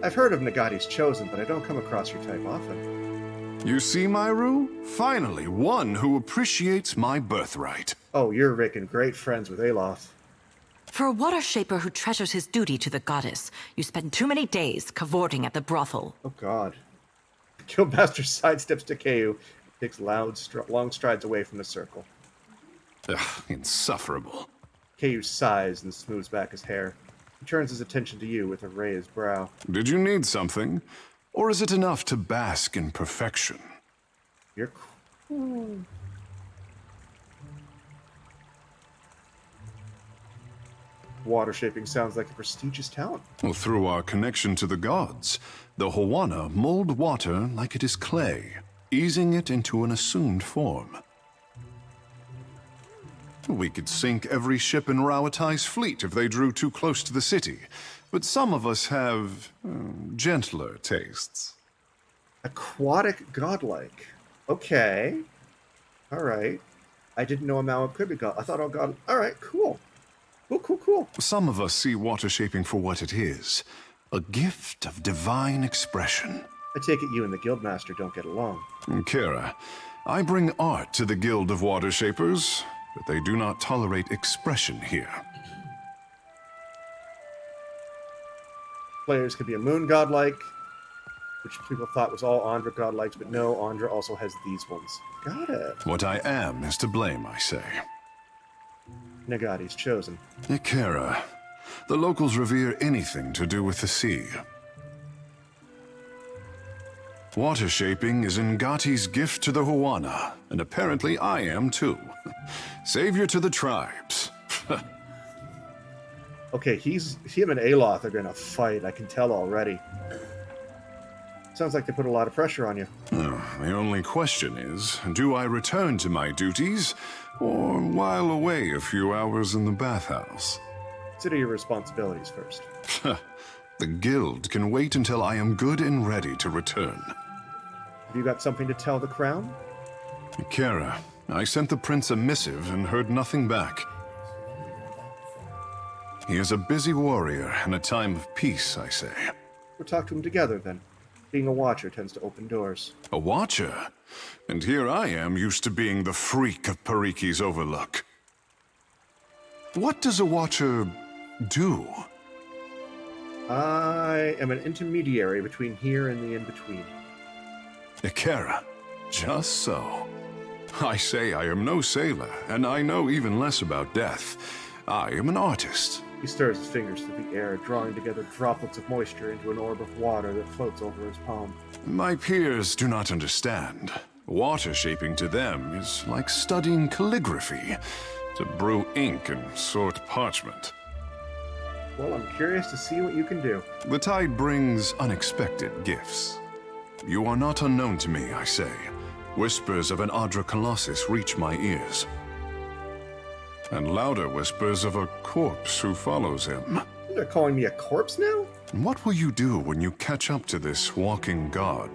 I've heard of Nagati's Chosen, but I don't come across your type often. You see, Myru? Finally, one who appreciates my birthright. Oh, you're making great friends with Aloth. For a water shaper who treasures his duty to the goddess, you spend too many days cavorting at the brothel. Oh, God. Guildmaster sidesteps Takehu and takes long strides away from the circle. Ugh, insufferable. Takehu sighs and smooths back his hair. He turns his attention to you with a raised brow. Did you need something? Or is it enough to bask in perfection? You're cool. Water shaping sounds like a prestigious talent. Well, through our connection to the gods, the Hawana mold water like it is clay, easing it into an assumed form. We could sink every ship in Rauatai's fleet if they drew too close to the city, but some of us have gentler tastes. Aquatic godlike. Okay. Alright. I didn't know a Mao could be god. I thought all god. Alright, cool. Cool. Some of us see water shaping for what it is, a gift of divine expression. I take it you and the Guildmaster don't get along. Kira, I bring art to the Guild of Water Shapers, but they do not tolerate expression here. Players could be a moon godlike, which people thought was all Andra godlikes, but no, Andra also has these ones. Got it. What I am is to blame, I say. Nagati's Chosen. Kira, the locals revere anything to do with the sea. Water shaping is Ngati's gift to the Hawana, and apparently I am too. Savior to the tribes. Okay, him and Aloth are gonna fight, I can tell already. Sounds like they put a lot of pressure on you. The only question is, do I return to my duties, or while away a few hours in the bathhouse? Consider your responsibilities first. The guild can wait until I am good and ready to return. Have you got something to tell the crown? Kira, I sent the prince a missive and heard nothing back. He is a busy warrior in a time of peace, I say. We'll talk to him together, then. Being a watcher tends to open doors. A watcher? And here I am, used to being the freak of Pariki's overlook. What does a watcher do? I am an intermediary between here and the in-between. Ikera, just so. I say I am no sailor, and I know even less about death. I am an artist. He stirs his fingers through the air, drawing together droplets of moisture into an orb of water that floats over his palm. My peers do not understand. Water shaping to them is like studying calligraphy, to brew ink and sort parchment. Well, I'm curious to see what you can do. The tide brings unexpected gifts. You are not unknown to me, I say. Whispers of an Adra Colossus reach my ears. And louder whispers of a corpse who follows him. They're calling me a corpse now? What will you do when you catch up to this walking god?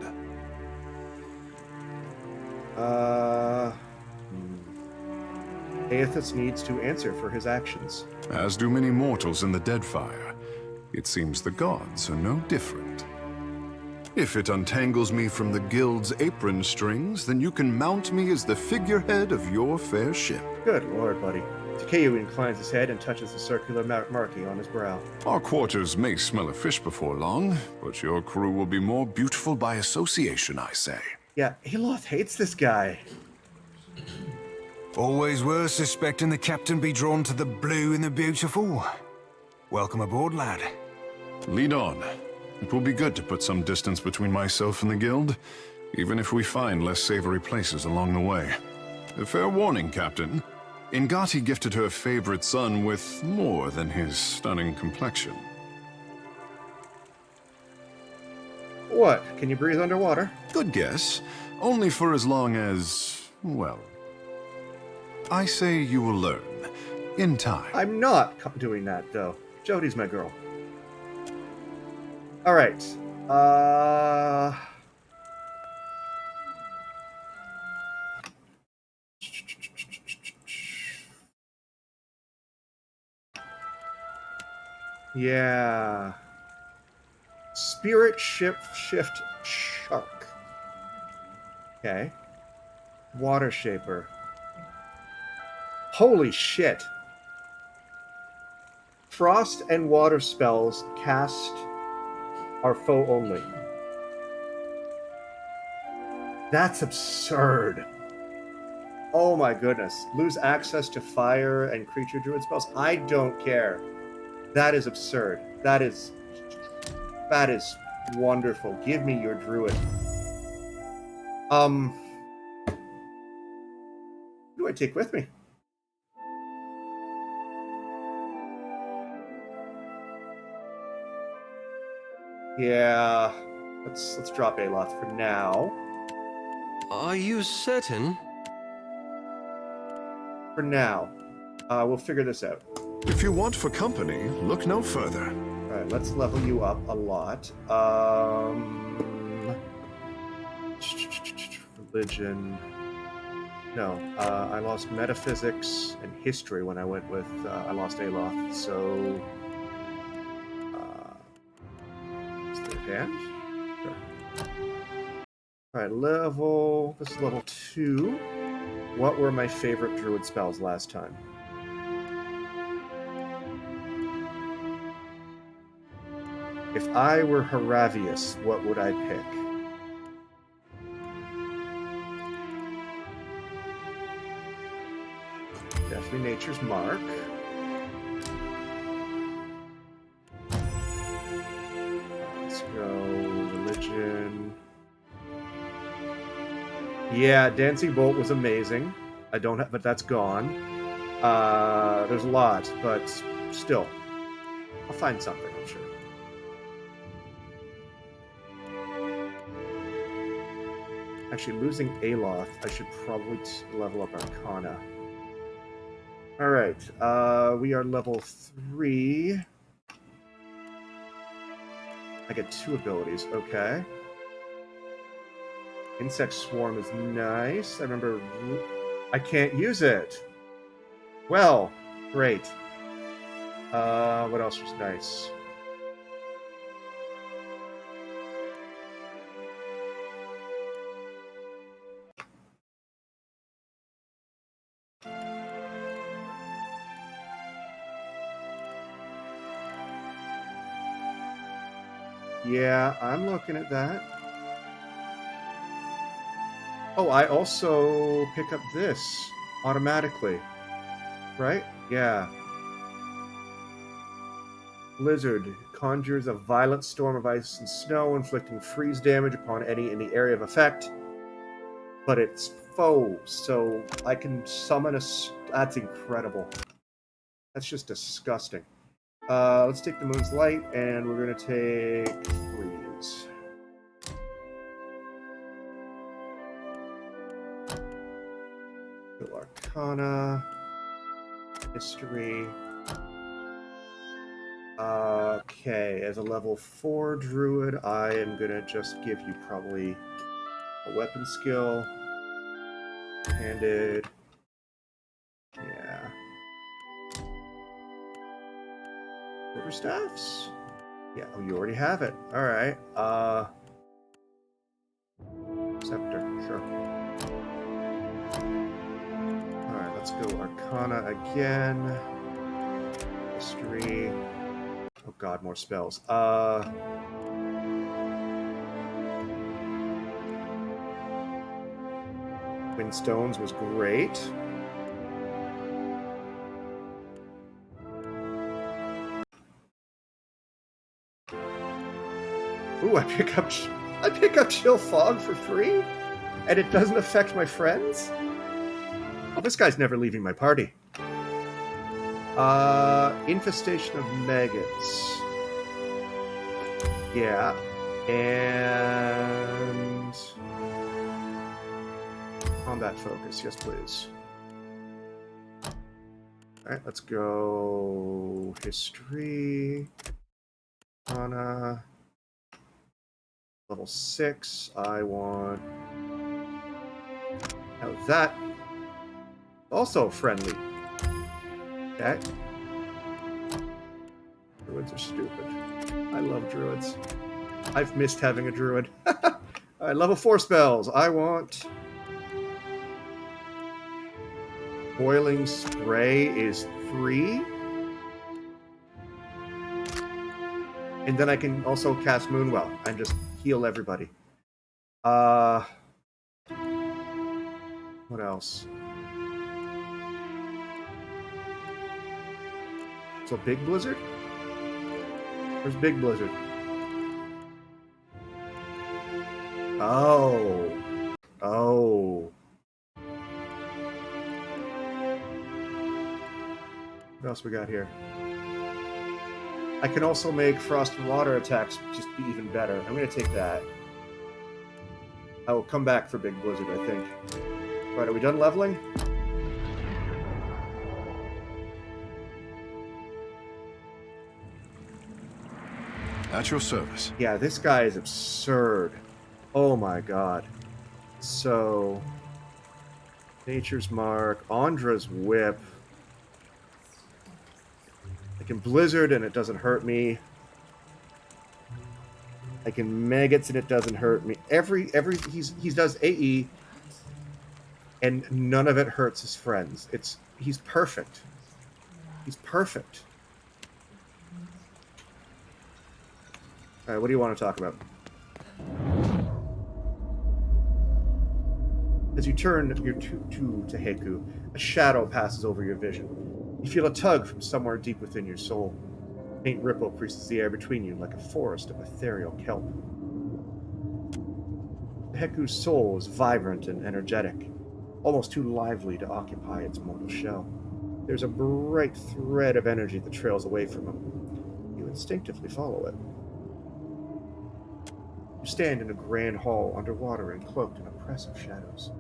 Aethys needs to answer for his actions. As do many mortals in the Deadfire. It seems the gods are no different. If it untangles me from the guild's apron strings, then you can mount me as the figurehead of your fair ship. Good lord, buddy. Takehu inclines his head and touches the circular marking on his brow. Our quarters may smell of fish before long, but your crew will be more beautiful by association, I say. Yeah, Aloth hates this guy. Always worth suspecting the captain be drawn to the blue and the beautiful. Welcome aboard, lad. Lead on. It will be good to put some distance between myself and the guild, even if we find less savory places along the way. A fair warning, Captain. Ngati gifted her favorite son with more than his stunning complexion. What? Can you breathe underwater? Good guess. Only for as long as, well, I say you will learn. In time. I'm not doing that, though. Jody's my girl. Alright. Yeah. Spirit shift shark. Okay. Water shaper. Holy shit. Frost and water spells cast are foe only. That's absurd. Oh my goodness. Lose access to fire and creature druid spells? I don't care. That is absurd. That is wonderful. Give me your druid. Who do I take with me? Yeah, let's drop Aloth for now. Are you certain? For now. We'll figure this out. If you want for company, look no further. Alright, let's level you up a lot. Religion. No, I lost metaphysics and history when I went with, I lost Aloth, so... hand? Sure. Alright, this is level 2. What were my favorite druid spells last time? If I were Haravius, what would I pick? Definitely Nature's Mark. Religion. Yeah, Dancing Bolt was amazing. I don't have, but that's gone. There's a lot, but still, I'll find something, I'm sure. Actually, losing Aloth, I should probably level up Arcana. All right, we are level 3. I get 2 abilities, okay. Insect Swarm is nice. I remember... I can't use it! Well, great. What else was nice? Yeah, I'm looking at that. Oh, I also pick up this automatically, right? Yeah. Blizzard conjures a violent storm of ice and snow, inflicting freeze damage upon any in the area of effect, but it's foes, so I can summon a... That's incredible. That's just disgusting. Let's take the Moon's Light, and we're going to take Freeze. Go Arcana. History. Okay, as a level 4 Druid, I am going to just give you probably a weapon skill. Handed. Yeah. Quarterstaffs? Yeah, oh, you already have it. Alright, Scepter, sure. Alright, let's go Arcana again. History. Oh god, more spells. Windstones was great. Ooh, I pick up Chill Fog for free? And it doesn't affect my friends? Oh, this guy's never leaving my party. Infestation of Maggots. Yeah. And... Combat focus, yes please. Alright, let's go history. Anna. Level 6. I want... Now that... Also friendly. Okay. Druids are stupid. I love druids. I've missed having a druid. Alright, level 4 spells. I want... Boiling Spray is 3. And then I can also cast Moonwell and just heal everybody. What else? So Big Blizzard? Where's Big Blizzard? Oh. Oh. What else we got here? I can also make frost and water attacks just be even better. I'm going to take that. I will come back for Big Blizzard, I think. Alright, are we done leveling? At your service. Yeah, this guy is absurd. Oh my god. So... Nature's Mark, Andra's Whip. I can Blizzard and it doesn't hurt me. I can Maggots and it doesn't hurt me. He does AE and none of it hurts his friends. He's perfect. He's perfect. Alright, what do you want to talk about? As you turn your to Heku, a shadow passes over your vision. You feel a tug from somewhere deep within your soul. A faint ripple creases the air between you like a forest of ethereal kelp. Heku's soul is vibrant and energetic, almost too lively to occupy its mortal shell. There's a bright thread of energy that trails away from him. You instinctively follow it. You stand in a grand hall underwater and cloaked in oppressive shadows.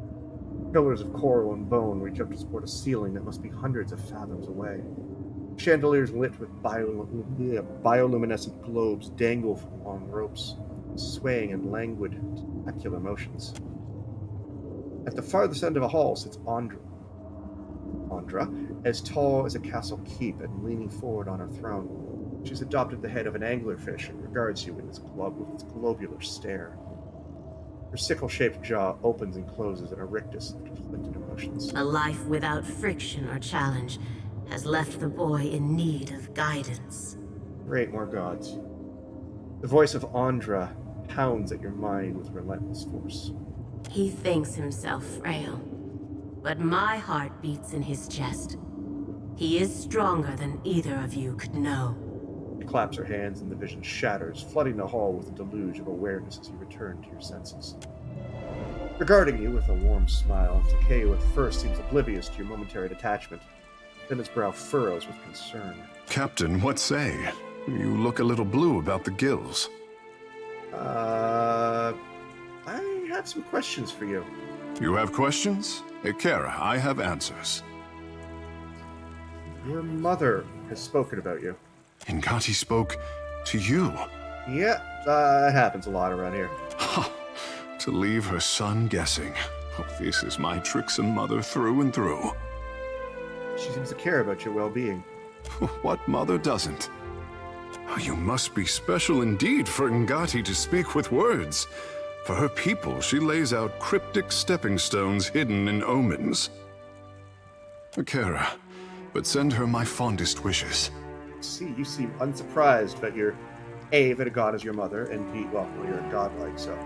Pillars of coral and bone reach up to support a ceiling that must be hundreds of fathoms away. Chandeliers lit with bioluminescent globes dangle from long ropes, swaying in languid, tentacular motions. At the farthest end of a hall sits Andra, as tall as a castle keep and leaning forward on her throne. She's adopted the head of an anglerfish and regards you with its globular stare. Her sickle-shaped jaw opens and closes in a rictus of conflicted emotions. A life without friction or challenge has left the boy in need of guidance. Great, more gods. The voice of Andra pounds at your mind with relentless force. He thinks himself frail, but my heart beats in his chest. He is stronger than either of you could know. She claps her hands and the vision shatters, flooding the hall with a deluge of awareness as you return to your senses. Regarding you with a warm smile, Takeo at first seems oblivious to your momentary detachment. Then his brow furrows with concern. Captain, what say? You look a little blue about the gills. I have some questions for you. You have questions? Ekera, I have answers. Your mother has spoken about you. Ngati spoke to you? Yeah, it happens a lot around here. To leave her son guessing. Oh, this is my tricksome mother through and through. She seems to care about your well-being. What mother doesn't? Oh, you must be special indeed for Ngati to speak with words. For her people, she lays out cryptic stepping stones hidden in omens. Ekera, but send her my fondest wishes. See, you seem unsurprised that you're A, that a god is your mother, and B, well, you're a godlike, so.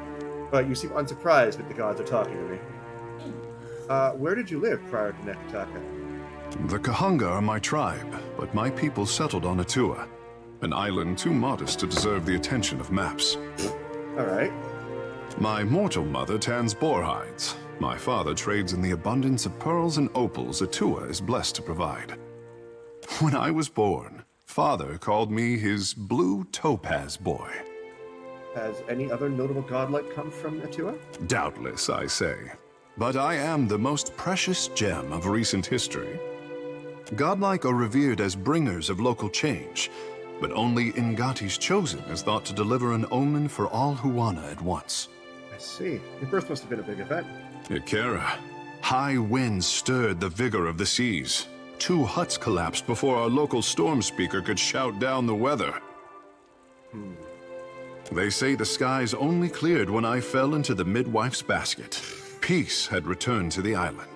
But you seem unsurprised that the gods are talking to me. Where did you live prior to Neketaka? The Kahanga are my tribe, but my people settled on Atua, an island too modest to deserve the attention of maps. Alright. My mortal mother tans boar hides. My father trades in the abundance of pearls and opals Atua is blessed to provide. When I was born, Father called me his blue topaz boy. Has any other notable godlike come from Atua? Doubtless, I say. But I am the most precious gem of recent history. Godlike are revered as bringers of local change, but only Ngati's Chosen is thought to deliver an omen for all Huana at once. I see. Your birth must have been a big event. Ikera, high winds stirred the vigor of the seas. 2 huts collapsed before our local storm speaker could shout down the weather. They say the skies only cleared when I fell into the midwife's basket. Peace had returned to the island.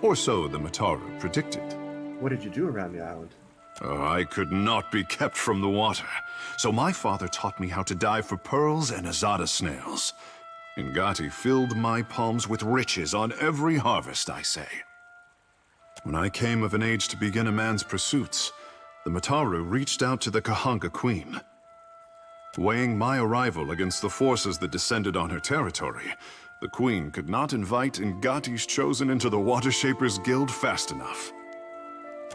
Or so the Mataru predicted. What did you do around the island? I could not be kept from the water, so my father taught me how to dive for pearls and azada snails. Ngati filled my palms with riches on every harvest, I say. When I came of an age to begin a man's pursuits, the Mataru reached out to the Kahanga Queen. Weighing my arrival against the forces that descended on her territory, the Queen could not invite Ngati's Chosen into the Water-Shapers Guild fast enough.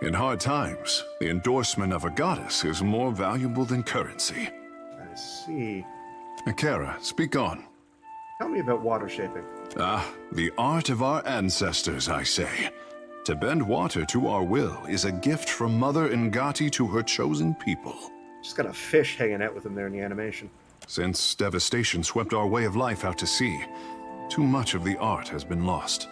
In hard times, the endorsement of a goddess is more valuable than currency. I see. Ikera, speak on. Tell me about water shaping. The art of our ancestors, I say. To bend water to our will is a gift from Mother Ngati to her chosen people. Just got a fish hanging out with him there in the animation. Since devastation swept our way of life out to sea, too much of the art has been lost.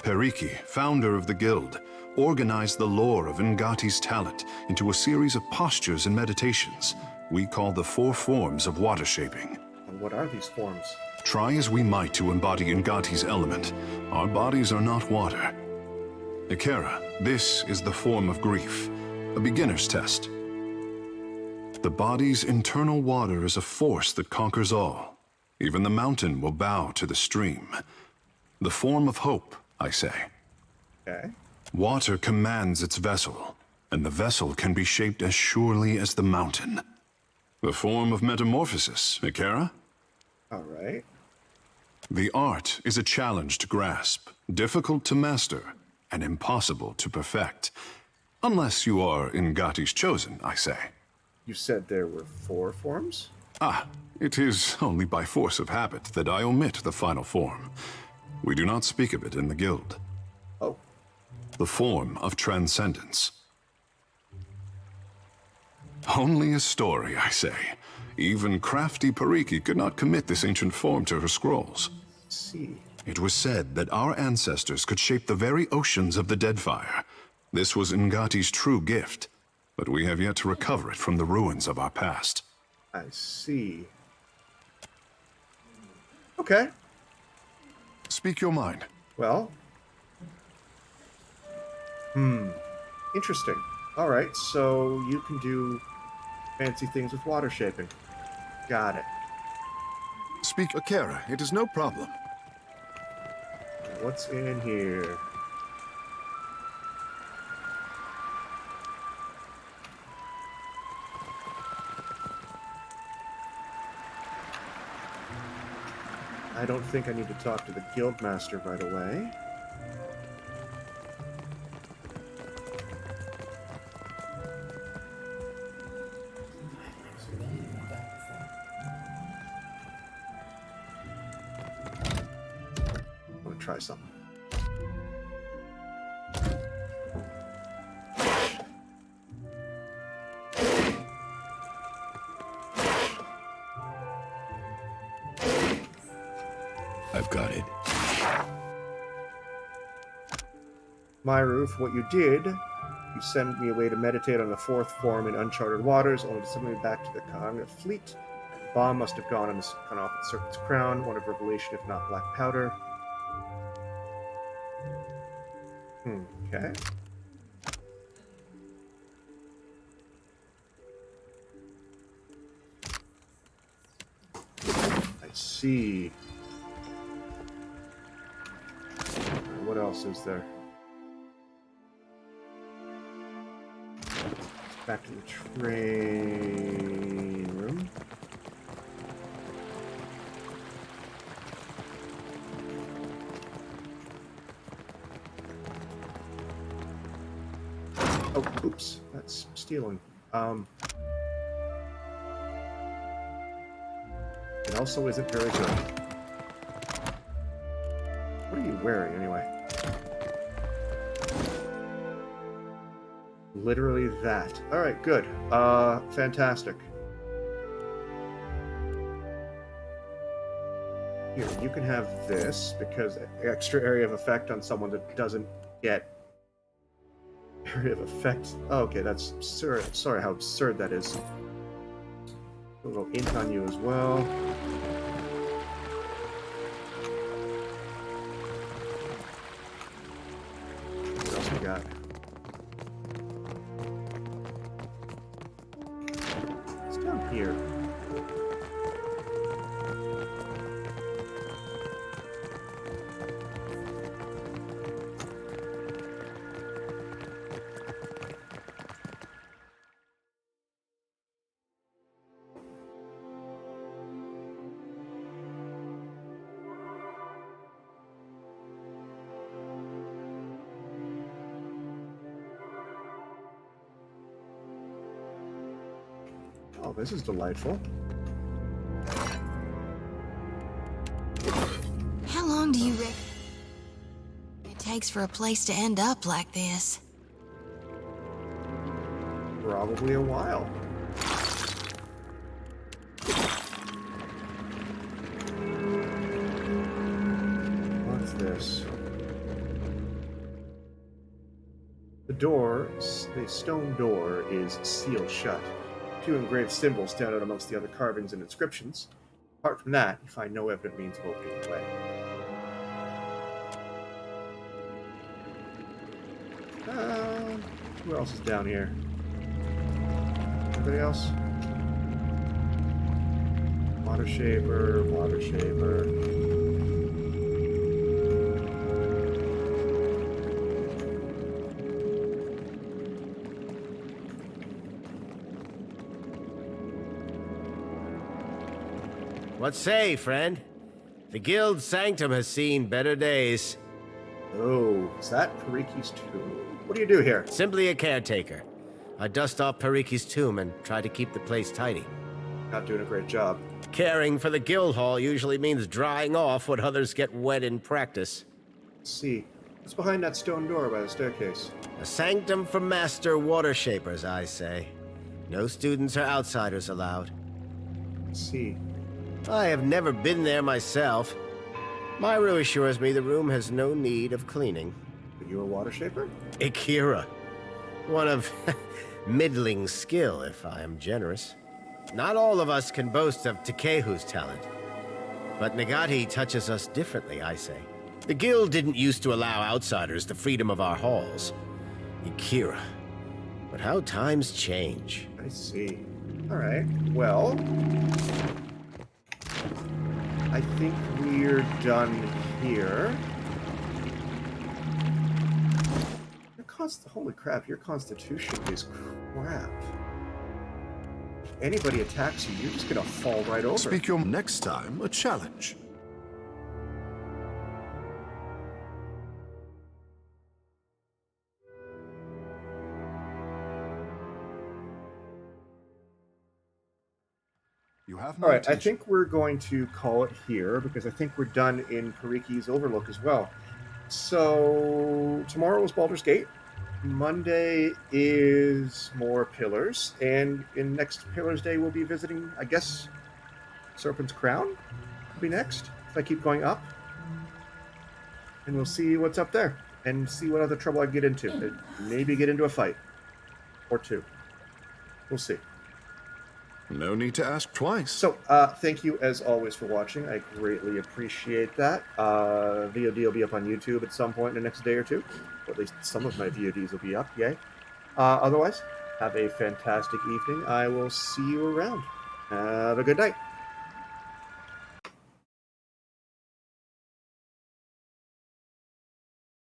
Periki, founder of the guild, organized the lore of Ngati's talent into a series of postures and meditations we call the 4 forms of water shaping. And what are these forms? Try as we might to embody Ngati's element, our bodies are not water. Ikera, this is the form of grief, a beginner's test. The body's internal water is a force that conquers all. Even the mountain will bow to the stream. The form of hope, I say. Okay. Water commands its vessel, and the vessel can be shaped as surely as the mountain. The form of metamorphosis, Ikera? All right. The art is a challenge to grasp, difficult to master, and impossible to perfect. Unless you are Ngati's Chosen, I say. You said there were 4 forms? It is only by force of habit that I omit the final form. We do not speak of it in the guild. Oh. The form of transcendence. Only a story, I say. Even crafty Periki could not commit this ancient form to her scrolls. See. It was said that our ancestors could shape the very oceans of the Deadfire. This was Ngati's true gift, but we have yet to recover it from the ruins of our past. I see. Okay. Speak your mind. Well. Interesting. All right, so you can do fancy things with water shaping. Got it. Speak Ikera, it is no problem. What's in here? I don't think I need to talk to the guildmaster right away. I want to try something. I've got it. My roof, what you did, you sent me away to meditate on the 4th form in uncharted waters, only to send me back to the Kahanga fleet. The bomb must have gone off the Serpent's crown, one of revelation, if not black powder. Okay. I see. What else is there? Back to the train room. Oh, oops. That's stealing. It also isn't very good. What are you wearing, anyway? Literally that. Alright, good. Fantastic. Here, you can have this, because extra area of effect on someone that doesn't get area of effect. Oh, okay, that's absurd. Sorry how absurd that is. We'll go ink on you as well. What else we got? What's down here? Oh, this is delightful. How long do you reckon it takes for a place to end up like this? Probably a while. What's this? The door, the stone door, is sealed shut. Two engraved symbols stand out amongst the other carvings and inscriptions. Apart from that, you find no evident means of opening the way. Who else is down here? Anybody else? Water Shaper, Water Shaper. What say, friend? The guild sanctum has seen better days. Oh, is that Pariki's tomb? What do you do here? Simply a caretaker. I dust off Pariki's tomb and try to keep the place tidy. Not doing a great job. Caring for the guild hall usually means drying off what others get wet in practice. Let's see. What's behind that stone door by the staircase? A sanctum for master water shapers, I say. No students or outsiders allowed. Let's see. I have never been there myself. Myru assures me the room has no need of cleaning. Are you a water shaper? Akira. One of middling skill, if I am generous. Not all of us can boast of Takehu's talent. But Nagati touches us differently, I say. The guild didn't used to allow outsiders the freedom of our halls. Akira. But how times change. I see. Alright, well... I think we're done here. Holy crap, your constitution is crap. If anybody attacks you, you're just gonna fall right over. Speak your next time, a challenge. You have All right, I think we're going to call it here because I think we're done in Pariki's Overlook as well. So tomorrow is Baldur's Gate. Monday is more Pillars, and in next Pillars Day we'll be visiting, I guess, Serpent's Crown will be next, if I keep going up. And we'll see what's up there, and see what other trouble I get into. Maybe get into a fight. Or two. We'll see. No need to ask twice. So, thank you as always for watching. I greatly appreciate that. VOD will be up on YouTube at some point in the next day or two. Or at least some of my VODs will be up, yay. Otherwise, have a fantastic evening. I will see you around. Have a good night.